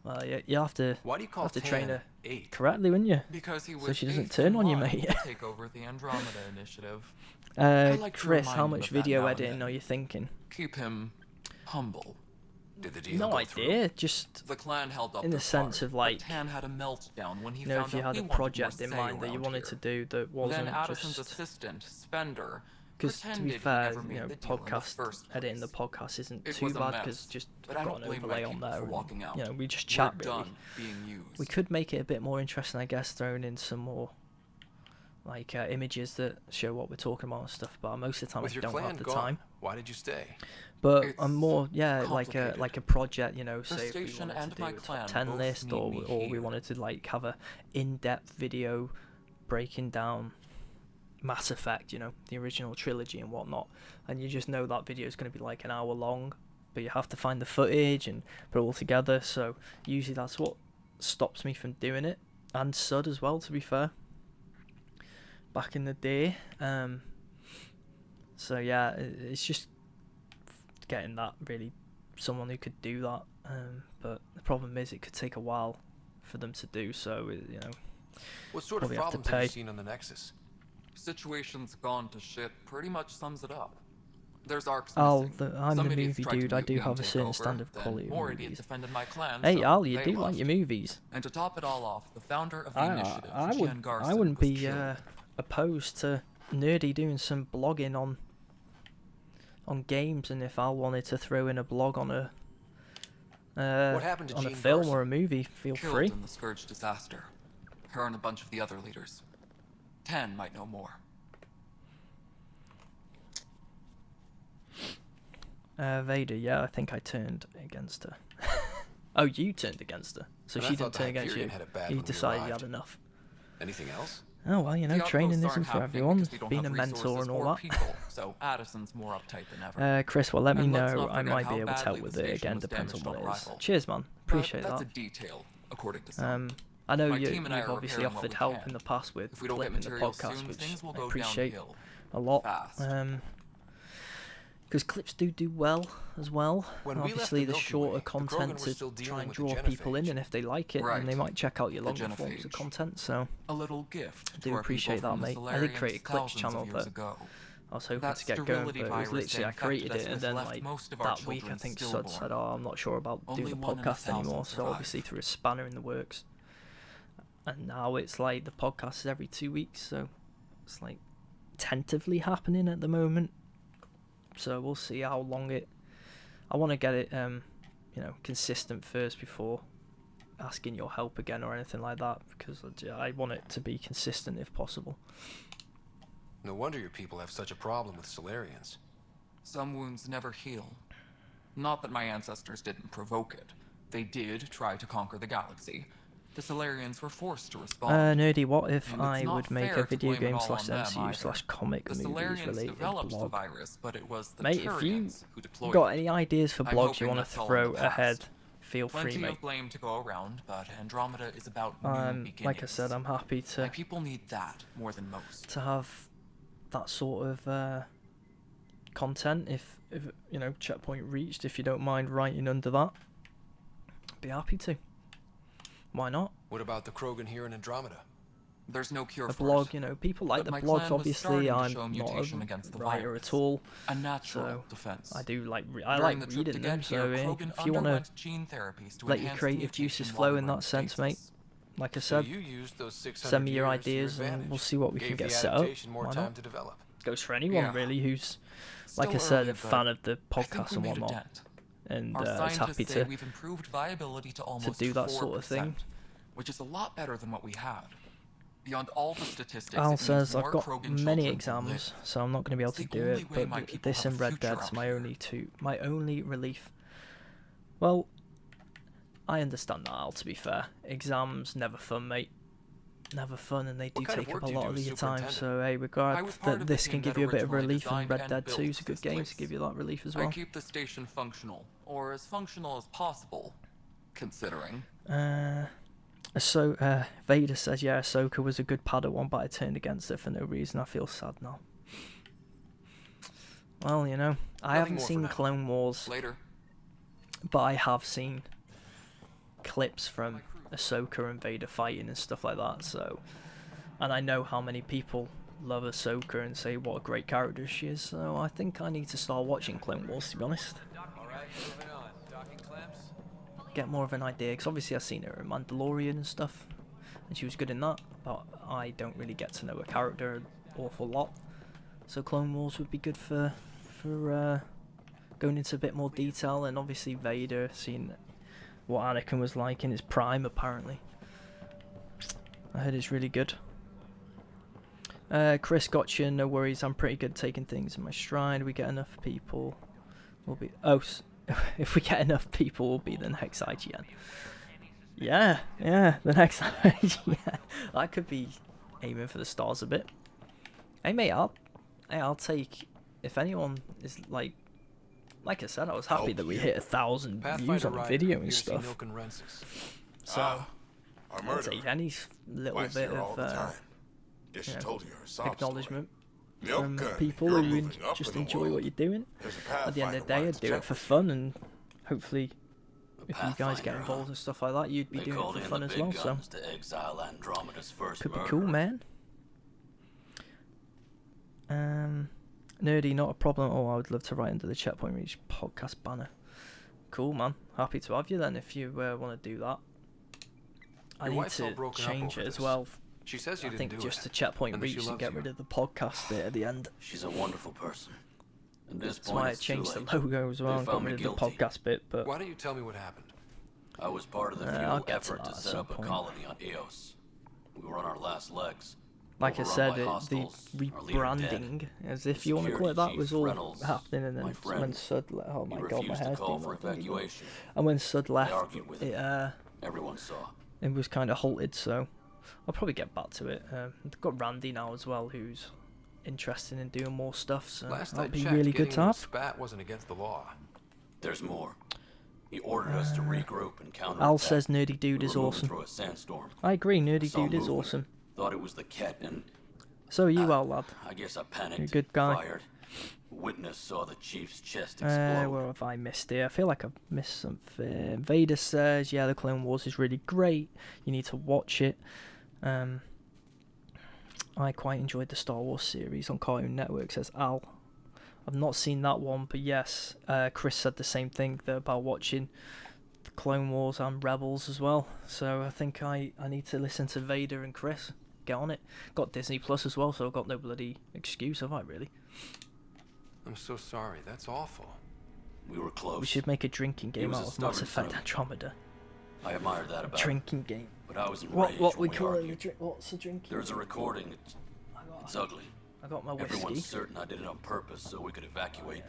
Well, you have to.
Why do you call
have to train
Tan
her
8?
correctly, wouldn't you?
Because he was
so she doesn't
eighth
turn
in
on you,
line
mate.
to take over the Andromeda initiative. I like to
Chris,
remind
how
him
much
of that
video
now and
editing
then.
are you thinking?
Keep him humble.
Did the deal
No
go
idea. Just
The clan held up
in the
their
sense
part,
of like,
but Tan had a meltdown when he
you know,
found
if you
out
had
he
a
wanted
project
more
in
say
mind that you
around
wanted
here.
to do that wasn't
Then Addison's
just.
assistant, Spender,
Because to be
pretended he
fair,
never made
you know,
the deal in the
podcast
first
editing the podcast isn't
It
too
was a
bad
mess,
because just
but I
got
don't
an
blame
overlay
my
on
people
there.
for
And,
walking out.
you know, we just
We're
chat really.
done being used.
We could make it a bit more interesting, I guess, throwing in some more like images that show what we're talking about and stuff. But most of the time,
With
I
your
don't
clan
have the
gone,
time.
why did you stay?
But
It's
I'm more, yeah, like a project, you know,
The
say if we
station
wanted
and
to
my
do a
clan
top 10
both
list,
need
or
me
we
here.
wanted to like have a in-depth video breaking down Mass Effect, you know, the original trilogy and whatnot, and you just know that video is going to be like an hour long, but you have to find the footage and put it all together. So usually that's what stops me from doing it, and Sud as well, to be fair, back in the day. So yeah, it's just getting that, really, someone who could do that, but the problem is it could take a while for them to do, so you know,
What sort of
probably have to
problems have you
pay.
seen on the Nexus?
Situation's gone to shit pretty much sums it up. There's arcs
I'm
missing.
the
Some
movie
idiots tried to
dude. I do
mutiny
have
and
a
take
certain
over,
standard of
then
quality of
more
movies.
idiots defended my clan,
Hey,
so
Al, you
they
do like
left.
your movies.
And to top it all off, the founder of the
I
initiative,
I
Jian
would
Garson,
I wouldn't
was
be
killed.
opposed to Nerdy doing some blogging on games, and if Al wanted to throw in a blog on a
What happened to
on a
Jian
film
Garson?
or a movie, feel
Killed
free.
in the Scourge disaster. Her and a bunch of the other leaders. 10 might know more.
Vader, yeah, I think I turned against her. Oh, you turned against her. So
And I
she
thought
didn't turn
the
against you.
Hyperion had it bad
You
when we
decided you
arrived.
had enough.
Anything else?
Oh, well, you know,
The
training
outposts
isn't
aren't
for
happening
everyone.
because we don't
Being a
have
mentor
resources
and all
or
that.
people, so Addison's more uptight than ever.
Chris, well, let me
And let's
know.
not
I
forget
might
how
be able to help
badly
with
the
it
station
again,
was
depends on
damaged
what
on
it is.
arrival.
Cheers, man. Appreciate
But that's
that.
a detail, according to some.
I know
My
you've
team and I are
obviously
repairing what
offered
we
help
can.
in the past with
If we don't get
clipping the
materials
podcast,
soon,
which
things will
I
go
appreciate
downhill
a lot.
fast.
Because clips do well as well.
When we left
Obviously,
the
the
Milky
shorter
Way, the Krogan
content
were
to
still
try
dealing
and
with the
draw people in,
genophage.
and if they like it,
Right.
then they might check out your
The
longer forms of
genophage.
content. So
A little gift
I do
to our
appreciate
people
that,
from
mate.
the
I did create a
Solarians
clips
thousands of
channel,
years
but
ago.
I was hoping
That
to get going,
sterility
but it was
virus
literally I
infected
created
us
it, and
has
then
left
like
most of our
that week I
children
think Sud
stillborn.
said, "Oh, I'm not sure about doing
Only
the
1 in
podcast
1,000
anymore." So
survive.
obviously threw a spanner in the works, and now it's like the podcast is every 2 weeks, so it's like tentatively happening at the moment. So we'll see how long it. I want to get it, consistent first before asking your help again or anything like that, because I want it to be consistent if possible.
No wonder your people have such a problem with Solarians.
Some wounds never heal. Not that my ancestors didn't provoke it. They did try to conquer the galaxy. The Solarians were forced to respond.
Nerdy, what if
And
I
it's not
would make
fair
a
to
video
blame it
game
all
slash
on them
MCU
either.
slash comic
The
movies
Solarians
related
developed the
blog?
virus, but it was the
Mate, if you
Turians who deployed
got
it.
any ideas for
I'm
blogs you
hoping
want
that's
to
all in
throw
the past.
ahead, feel free,
Plenty
mate.
of blame to go around, but Andromeda is about new beginnings.
Like I said, I'm happy
My
to
people need that more than most.
have that sort of content. If checkpoint reached, if you don't mind writing under that, be happy to. Why not?
What about the Krogan here in Andromeda?
There's no cure
A
for
blog,
it.
people like
But
the
my
blogs.
clan was
Obviously,
starting to
I'm
show
not
mutation
a
against the
writer
virus.
at all.
A natural
So
defense.
I do like
During
I like
the trip
reading
to
them.
get
So
here, Krogan
if you want to
underwent gene therapies to
let your
enhance
creative
mutation
juices
while
flow
we
in
were
that sense,
cases.
mate. Like I
So
said,
you used those 600
send me your
years to your
ideas and
advantage.
we'll see what we
Gave
can get
the
set up.
adaptation more
Why
time
not?
to develop.
Goes for anyone
Yeah.
really who's, like I
Still
said,
early,
a fan
but
of the
I think
podcast
we
and
made a
whatnot,
dent.
and
Our
is
scientists
happy
say
to
we've improved viability to almost
do that sort of
4%,
thing.
which is a lot better than what we had. Beyond all the statistics,
Al
it means
says I've
more
got
Krogan
many
children will
exams,
live.
so I'm not going to be able
It's
to
the
do
only
it.
way my
But
people
this
have
and
a
Red
future
Dead's
out
my only relief. Well, I understand that, Al. To be fair, exams never fun, mate. Never fun, and they do
What kind of
take up
work
a
do you
lot
do
of
as
your time.
superintendent?
So hey,
I
regard
was part
that
of the
this
team
can give
that
you a bit of
originally
relief, and
designed
Red
and
Dead 2 is a
built
good
this
game to
place.
give you that relief as
I
well.
keep the station functional, or as functional as possible, considering.
Vader says, yeah, Ahsoka was a good Padawan, but I turned against her for no reason. I feel sad now. Well, I haven't seen Clone Wars,
Later.
but I have seen clips from Ahsoka and Vader fighting and stuff like that. So, and I know how many people love Ahsoka and say what a great character she is. So I think I need to start watching Clone Wars, to be honest.
Alright, moving on. Docking clamps?
Get more of an idea, because obviously I've seen her in Mandalorian and stuff, and she was good in that, but I don't really get to know her character an awful lot. So Clone Wars would be good for going into a bit more detail, and obviously Vader, seeing what Anakin was like in his prime, apparently. I heard it's really good. Chris, gotcha, no worries, I'm pretty good taking things in my stride. We get enough people, we'll be... if we get enough people, we'll be the next IGN. Yeah, the next IGN. That could be aiming for the stars a bit. Hey mate, I'll take... If anyone is like I said, I was happy that we hit 1,000 views on the video and stuff. So I'll take any little bit of acknowledgement from people who just enjoy what you're doing. At the end of the day, I'd do it for fun, and hopefully if you guys get involved and stuff like that, you'd be doing it for fun as well. So could be cool, man. Nerdy, not a problem. Oh, I would love to write under the Checkpoint Reach podcast banner. Cool, man. Happy to have you then if you want to do that. I need to change it as well.
She says you
I think
didn't do
just
it,
to Checkpoint
and that she
Reach and
loves
get
you.
rid of the podcast bit at the end.
She's a wonderful person. At this
That's
point,
why I
it's too
changed the
late.
logo as well
They
and got
found me
rid of the
guilty.
podcast bit. But
Why don't you tell me what happened?
I was part of the
I'll
feudal
get to
effort
that
to
at
set
some
up a
point.
colony on Eos. We were on our last legs.
like I
overrun
said,
by
the
hostiles, our leader
rebranding,
dead.
as if
The
you want to call it that,
security
was
chief,
all
Reynolds,
happening, and then
my friend,
when Sud left, oh
he
my god, my
refused to
hair's
call
doing
for
that thing again.
evacuation.
And when Sud
I
left,
argued with him. Everyone saw.
it was kind of halted. So I'll probably get back to it. They've got Randy now as well, who's interested in doing more stuff. So
Last
that'll
I
be
checked,
really good
getting
to
into a
have.
spat wasn't against the law.
There's more. He ordered us to regroup and counter.
Al says Nerdy Dude is awesome.
Through a sandstorm.
I agree, Nerdy
Saw
Dude is
movement,
awesome.
Thought it was the cat, and
So are you, Al, lad.
I guess I panicked.
You're a good guy.
Fired. Witness saw the chief's chest explode.
Where have I missed here? I feel like I've missed something. Vader says, yeah, the Clone Wars is really great. You need to watch it. I quite enjoyed the Star Wars series on Cartoon Network, says Al. I've not seen that one, but yes, Chris said the same thing about watching the Clone Wars and Rebels as well. So I think I need to listen to Vader and Chris. Get on it. Got Disney Plus as well, so I've got no bloody excuse, have I, really?
I'm so sorry. That's awful.
We were close.
We should make a drinking game
was
out
a
of Mass
stubborn
Effect
son.
Andromeda.
I admire that about
Drinking game.
But I was enraged
What
when
we call
argued.
it? What's a drinking?
There's a recording. It's ugly.
I got my whiskey.
Everyone's certain I did it on purpose so we could evacuate.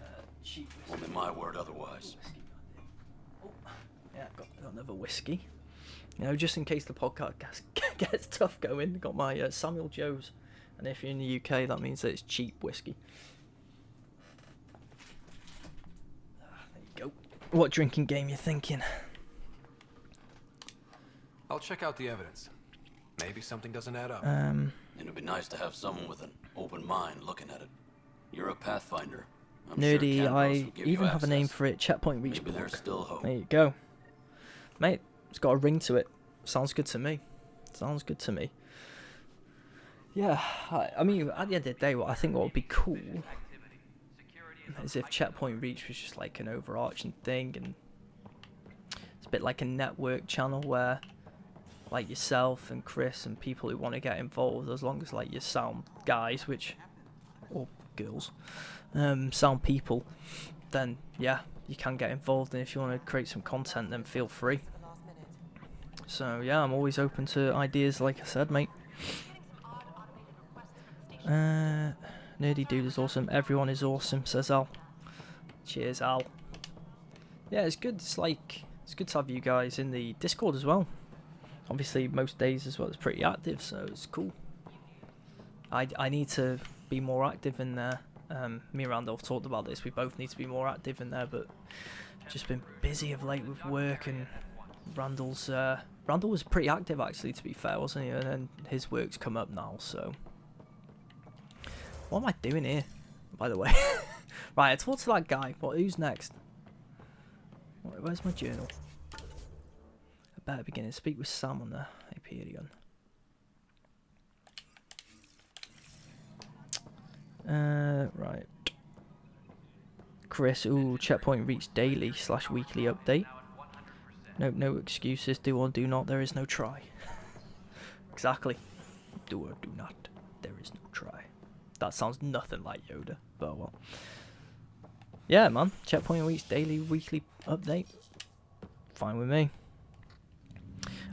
Only my word otherwise.
Yeah, got another whiskey. You know, just in case the podcast gets tough going, got my Samuel Joe's. And if you're in the UK, that means that it's cheap whiskey. There you go. What drinking game you thinking?
I'll check out the evidence. Maybe something doesn't add up.
It'd be nice to have someone with an open mind looking at it. You're a Pathfinder. I'm
Nerdy,
sure Cantos
I
will give you
even have a name
access.
for it. Checkpoint Reach
Maybe there's
Block.
still hope.
There you go. Mate, it's got a ring to it. Sounds good to me. Sounds good to me. Yeah, I mean, at the end of the day, what would be cool is if Checkpoint Reach was just like an overarching thing, and it's a bit like a network channel where, like yourself and Chris and people who want to get involved, as long as like your sound guys, or girls, sound people, then yeah, you can get involved. And if you want to create some content, then feel free. So yeah, I'm always open to ideas, like I said, mate. Nerdy Dude is awesome. Everyone is awesome, says Al. Cheers, Al. Yeah, it's good. It's good to have you guys in the Discord as well. Obviously, most days as well, it's pretty active, so it's cool. I need to be more active in there. Me and Randall have talked about this. We both need to be more active in there, but just been busy of late with work, and Randall was pretty active actually, to be fair, wasn't he? And then his work's come up now, so. What am I doing here, by the way? Right, I talked to that guy. Who's next? Where's my journal? I better begin and speak with Sam on the Hyperion. Right. Chris, checkpoint reach daily / weekly update. Nope, no excuses. Do or do not. There is no try. Exactly. Do or do not. There is no try. That sounds nothing like Yoda, but well. Yeah, man. Checkpoint reach daily, weekly update. Fine with me.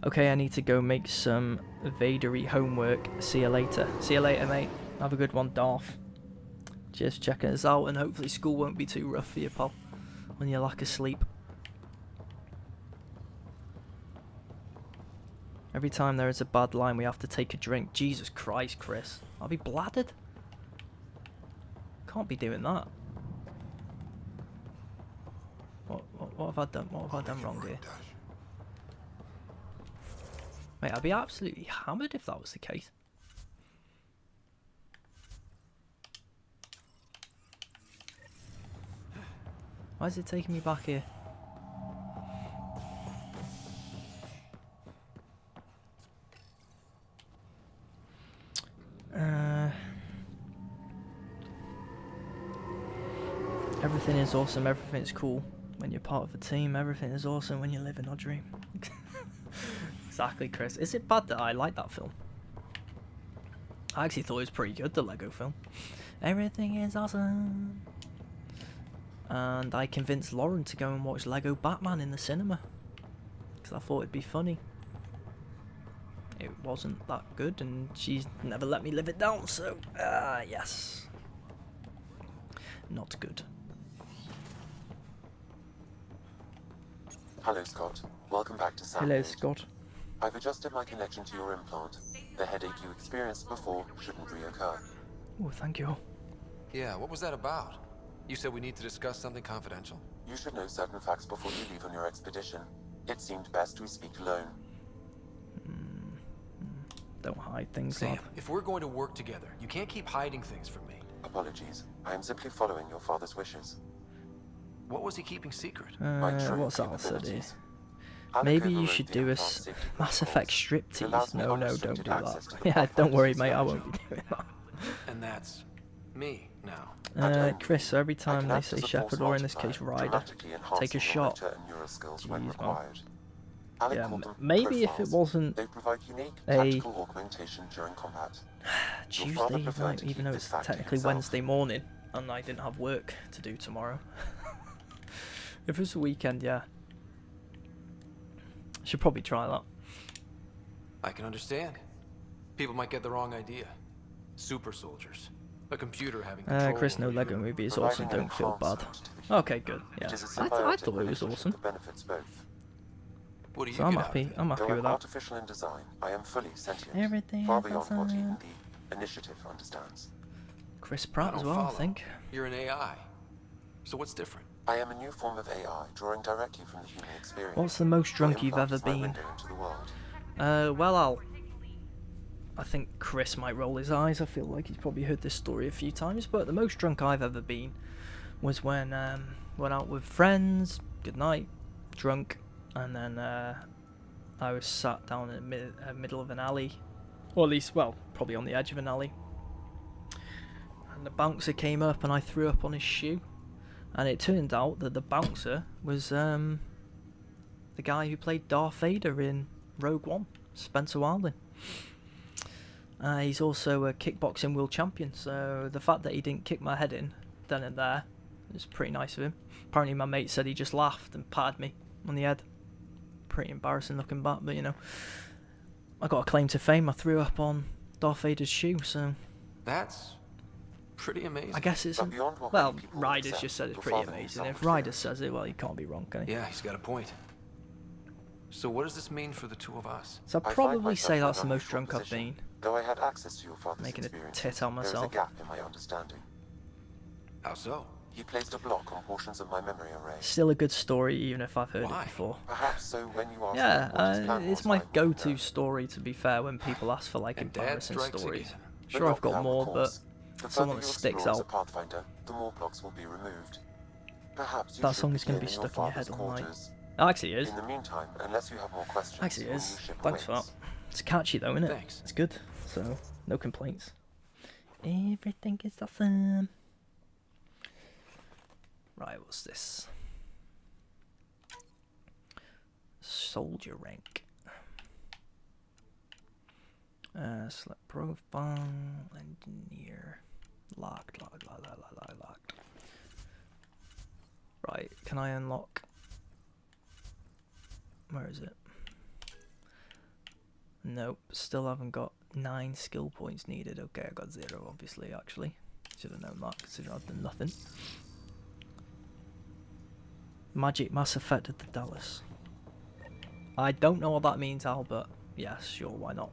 Okay, I need to go make some Vadery homework. See you later. See you later, mate. Have a good one, Darth. Just checking us out, and hopefully school won't be too rough for you, pal, when you lack of sleep. Every time there is a bad line, we have to take a drink. Jesus Christ, Chris. I'll be bladdered. Can't be doing that. What have I done? What have I done wrong here? Mate, I'd be absolutely hammered if that was the case. Why is it taking me back here? Everything is awesome, everything is cool when you're part of a team, everything is awesome when you live in our dream. Exactly, Chris. Is it bad that I like that film? I actually thought it was pretty good, the Lego film. Everything is awesome. And I convinced Lauren to go and watch Lego Batman in the cinema, because I thought it'd be funny. it wasn't that good, and she's never let me live it down, so, yes. Not good.
Hello, Scott. Welcome back to Sam.
Hello, Scott.
I've adjusted my connection to your implant. The headache you experienced before shouldn't reoccur.
Oh, thank you.
Yeah, what was that about? You said we need to discuss something confidential.
You should know certain facts before you leave on your expedition. It seemed best we speak alone.
Don't hide things,
Sam,
lad.
if we're going to work together, you can't keep hiding things from me.
Apologies. I am simply following your father's wishes.
What was he keeping secret?
What's Al said here? Maybe you should do a Mass Effect striptease. No, don't do that. Yeah, don't worry, mate, I won't be doing that.
And that's me now.
Chris, so every time they say Shepard, or in this case Ryder, take a shot. Jeez, man. Yeah, maybe if it wasn't a Tuesday night, even though it's technically Wednesday morning, and I didn't have work to do tomorrow. If it was a weekend, yeah. Should probably try that.
I can understand. People might get the wrong idea. Super soldiers. A computer having control.
Chris, no Lego movie is awesome, don't feel bad. Okay, good, yeah. I thought it was awesome.
What do you
So I'm happy with that.
Artificial in design, I am fully sentient.
Everything
far beyond what even the initiative understands.
Chris Pratt as well, I think.
You're an AI. So what's different?
I am a new form of AI, drawing directly from the human experience.
What's the most drunk you've ever been? Well, I think Chris might roll his eyes. I feel like he's probably heard this story a few times, but the most drunk I've ever been was when went out with friends, good night, drunk, and then I was sat down in the middle of an alley, or at least, well, probably on the edge of an alley, and the bouncer came up and I threw up on his shoe, and it turned out that the bouncer was the guy who played Darth Vader in Rogue One, Spencer Wilding. He's also a kickboxing world champion, so the fact that he didn't kick my head in then and there is pretty nice of him. Apparently my mate said he just laughed and patted me on the head. Pretty embarrassing looking back, but you know, I got a claim to fame. I threw up on Darth Vader's shoe, so
that's pretty amazing.
I guess it's well, Ryder's just said it's pretty amazing. If Ryder says it, well, he can't be wrong, can he?
Yeah, he's got a point. So what does this mean for the two of us?
So I'd probably say that's the most drunk I've been.
Though I had access to your father's
making
experience,
a tit on myself.
There is a gap in my understanding.
How so?
He placed a block on portions of my memory array.
Still a good story, even if I've heard it before.
Perhaps so when you ask
yeah, it's my go-to story, to be fair, when people ask for like embarrassing stories. Sure, I've got more, but someone that sticks out.
Pathfinder, the more blocks will be removed. Perhaps
that song is going to be stuck in your head all night. Oh, actually it is.
In the meantime, unless you have more questions,
actually it is. Thanks for that. It's catchy though, isn't it?
Thanks.
It's good. So, no complaints. Everything is awesome. Right, what's this? Soldier rank. Select profile, engineer. Locked. Right, can I unlock? Where is it? Nope, still haven't got 9 skill points needed. Okay, I got 0, obviously, actually. Should have known that, considering I've done nothing. Magic Mass Effect at the Dallas. I don't know what that means, Al, but yes, sure, why not?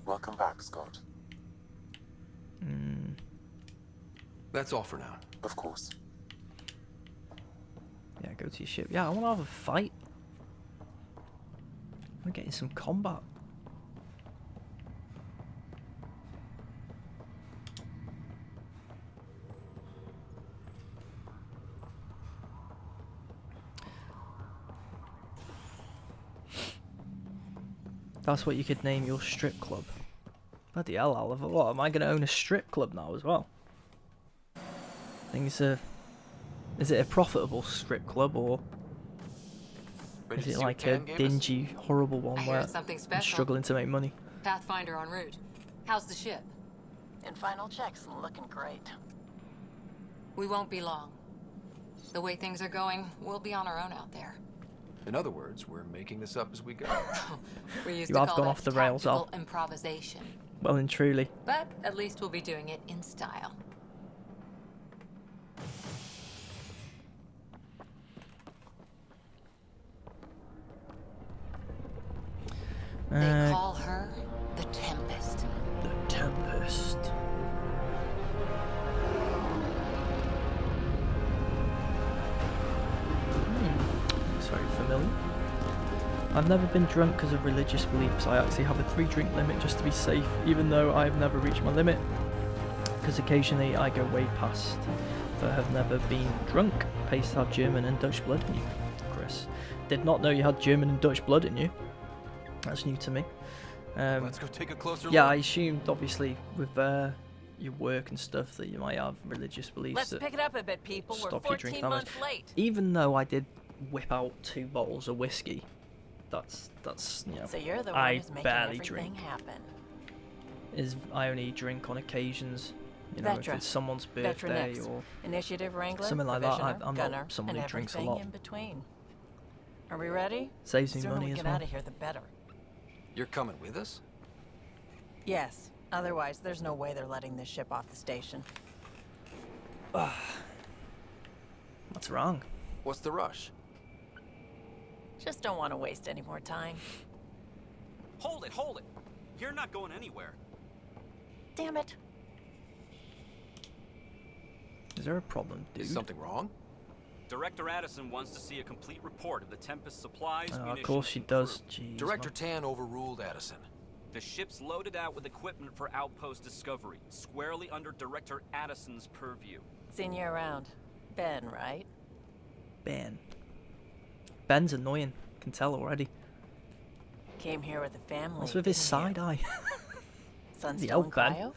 Welcome back, Scott.
That's all for now.
Of course.
Yeah, go to your ship. Yeah, I want to have a fight. I'm getting some combat. That's what you could name your strip club. Bloody hell, Oliver. What, am I going to own a strip club now as well? Is it a profitable strip club, or is it like a dingy, horrible one where I'm struggling to make money?
Pathfinder en route. How's the ship?
In final checks and looking great.
We won't be long. The way things are going, we'll be on our own out there.
In other words, we're making this up as we go.
We used
You
to
have
call
gone
that
off the rails, Al.
tactical improvisation.
Well and truly.
But at least we'll be doing it in style. They call her the Tempest.
The Tempest. It's very familiar. I've never been drunk because of religious beliefs. I actually have a 3-drink limit just to be safe, even though I've never reached my limit. Because occasionally I go way past, but have never been drunk. Pays to have German and Dutch blood in you, Chris. Did not know you had German and Dutch blood in you. That's new to me.
Let's go take a closer look.
Yeah, I assumed, obviously, with your work and stuff, that you might have religious beliefs.
Let's
that
pick it up a bit, people. We're
stop you
14
drinking that much.
months late.
Even though I did whip out 2 bottles of whiskey, that's you know,
So you're the one
I
who's making
barely
everything
drink.
happen.
I only drink on occasions. You know, if
Vetra,
it's someone's birthday
Vetra
or
Initiative Wrangler,
something like that,
Provisioner,
I'm
Gunner,
not someone
and
who drinks a
everything
lot.
in between. Are we ready?
Saves me
The sooner
money
we
as
get
well.
out of here, the better.
You're coming with us?
Yes. Otherwise, there's no way they're letting this ship off the station.
What's wrong?
What's the rush?
Just don't want to waste any more time.
Hold it, hold it. You're not going anywhere.
Damn it.
Is there a problem, dude?
Is something wrong?
Director Addison wants to see a complete report of the Tempest supplies,
Of course she does. Jeez,
Director
man.
Tan overruled Addison.
The ship's loaded out with equipment for outpost discovery, squarely under Director Addison's purview.
Seen you around. Ben, right?
Ben. Ben's annoying. Can tell already.
Came here with the family.
What's with his
didn't you?
side eye?
Sunstone
old Ben.
Cryo?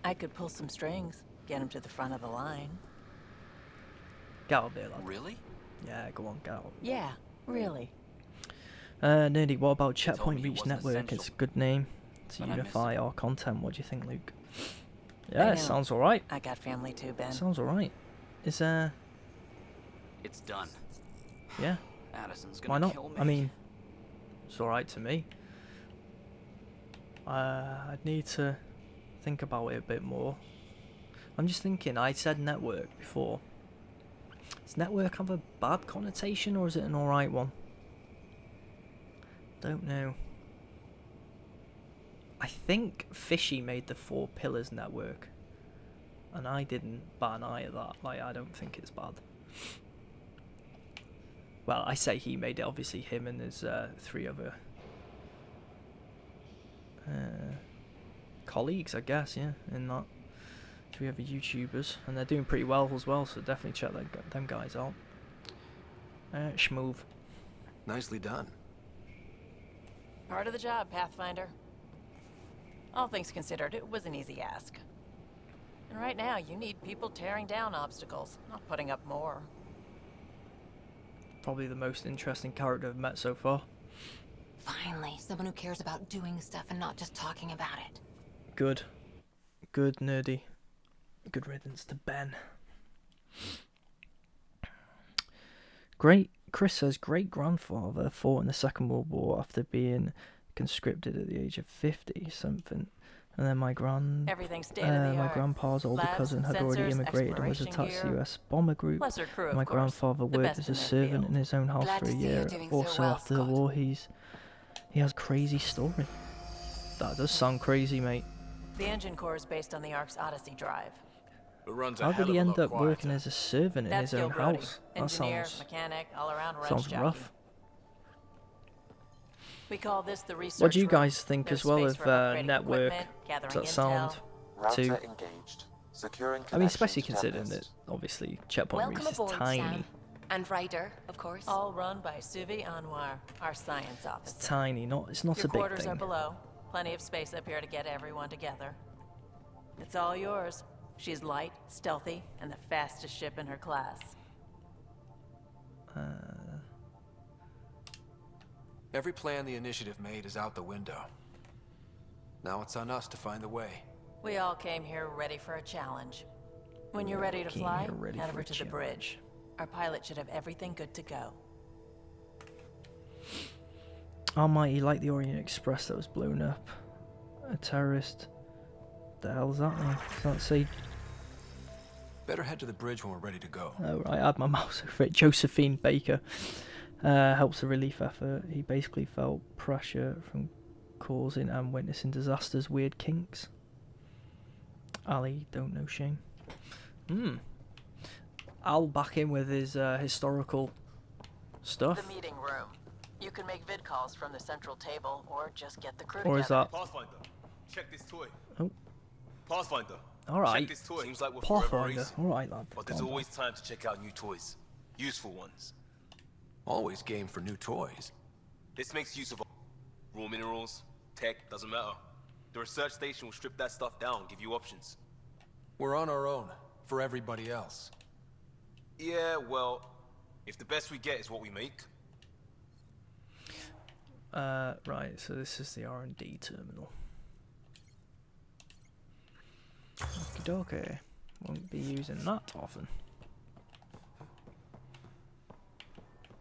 I could pull some strings, get him to the front of the line.
Get out of there, lad.
Really?
Yeah, go on, get out.
Yeah, really.
Nerdy, what about
told
Checkpoint
me it
Reach
wasn't
Network?
essential,
It's a good name to
but I miss
unify
it.
our content. What do you think, Luke?
I
Yeah,
know.
it sounds alright.
I got family too, Ben.
Sounds alright. Is
It's done.
yeah.
Addison's gonna
Why not?
kill me.
I mean, it's alright to me. I'd need to think about it a bit more. I'm just thinking, I said network before. Does network have a bad connotation or is it an alright one? Don't know. I think Fishy made the 4 Pillars network. And I didn't bat an eye at that. Like, I don't think it's bad. Well, I say he made it, obviously him and his 3 other colleagues, I guess, yeah, in that. 3 other YouTubers, and they're doing pretty well as well, so definitely check them guys out. Schmoove.
Nicely done.
Part of the job, Pathfinder. All things considered, it was an easy ask. And right now, you need people tearing down obstacles, not putting up more.
Probably the most interesting character I've met so far.
Finally, someone who cares about doing stuff and not just talking about it.
Good. Good, Nerdy. Good riddance to Ben. Chris says, great-grandfather fought in the Second World War after being conscripted at the age of 50-something. And then my
Everything's state-of-the-art.
my grandpa's older
Labs
cousin
and
had already
sensors,
immigrated and was
exploration
attached to the
gear.
US bomber group.
Lesser crew, of
My
course.
grandfather
The
worked
best
as a
in their
servant
field.
in his own house
Glad
for
to
a
see you're
year.
doing so
Also,
well,
after the
Scott.
war, he has crazy story. That does sound crazy, mate.
The engine core is based on the Ark's Odyssey drive.
It runs a
How
hell
did he
of a
end
lot
up working
quieter.
as a servant in
That's
his own
Gil Brody.
house? That
Engineer,
sounds
mechanic, all-around ranch
sounds
jockey.
rough.
We call this the research
What do you
room.
guys think
There's
as well
space
of
for upgrading
network?
equipment, gathering
Does that sound
intel.
too?
Router engaged. Securing
I mean, especially
connection to
considering that
Tempest.
obviously Checkpoint
Welcome
Reach is
aboard,
tiny.
Sam. And Ryder, of course.
All run by Suvi Anwar, our science officer.
It's tiny, it's not
Your
a big
quarters are
thing.
below. Plenty of space up here to get everyone together. It's all yours. She's light, stealthy, and the fastest ship in her class.
Every plan the initiative made is out the window. Now it's on us to find the way.
We all came here ready for a challenge. When you're ready to
Came
fly,
here ready
head
for
over
a
to the
challenge.
bridge. Our pilot should have everything good to go.
Almighty, like the Orient Express that was blown up. A terrorist. The hell's that mean? Can't see.
Better head to the bridge when we're ready to go.
Oh right, I had my mouse over it. Josephine Baker helps the relief effort. He basically felt pressure from causing and witnessing disasters. Weird kinks. Ali, don't know shame. Al back in with his historical stuff.
The meeting room. You can make vid calls from the central table, or just get the crew
Or is
together.
that?
Pathfinder, check this toy.
Oh.
Pathfinder.
All right.
Check this toy. Seems like we're forever
Pathfinder.
racing.
All right, lad.
But there's always time to check out new toys. Useful ones.
Always game for new toys.
This makes use of raw minerals, tech, doesn't matter. The research station will strip that stuff down, give you options.
We're on our own, for everybody else.
Yeah, well, if the best we get is what we make.
Right, so this is the R&D terminal. Okie dokie. Won't be using that often.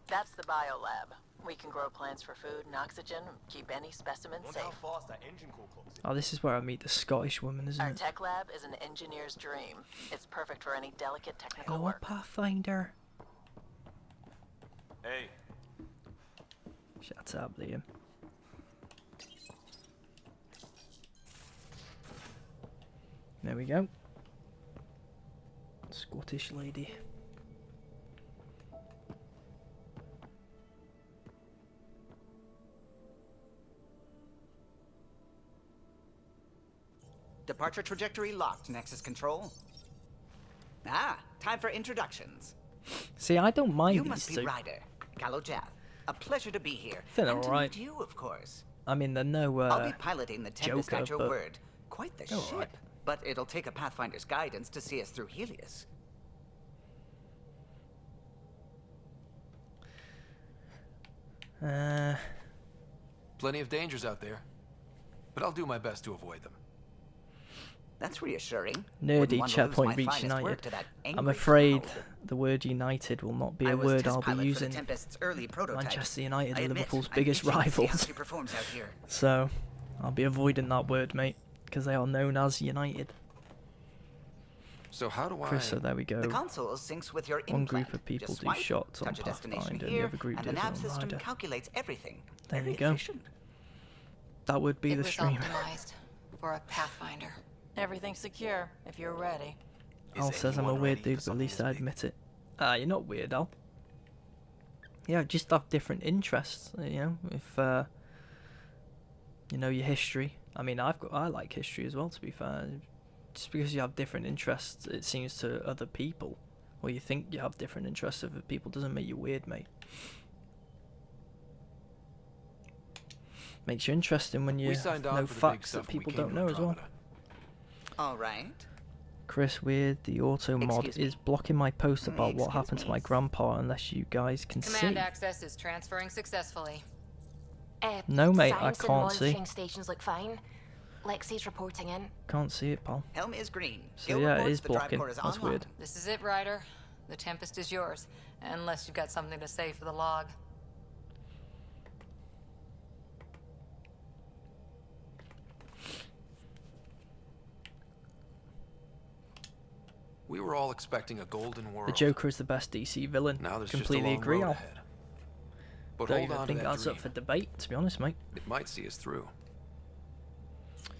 That's the biolab. We can grow plants for food and oxygen, keep any specimen safe.
How fast that engine core clocks.
Oh, this is where I meet the Scottish woman, isn't
Our
it?
tech lab is an engineer's dream. It's perfect for any delicate technical
Hello,
work.
Pathfinder.
Hey.
Shut up, Liam. There we go. Scottish lady.
Departure trajectory locked, Nexus Control. Ah, time for introductions.
See, I don't mind
You
these
must be
two.
Ryder, Kalojath. A pleasure to be here.
They're
and to
alright.
meet you, of course.
I mean, they're no
I'll be piloting the Tempest
Joker,
at your
but
word. Quite the
they're
ship.
alright.
But it'll take a Pathfinder's guidance to see us through Helios.
Plenty of dangers out there, but I'll do my best to avoid them.
That's reassuring.
Nerdy
Wouldn't want to lose
checkpoint
my
reached
finest work
United.
to that
I'm
angry
afraid
crowd.
the word United will not be
I
a
was
word
test
I'll be
pilot for the
using.
Tempest's early prototypes.
Manchester United
I
are
admit,
Liverpool's
I'm
biggest
itching to see how
rivals.
she performs out here.
So, I'll be avoiding that word, mate, because they are known as United.
So how do
Chris, so there we go.
The console syncs with your
One
implant.
group of people
Just
do
swipe,
shots on
touch a destination
Pathfinder, and
here,
the other group
and
does
the
it
nav
on
system
Rider.
calculates everything.
There
Very
you go.
efficient.
That would be
It
the
was
stream.
optimized for a Pathfinder.
Everything's secure, if you're ready.
Al says I'm a weird dude, but at least I admit it. You're not weird, Al. Yeah, just have different interests, you know, if, you know your history. I mean, I like history as well, to be fair. Just because you have different interests, it seems to other people, or you think you have different interests of other people, doesn't make you weird, mate. Makes you interesting when you
signed
know
on for the big
facts
stuff
that
when we
people
came
don't
to
know as well.
Andromeda.
All right.
Chris, weird. The auto mod
Excuse me.
is blocking my post about what happened to my grandpa unless you guys can
Command
see.
access is transferring successfully.
No, mate, I
Science and
can't see.
monitoring stations look fine. Lexi's reporting in.
Can't see it, pal.
Helm is green.
So
Gil
yeah, it
reports
is
the drive
blocking.
core is
That's
online.
weird.
This is it, Ryder. The Tempest is yours, unless you've got something to say for the log.
We were all expecting a golden world.
The Joker is the best DC villain.
Now there's
Completely
just a long
agree,
road
Al.
ahead. But
Don't
hold
even
on to
think
that
that's
dream.
up for debate, to be honest, mate.
It might see us through.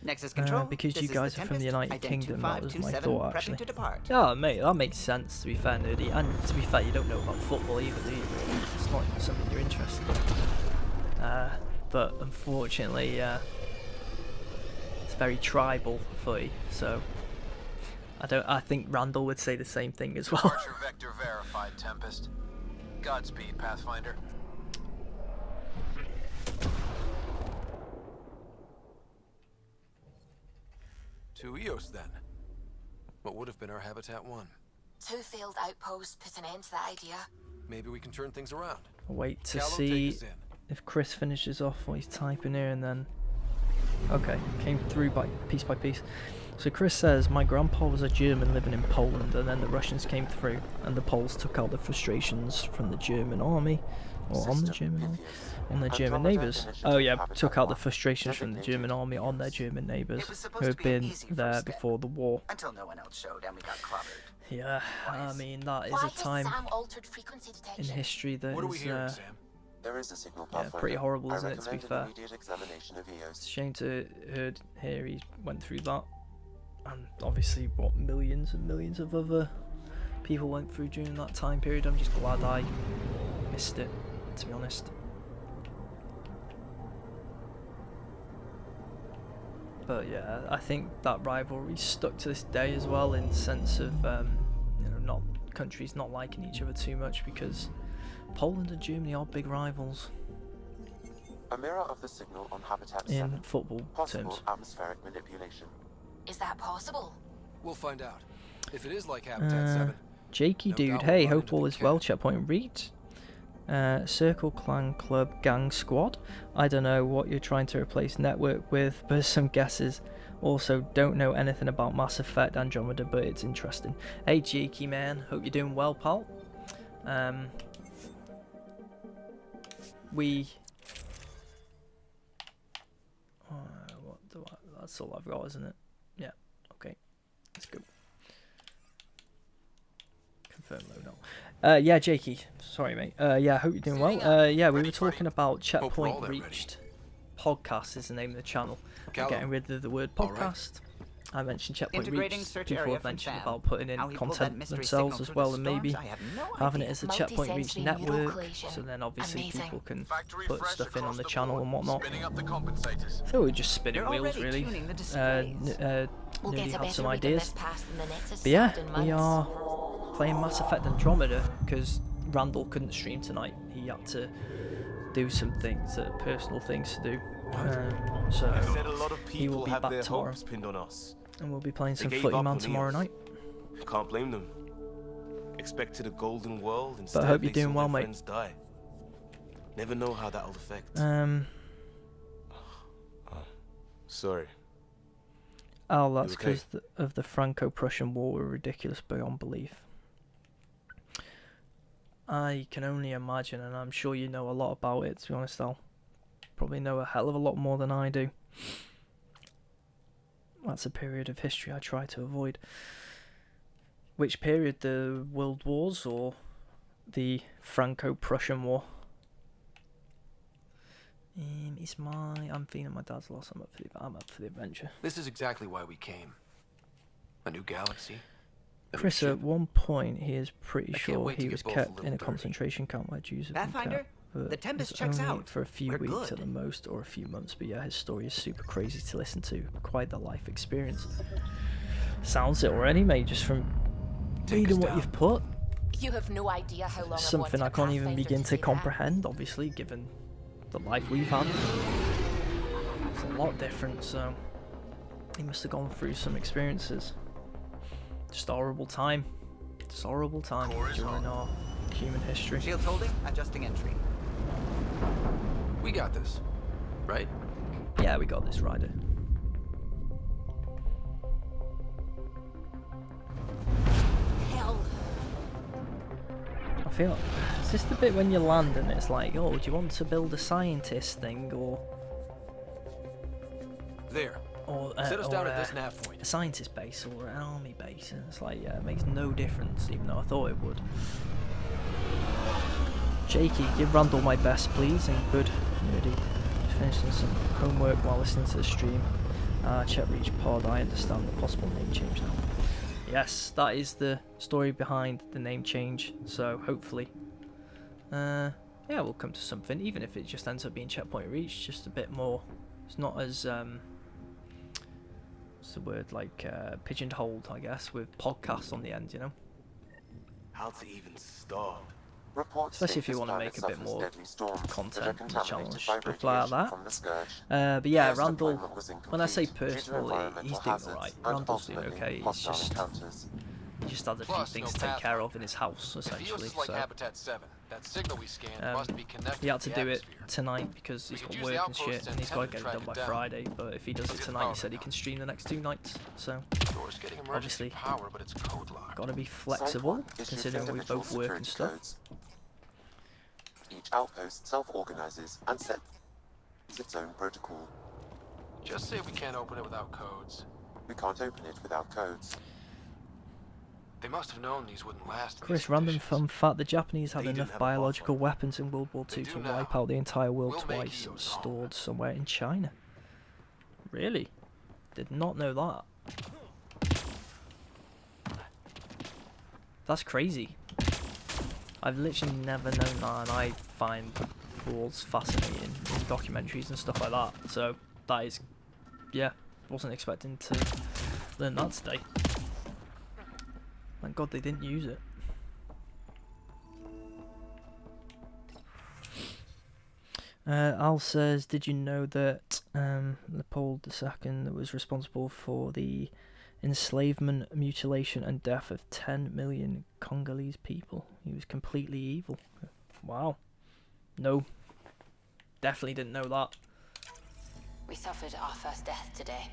Nexus Control.
Because
this
you
is
guys
the
are from the
Tempest.
United Kingdom, that was my
2527,
thought,
prepping
actually.
to depart.
Oh, mate, that makes sense, to be fair, nerdy. And to be fair, you don't know about football either, do you? Really? It's not something you're interested in. But unfortunately, it's very tribal footy, so I think Randall would say the same thing as well.
Departure vector verified, Tempest. Godspeed, Pathfinder.
To Eos, then. What would have been our Habitat 1?
2 failed outposts put an end to that idea.
Maybe we can turn things around.
I'll wait to
Callow,
see
take us in.
if Chris finishes off what he's typing here, and then... Okay, came through by piece. So Chris says, my grandpa was a German living in Poland, and then the Russians came through, and the Poles took out the frustrations from the German army. or on the German army, on their German neighbours. Oh yeah, took out the frustrations from the German army on their German neighbours who had been there before the war.
Until no one else showed and we got clobbered.
Yeah, I mean that is a time in history that is
There is a signal,
yeah, pretty horrible, isn't it? To be fair,
examination of
it's a shame to hear he went through that, and obviously what millions and millions of other people went through during that time period. I'm just glad I missed it, to be honest. But yeah, I think that rivalry stuck to this day as well, in the sense of you know, not countries not liking each other too much, because Poland and Germany are big rivals.
A mirror of the signal on Habitat
in
7.
football
Possible
terms.
atmospheric manipulation.
Is that possible?
We'll find out. If it is like Habitat 7.
Jakey
no
dude,
doubt
hey,
we'll run
hope all is well. Checkpoint reached. Circle Clan Club Gang Squad. I don't know what you're trying to replace network with, but some guesses. Also, don't know anything about Mass Effect Andromeda, but it's interesting. Hey Jakey man, hope you're doing well, pal. That's all I've got, isn't it? Yeah. Okay. Let's go. Confirm loadout. Yeah, Jakey. Sorry, mate. Yeah, I hope you're doing well. Yeah, we were talking about Checkpoint Reached. Podcast is the name of the channel. We're getting rid of the word podcast. I mentioned Checkpoint Reached. People have mentioned about putting in content themselves as well, and maybe having it as a Checkpoint Reached network, so then obviously people can put stuff in on the channel and whatnot. So we're just spinning wheels, really. Nudie had some ideas. But yeah, we are playing Mass Effect Andromeda because Randall couldn't stream tonight. He had to do some things, personal things to do. So he will be back tomorrow. And we'll be playing some Footy Man tomorrow night.
Can't blame them. Expected a golden world instead.
But I hope you're doing well, mate.
Die. Never know how that'll affect. Sorry.
Oh, that's because of the Franco-Prussian War were ridiculous beyond belief. I can only imagine, and I'm sure you know a lot about it, to be honest. I'll probably know a hell of a lot more than I do. That's a period of history I try to avoid. Which period? The World Wars or the Franco-Prussian War? I'm feeling my dad's loss. I'm up for the adventure.
This is exactly why we came. A new galaxy.
Chris, at one point, he is pretty sure he was kept in a concentration camp where Jews have been kept. The Tempest checks out for a few weeks at the most, or a few months. But yeah, his story is super crazy to listen to. Quite the life experience. Sounds it already, mate. Just from reading what you've put.
You have no idea how long
Something I can't even begin to comprehend. Obviously, given the life we've had, it's a lot different. So he must have gone through some experiences. Just a horrible time. Just a horrible time during our human history.
Shields holding, adjusting entry.
We got this, right?
Yeah, we got this, Ryder.
Hell.
I feel, is this the bit when you land and it's like, oh, do you want to build a scientist thing, or...
There. Set us down at this nav point.
A scientist base or an army base, and it's like, yeah, it makes no difference, even though I thought it would. Jakey, give Randall my best, please, and good. Nerdy. Just finishing some homework while listening to the stream. Check Reach Pod, I understand the possible name change now. Yes, that is the story behind the name change, so hopefully, yeah, we'll come to something, even if it just ends up being Checkpoint Reach, just a bit more. It's not as, what's the word, like, pigeonholed, I guess, with podcasts on the end, you know?
How to even start?
Especially if you want to make a bit more content on the channel and stuff like that. But yeah, Randall, when I say personally, he's doing alright. Randall's doing okay. He's just, he just had a few things to take care of in his house, essentially. So he had to do it tonight because he's got work and shit, and he's got to get it done by Friday. But if he does it tonight, he said he can stream the next 2 nights. So obviously, got to be flexible, considering we both work and stuff.
Each outpost self-organizes and sets its own protocol.
Just say we can't open it without codes.
We can't open it without codes.
They must have known these wouldn't last.
Chris, random fun fact: the Japanese had enough biological weapons in World War II to wipe out the entire world twice, stored somewhere in China. Really? Did not know that. That's crazy. I've literally never known that, and I find wars fascinating in documentaries and stuff like that. So that is, yeah, wasn't expecting to learn that today. Thank God they didn't use it. Al says, did you know that Leopold II was responsible for the enslavement, mutilation and death of 10 million Congolese people? He was completely evil. Wow. No. Definitely didn't know that.
We suffered our first death today.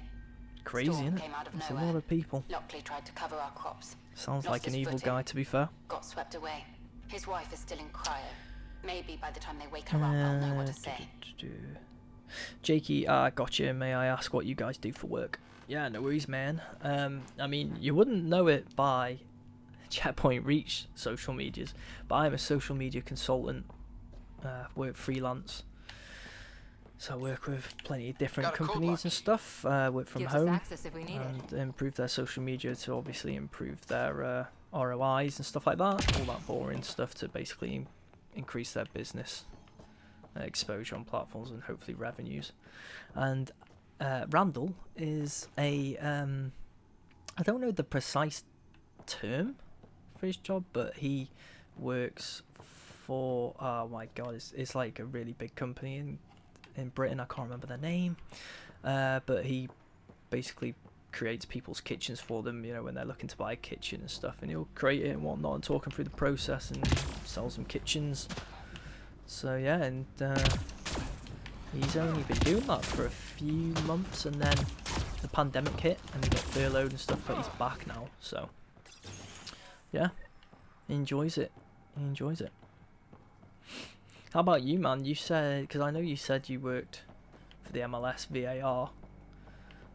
Crazy,
Storm
isn't it?
came out of
That's a
nowhere.
lot of people.
Lockley tried to cover our crops.
Sounds
Lost
like an
his
evil
footing.
guy, to be fair.
Got swept away. His wife is still in cryo. Maybe by the time they wake her up, I'll know what to say.
Jakey, gotcha. May I ask what you guys do for work? Yeah, no worries, man. I mean, you wouldn't know it by Checkpoint Reach social medias, but I'm a social media consultant. Work freelance. So I work with plenty of different companies and stuff. Work from home and improve their social media to obviously improve their ROIs and stuff like that. All that boring stuff to basically increase their business exposure on platforms and hopefully revenues. And Randall is a I don't know the precise term for his job, but he works for, oh my god, it's like a really big company in Britain. I can't remember their name, but he basically creates people's kitchens for them, you know, when they're looking to buy a kitchen and stuff, and he'll create it and whatnot and talk them through the process and sells them kitchens. So yeah, and he's only been doing that for a few months, and then the pandemic hit and he got furloughed and stuff, but he's back now. So yeah, he enjoys it. He enjoys it. How about you, man? You said, because I know you said you worked for the MLS VAR,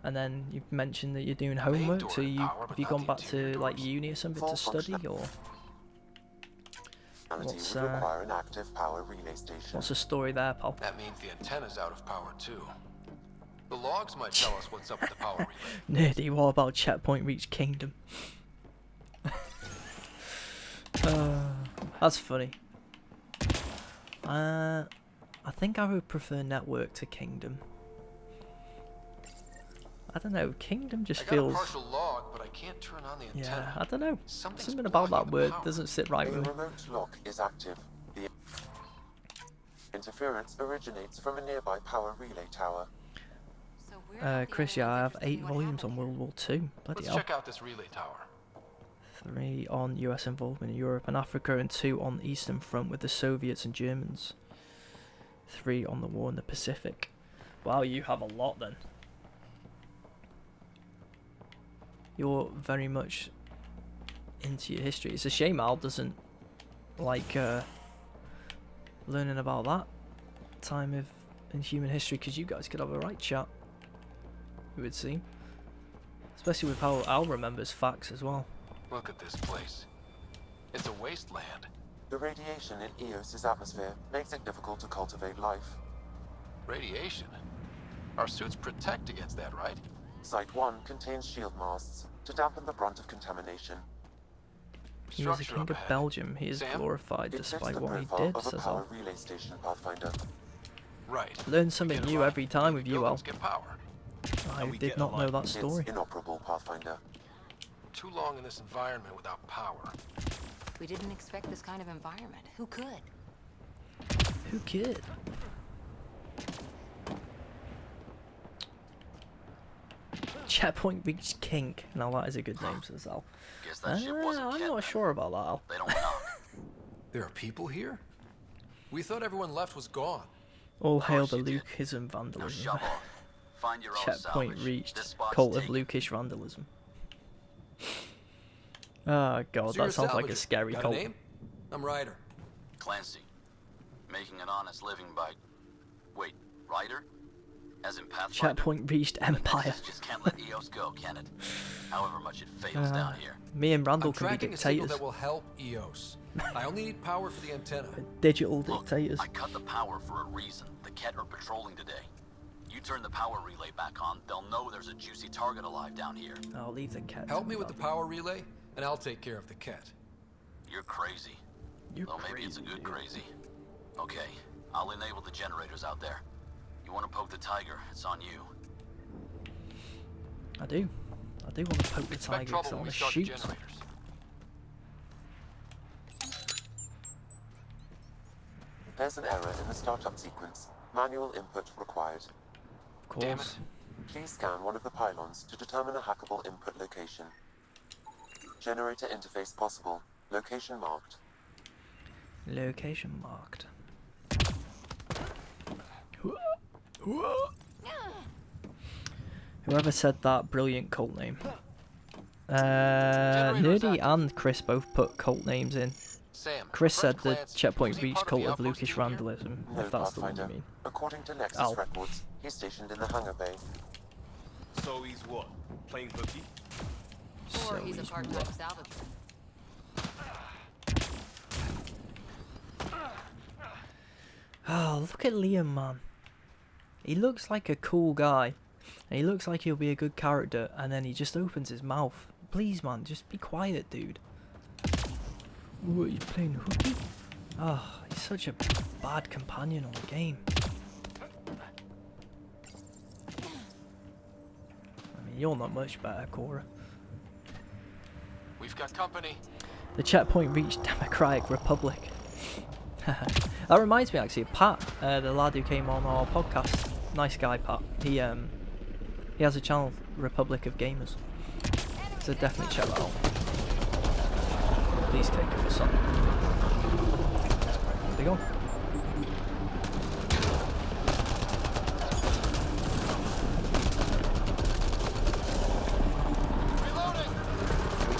and then you mentioned that you're doing homework. So have you gone back to like uni or something to study, or what's
require an active power relay station.
What's the story there, pal?
That means the antenna's out of power too. The logs might tell us what's up with the power relay.
Nerdy, what about Checkpoint Reach Kingdom? That's funny. I think I would prefer network to Kingdom. I don't know, Kingdom just feels...
I got a partial log, but I can't turn on the antenna.
Yeah, I don't know. Something about that word doesn't sit right with me.
The remote lock is active. The interference originates from a nearby power relay tower.
Chris, yeah, I have 8 volumes on World War II. Bloody hell.
Let's check out this relay tower.
3 on US involvement in Europe and Africa, and 2 on the Eastern Front with the Soviets and Germans. 3 on the war in the Pacific. Wow, you have a lot then. You're very much into your history. It's a shame Al doesn't like learning about that time in human history, because you guys could have a right chat, it would seem. Especially with how Al remembers facts as well.
Look at this place. It's a wasteland.
The radiation in Eos's atmosphere makes it difficult to cultivate life.
Radiation? Our suits protect against that, right?
Site 1 contains shield masts to dampen the brunt of contamination.
He was a king of Belgium. He is glorified despite what he did, says Al.
Relay station, Pathfinder.
Right.
Learn something new every time with you, Al. I did not know that story.
It's inoperable, Pathfinder.
Too long in this environment without power.
We didn't expect this kind of environment. Who could?
Who could? Checkpoint Reach King. Now that is a good name, says Al. I'm not sure about that, Al.
They don't knock. There are people here? We thought everyone left was gone.
All hail the Lukeism vandalism.
Find your own
Checkpoint
salvage.
reached. Cult of Lukish vandalism. Oh god,
So
that sounds like a scary
Got
cult.
a name? I'm Ryder.
Clancy. Making an honest living by... Wait, Ryder? As in Pathfinder?
Checkpoint reached Empire.
Nexus just can't let EOS go, can it? However much it fails down here.
Me and Randall
I'm
can be
tracking a signal
dictators.
that will help EOS. I only need power for the antenna.
Digital dictators.
I cut the power for a reason. The Ket are patrolling today. You turn the power relay back on, they'll know there's a juicy target alive down here.
I'll leave the Ket.
Help me with the power relay, and I'll take care of the Ket.
You're crazy. Though maybe it's a good crazy. Okay, I'll enable the generators out there. You want to poke the tiger, it's on you.
I do want to poke the tiger because I want to shoot.
There's an error in the startup sequence. Manual input required.
Of course.
Please scan one of the pylons to determine a hackable input location. Generator interface possible. Location marked.
Location marked. Whoever said that, brilliant cult name. Nerdy and Chris both put cult names in. Chris said the checkpoint reached cult of Lucas Randalism, if that's the one you mean.
According to Nexus records, he's stationed in the hangar bay.
So he's what? Playing hooky?
Or he's a part-time salvager.
Oh, look at Liam, man. He looks like a cool guy. And he looks like he'll be a good character, and then he just opens his mouth. Please, man, just be quiet, dude. What, are you playing hooky? Oh, he's such a bad companion on the game. I mean, you're not much better, Cora.
We've got company.
The checkpoint reached Democratic Republic. That reminds me, actually, of Pat, the lad who came on our podcast. Nice guy, Pat. He has a channel, Republic of Gamers. So definitely check that out. Please take over, son. Where'd they go?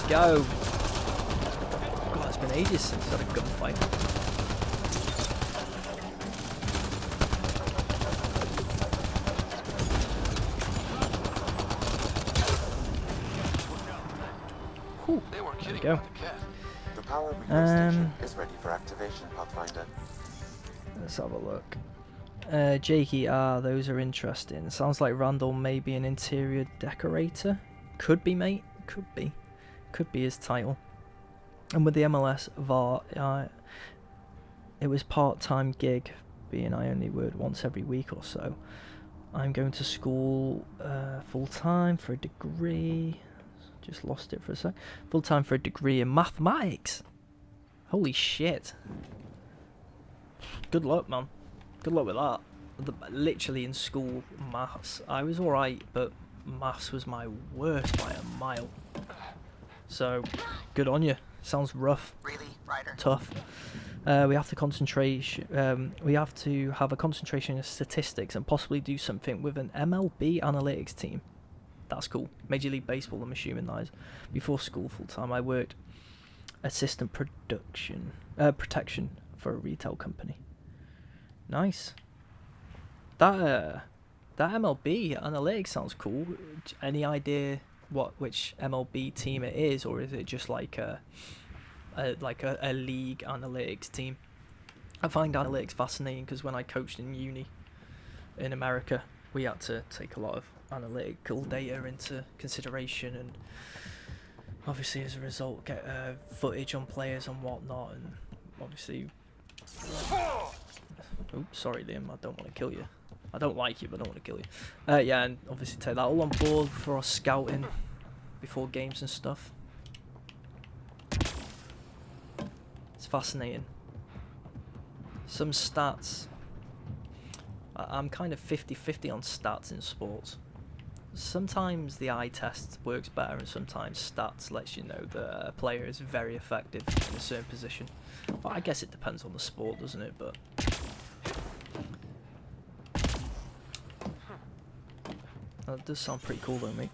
Here we go. God, it's been ages since I've had a gunfight.
They weren't kidding
Go.
about the Ket.
The power relay station is ready for activation, Pathfinder.
Let's have a look. Jakey, those are interesting. Sounds like Randall may be an interior decorator. Could be, mate. Could be. Could be his title. And with the MLS VAR, it was part-time gig, being I only work once every week or so. I'm going to school full-time for a degree. Just lost it for a sec. Full-time for a degree in mathematics. Holy shit. Good luck, man. Good luck with that. Literally in school, maths. I was alright, but maths was my worst by a mile. So, good on you. Sounds rough.
Really, Ryder?
Tough. We have to we have to have a concentration in statistics and possibly do something with an MLB analytics team. That's cool. Major League Baseball, I'm assuming that is. Before school full time, I worked assistant protection for a retail company. Nice. That MLB analytics sounds cool. Any idea which MLB team it is, or is it just like a league analytics team? I find analytics fascinating because when I coached in uni in America, we had to take a lot of analytical data into consideration, and obviously as a result get footage on players and whatnot, and obviously oops, sorry Liam, I don't want to kill you. I don't like you, but I don't want to kill you. Yeah, and obviously take that all on board for our scouting before games and stuff. It's fascinating. Some stats, I'm kind of 50-50 on stats in sports. Sometimes the eye test works better, and sometimes stats lets you know that a player is very effective in a certain position. Well, I guess it depends on the sport, doesn't it? But that does sound pretty cool though, mate.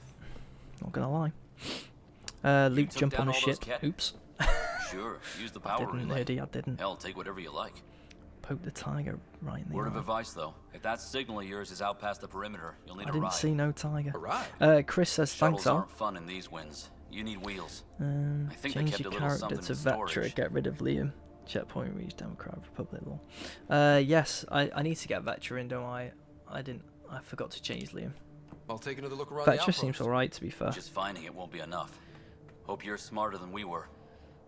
Not gonna lie. Luke jump on a ship. Oops.
Sure, use the power relay.
I didn't.
Hell, take whatever you like.
Poke the tiger right in the
Word of
eye.
advice, though. If that signal of yours is out past the perimeter, you'll need
I
a
didn't
ride.
see no tiger. Chris says
Shuttles
thanks, Al.
aren't fun in these winds. You need wheels. I think they
Change
kept
your
a little
character
something
to
in storage.
Vectra, get rid of Liam. Checkpoint reached, Democrat Republic law. Yes, I need to get Vectra in, don't I? I forgot to change Liam.
I'll take another look around the
Vectra
outpost.
seems alright, to be fair.
Just finding it won't be enough. Hope you're smarter than we were.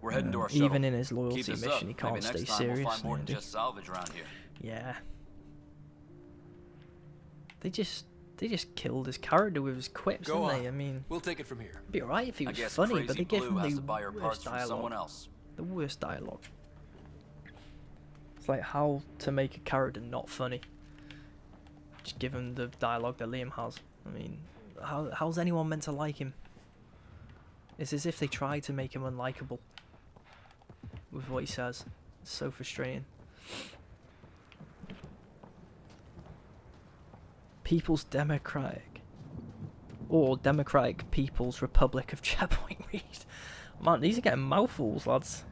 We're heading to our shuttle.
Even in his loyalty
Keep this
mission,
up.
he can't
Maybe
stay
next time
serious.
We'll find more than
Andy.
just salvage around here.
Yeah. They just killed his character with his quips,
Go
didn't
on.
they? I mean,
We'll take it from here.
it'd be alright if he
I
was
guess
funny,
Crazy
but they give
Blue
him
has
the
to buy her
worst
parts from
dialogue.
someone else.
The worst dialogue. It's like how to make a character not funny. Just give him the dialogue that Liam has. I mean, how's anyone meant to like him? It's as if they try to make him unlikable with what he says. It's so frustrating. People's Democratic or Democratic People's Republic of Checkpoint Reached. Man, these are getting mouthfuls, lads.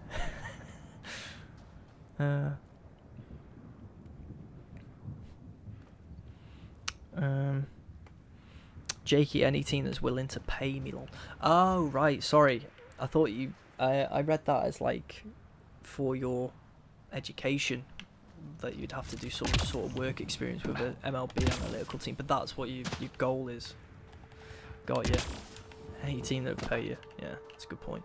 Jakey, any team that's willing to pay me, lol. Oh, right, sorry. I thought you... I read that as, like, for your education, that you'd have to do some sort of work experience with an MLB analytical team, but that's what your goal is. Got you. Any team that would pay you. Yeah, that's a good point.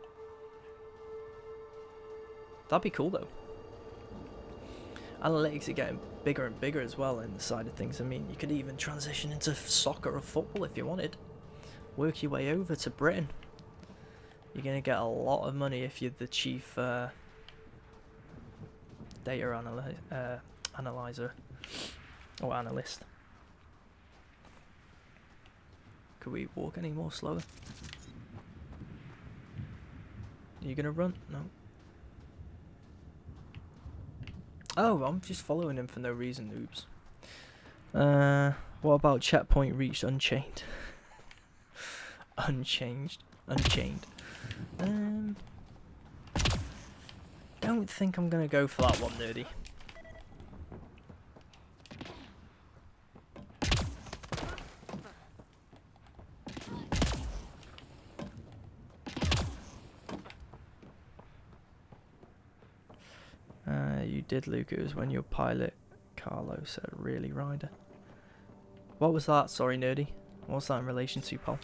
That'd be cool, though. Analytics are getting bigger and bigger as well in the side of things. I mean, you could even transition into soccer or football if you wanted. Work your way over to Britain. You're going to get a lot of money if you're the chief data analyzer or analyst. Could we walk any more slower? Are you going to run? No. Oh, I'm just following him for no reason, oops. What about checkpoint reached unchained? Unchained. Don't think I'm gonna go for that one, nerdy. You did, Luke. It was when your pilot, Carlo, said, really, Ryder. What was that? Sorry, nerdy. What's that in relation to, pal?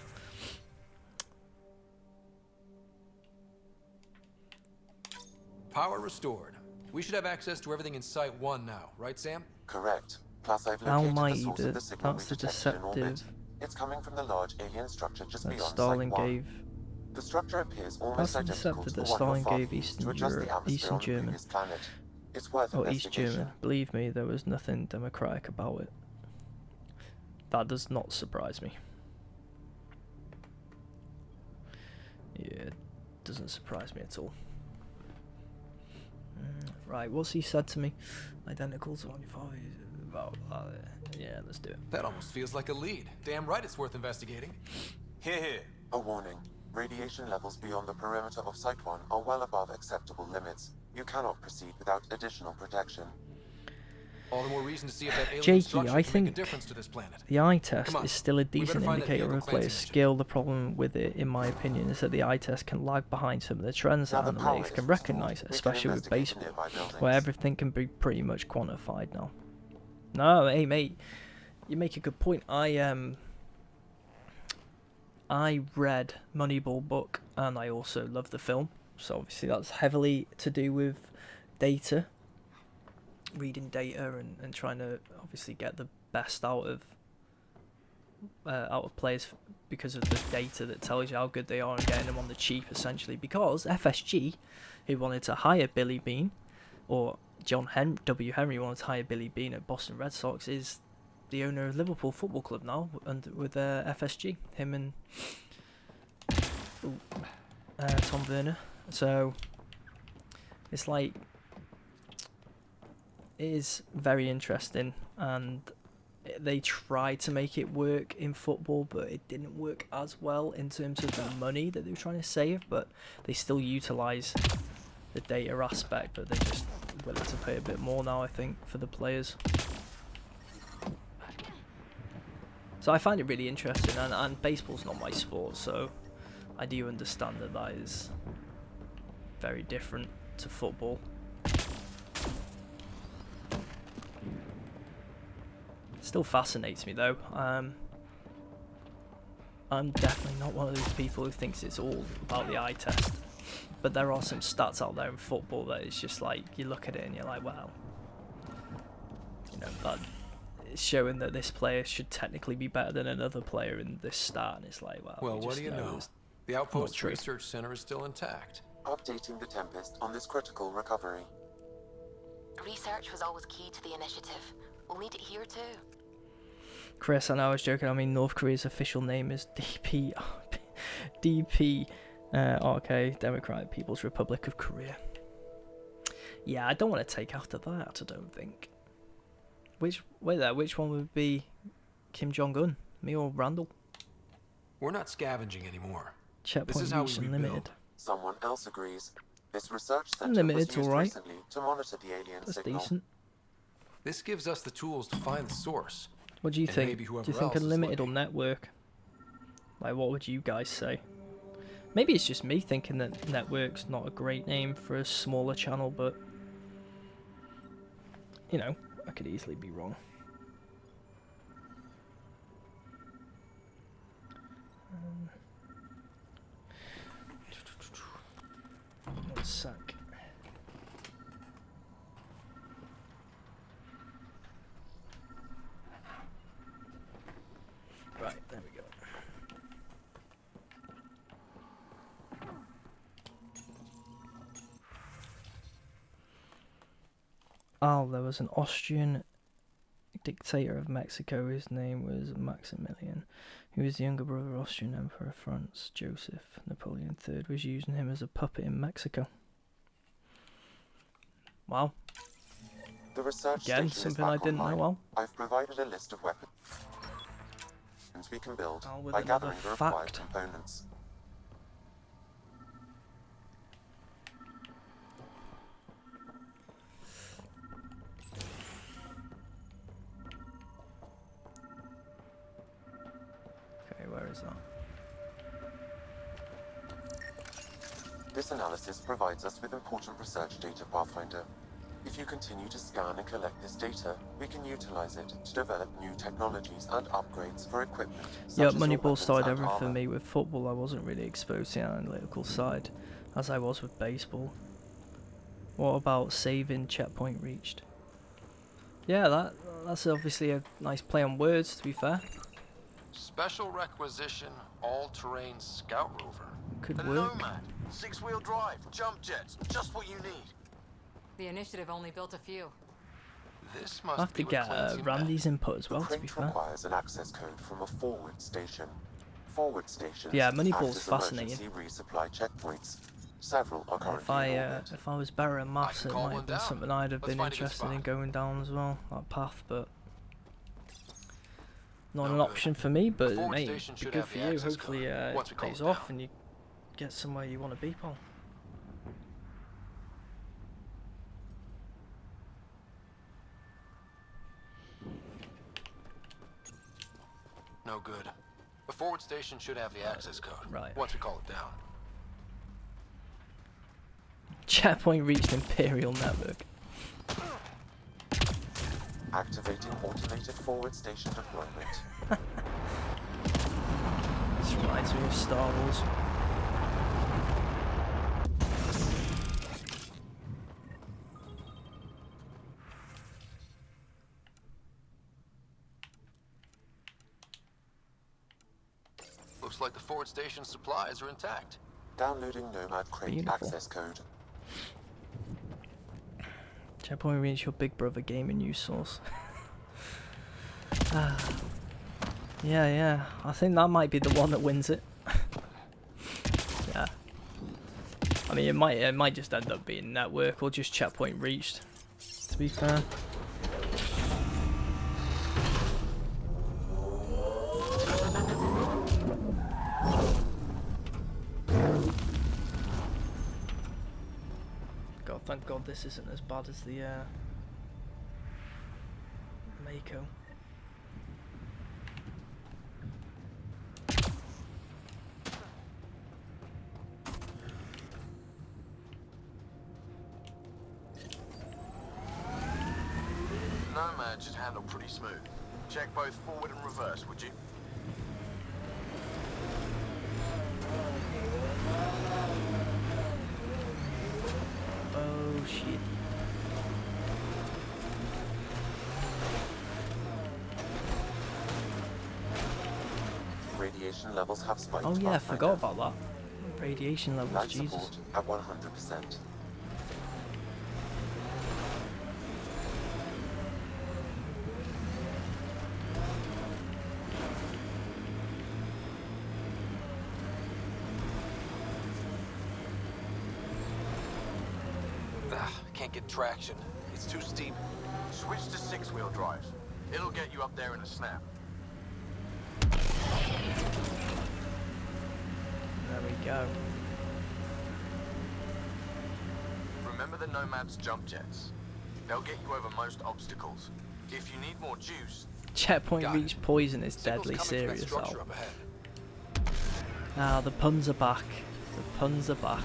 Power restored. We should have access to everything in Site 1 now, right, Sam?
Correct. Plus, I've located the source of the signal we detected in orbit. It's coming from the large alien structure just
that
beyond
Starling
Site 1.
gave.
The structure appears almost
That's the
identical
deceptor
to the
that
one
Starling
your father
gave
used
Eastern
to adjust
Europe,
the atmosphere
Eastern
on the
German.
previous planet. It's worth
Oh, East
investigation.
German. Believe me, there was nothing democratic about it. That does not surprise me. Yeah, it doesn't surprise me at all. Right, what's he said to me? Identical to one your father. Yeah, let's do it.
That almost feels like a lead. Damn right it's worth investigating.
Here. A warning. Radiation levels beyond the perimeter of Site 1 are well above acceptable limits. You cannot proceed without additional protection.
All the more reason to see if that alien
Jakey,
structure
I
can make a
think
difference to this planet.
the eye test
Come on,
is still a
we better
decent
find that
indicator of a
vehicle
player's
cleansing
skill. The problem with it, in my opinion, is that the eye test can lag behind some of the trends that analytics can recognise, especially with baseball, where everything can be pretty much quantified now. No, hey mate, you make a good point. I read Moneyball book and I also love the film, so obviously that's heavily to do with data, reading data and trying to obviously get the best out of players because of the data that tells you how good they are and getting them on the cheap, essentially. Because FSG, who wanted to hire Billy Bean, or W. Henry wanted to hire Billy Bean at Boston Red Sox, is the owner of Liverpool Football Club now, and with FSG, him and Tom Werner. So it's like, it is very interesting, and they tried to make it work in football, but it didn't work as well in terms of the money that they were trying to save. But they still utilize the data aspect, but they just willing to pay a bit more now, I think, for the players. So I find it really interesting, and baseball's not my sport, so I do understand that that is very different to football. Still fascinates me though. I'm definitely not one of those people who thinks it's all about the eye test. But there are some stats out there in football that it's just like, you look at it and you're like, wow. You know, that it's showing that this player should technically be better than another player in this stat, and it's like, wow.
Well, what do you know? The Outpost Research Center is still intact.
Updating the Tempest on this critical recovery.
Research was always key to the initiative. We'll need it here too.
Chris, I know I was joking. I mean, North Korea's official name is DPRK, Democratic People's Republic of Korea. Yeah, I don't want to take after that, I don't think. Which one would be Kim Jong-un? Me or Randall?
We're not scavenging anymore.
Checkpoint Reach Unlimited.
Someone else agrees. This research center
Unlimited's
was used
alright.
recently to monitor the alien
That's
signal.
decent.
This gives us the tools to find the source.
What do you
And
think?
maybe
Do
whoever
you think
else is
Unlimited
looking.
will network? Like, what would you guys say? Maybe it's just me thinking that network's not a great name for a smaller channel, but you know, I could easily be wrong. One sec. Right, there we go. Oh, there was an Austrian dictator of Mexico. His name was Maximilian. He was the younger brother of Austrian Emperor of France, Joseph. Napoleon III was using him as a puppet in Mexico. Wow.
The research
Again,
station is
something
back
I didn't know
online.
well.
I've provided a list of weapons we can build
with
by
another
gathering the required
fact.
components.
Okay, where is that?
This analysis provides us with important research data, Pathfinder. If you continue to scan and collect this data, we can utilize it to develop new technologies and upgrades for equipment.
Yeah,
such as your
Moneyball
weapons
started
and
everything for
armor.
me. With football, I wasn't really exposed to the analytical side, as I was with baseball. What about saving checkpoint reached? Yeah, that's obviously a nice play on words, to be fair.
Special requisition, all-terrain scout rover.
Could
A
work.
Nomad, 6-wheel drive, jump jets, just what you need.
The initiative only built a few.
This
I'll
must
have to
be what
get
Clancy
Randy's input as
The
well, to be
crate
fair.
requires an access code from a forward station. Forward stations
Yeah,
act
Moneyball's
as
fascinating.
emergency resupply checkpoints. Several are currently
If I was better at maths, it
call
might
one
have been
down.
something I'd have
Let's
been
find a good
interested in
spot.
going down as well, that path, but not
No
an
good.
option for me. But
forward
mate,
station
be
should
good
have
for
the
you.
access
Hopefully,
code, once we
it
call
pays
it
off
down.
and you get somewhere you want to be, Paul.
No good. The forward station should have the access code.
Right.
Once we call it down.
Checkpoint reached Imperial Network.
Activating automated forward station deployment.
This reminds me of Star Wars.
Looks like the forward station supplies are intact.
Downloading Nomad Crate
Beautiful.
access code.
Checkpoint reached your Big Brother gaming news source. Yeah. I think that might be the one that wins it. Yeah. I mean, it might just end up being network or just checkpoint reached. To be fair. thank God this isn't as bad as the Mako.
Nomad should handle pretty smooth. Check both forward and reverse, would you?
Oh shit.
Radiation levels have spiked.
Oh yeah, I forgot about that. Radiation levels,
Life
Jesus.
support at 100%.
Can't get traction. It's too steep.
Switch to 6-wheel drive. It'll get you up there in a snap.
There we go.
Remember the Nomad's jump jets. They'll get you over most obstacles. If you need more juice...
Checkpoint reach poison is deadly serious, Al. Ah, the puns are back. The puns are back.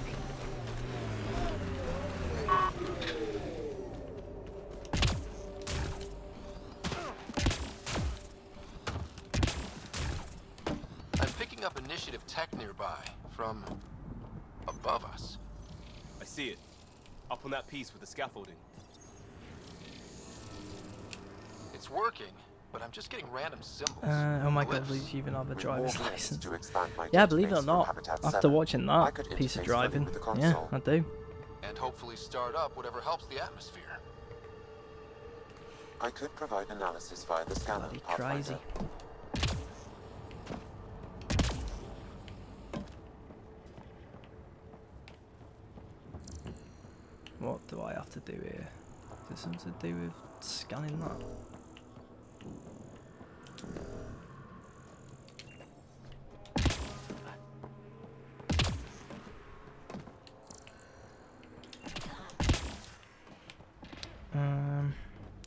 Up initiative tech nearby from above us.
I see it. Up on that piece with the scaffolding.
It's working, but I'm just getting random symbols.
Oh my God, Luke, you even have a driver's license. Yeah, believe it or not, after watching that piece of driving, yeah, I do.
And hopefully start up whatever helps the atmosphere.
I could provide analysis via the scanner.
Bloody crazy. What do I have to do here? Is there something to do with scanning that?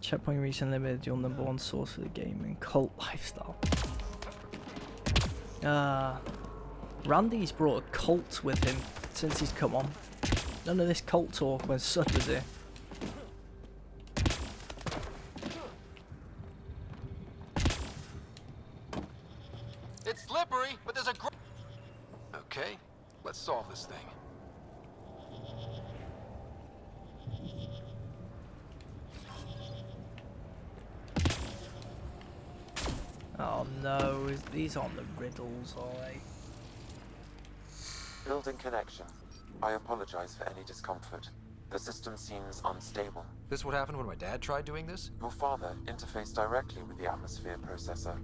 Checkpoint reach unlimited, your #1 source for the game and cult lifestyle. Randy's brought a cult with him since he's come on. None of this cult talk when Sud was here.
It's slippery, but there's a Okay, let's solve this thing.
Oh no, these aren't the riddles, are they?
Building connection. I apologize for any discomfort. The system seems unstable.
This what happened when my dad tried doing this?
Your father interfaced directly with the atmosphere processor.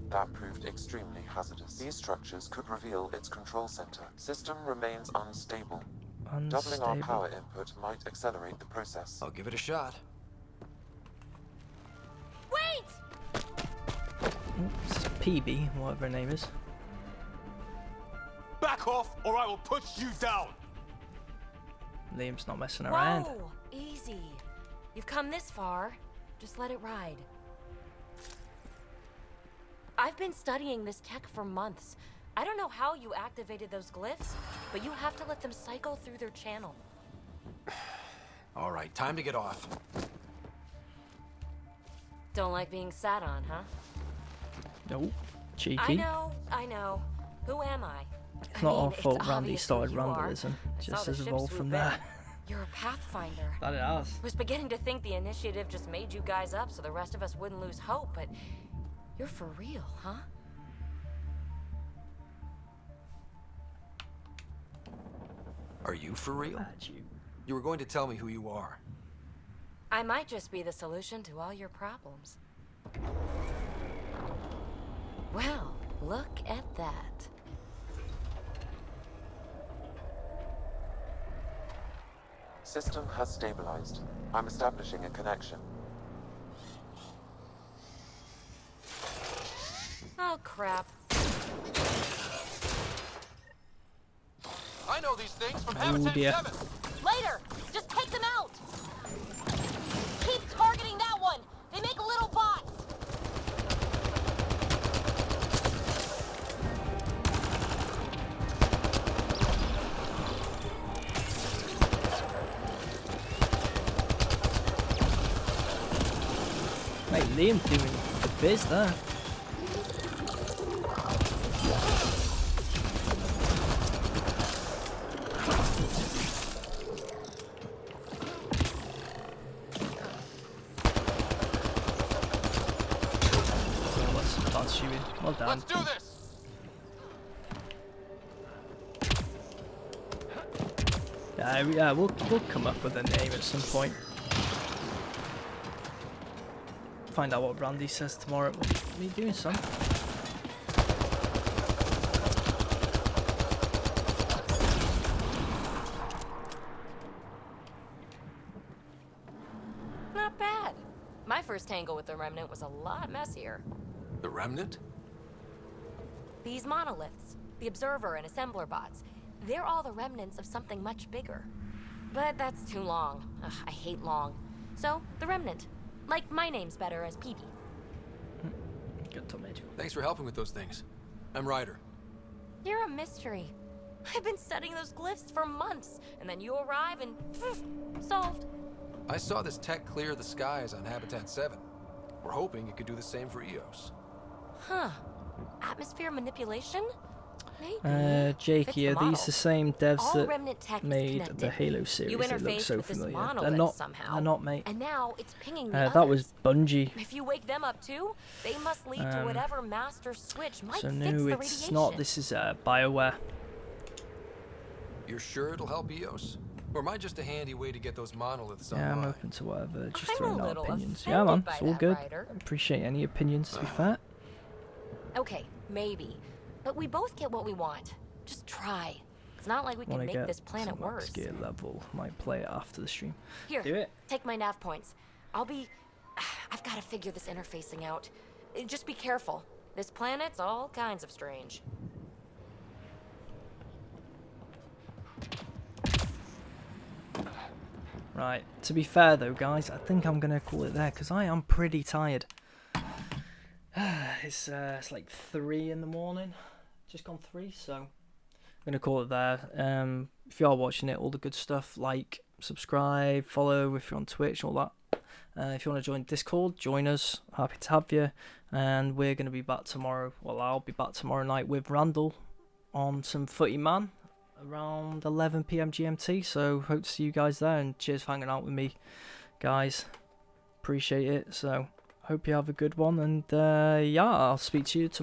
That proved extremely hazardous. These structures could reveal its control center. System remains unstable. Doubling our power input might accelerate the process.
I'll give it a shot.
Wait!
Oops, PB, whatever her name is.
Back off, or I will push you down!
Liam's not messing around.
Whoa, easy. You've come this far. Just let it ride. I've been studying this tech for months. I don't know how you activated those glyphs, but you have to let them cycle through their channel.
All right, time to get off.
Don't like being sat on, huh?
Nope. Cheeky.
I know. Who am I?
It's not our fault Randy started Randalism. Just has evolved from there.
You're a Pathfinder.
That it has.
I was beginning to think the initiative just made you guys up so the rest of us wouldn't lose hope, but you're for real, huh?
Are you for real? You were going to tell me who you are.
I might just be the solution to all your problems. Well, look at that.
System has stabilized. I'm establishing a connection.
Oh, crap.
I know these things from
Oh,
Habitat
dear.
7.
Later! Just take them out! Keep targeting that one! They make little bots!
Mate, Liam doing the biz there. That's shooting. Well done.
Let's do this.
Yeah, we'll come up with a name at some point. Find out what Randy says tomorrow. We'll be doing some.
Not bad. My first tangle with the Remnant was a lot messier.
The Remnant?
These monoliths, the Observer and Assembler bots, they're all the remnants of something much bigger. But that's too long. Ugh, I hate long. So, the Remnant. Like, my name's better as PB.
Good to meet you.
Thanks for helping with those things. I'm Ryder.
You're a mystery. I've been studying those glyphs for months, and then you arrive and solved.
I saw this tech clear the skies on Habitat 7. We're hoping it could do the same for EOS.
Huh. Atmosphere manipulation? Maybe.
Jakey, are these the same devs
All Remnant
that
tech is
made
connected.
the Halo series?
You
They look
interface
so
with this
familiar.
monolith somehow.
They're not, mate.
And now it's pinging the
That
others.
was Bungie.
If you wake them up too, they must lead to whatever master switch might
So
fix
no,
the
it's
radiation.
not. This is BioWare.
You're sure it'll help EOS? Or am I just a handy way to get those monoliths
Yeah, I'm
online?
open to whatever. Just
I'm a
throwing out
little
opinions.
offended
Yeah, man,
by
it's all
that,
good.
Ryder.
Appreciate any opinions, to be fair.
Okay, maybe. But we both get what we want. Just try. It's not like we can
Want to
make
get
this planet
to max
worse.
gear level. Might play it after the stream.
Here,
Do it.
take my nav points. I've got to figure this interfacing out. Just be careful. This planet's all kinds of strange.
Right. To be fair though, guys, I think I'm gonna call it there because I am pretty tired. It's like 3 in the morning. Just gone 3, so I'm gonna call it there. If you are watching it, all the good stuff, like, subscribe, follow if you're on Twitch, all that. If you want to join Discord, join us. Happy to have you. And we're gonna be back tomorrow. Well, I'll be back tomorrow night with Randall on some Footy Man around 11 PM GMT. So hope to see you guys there. And cheers for hanging out with me, guys. Appreciate it. So hope you have a good one. And yeah, I'll speak to you tomorrow.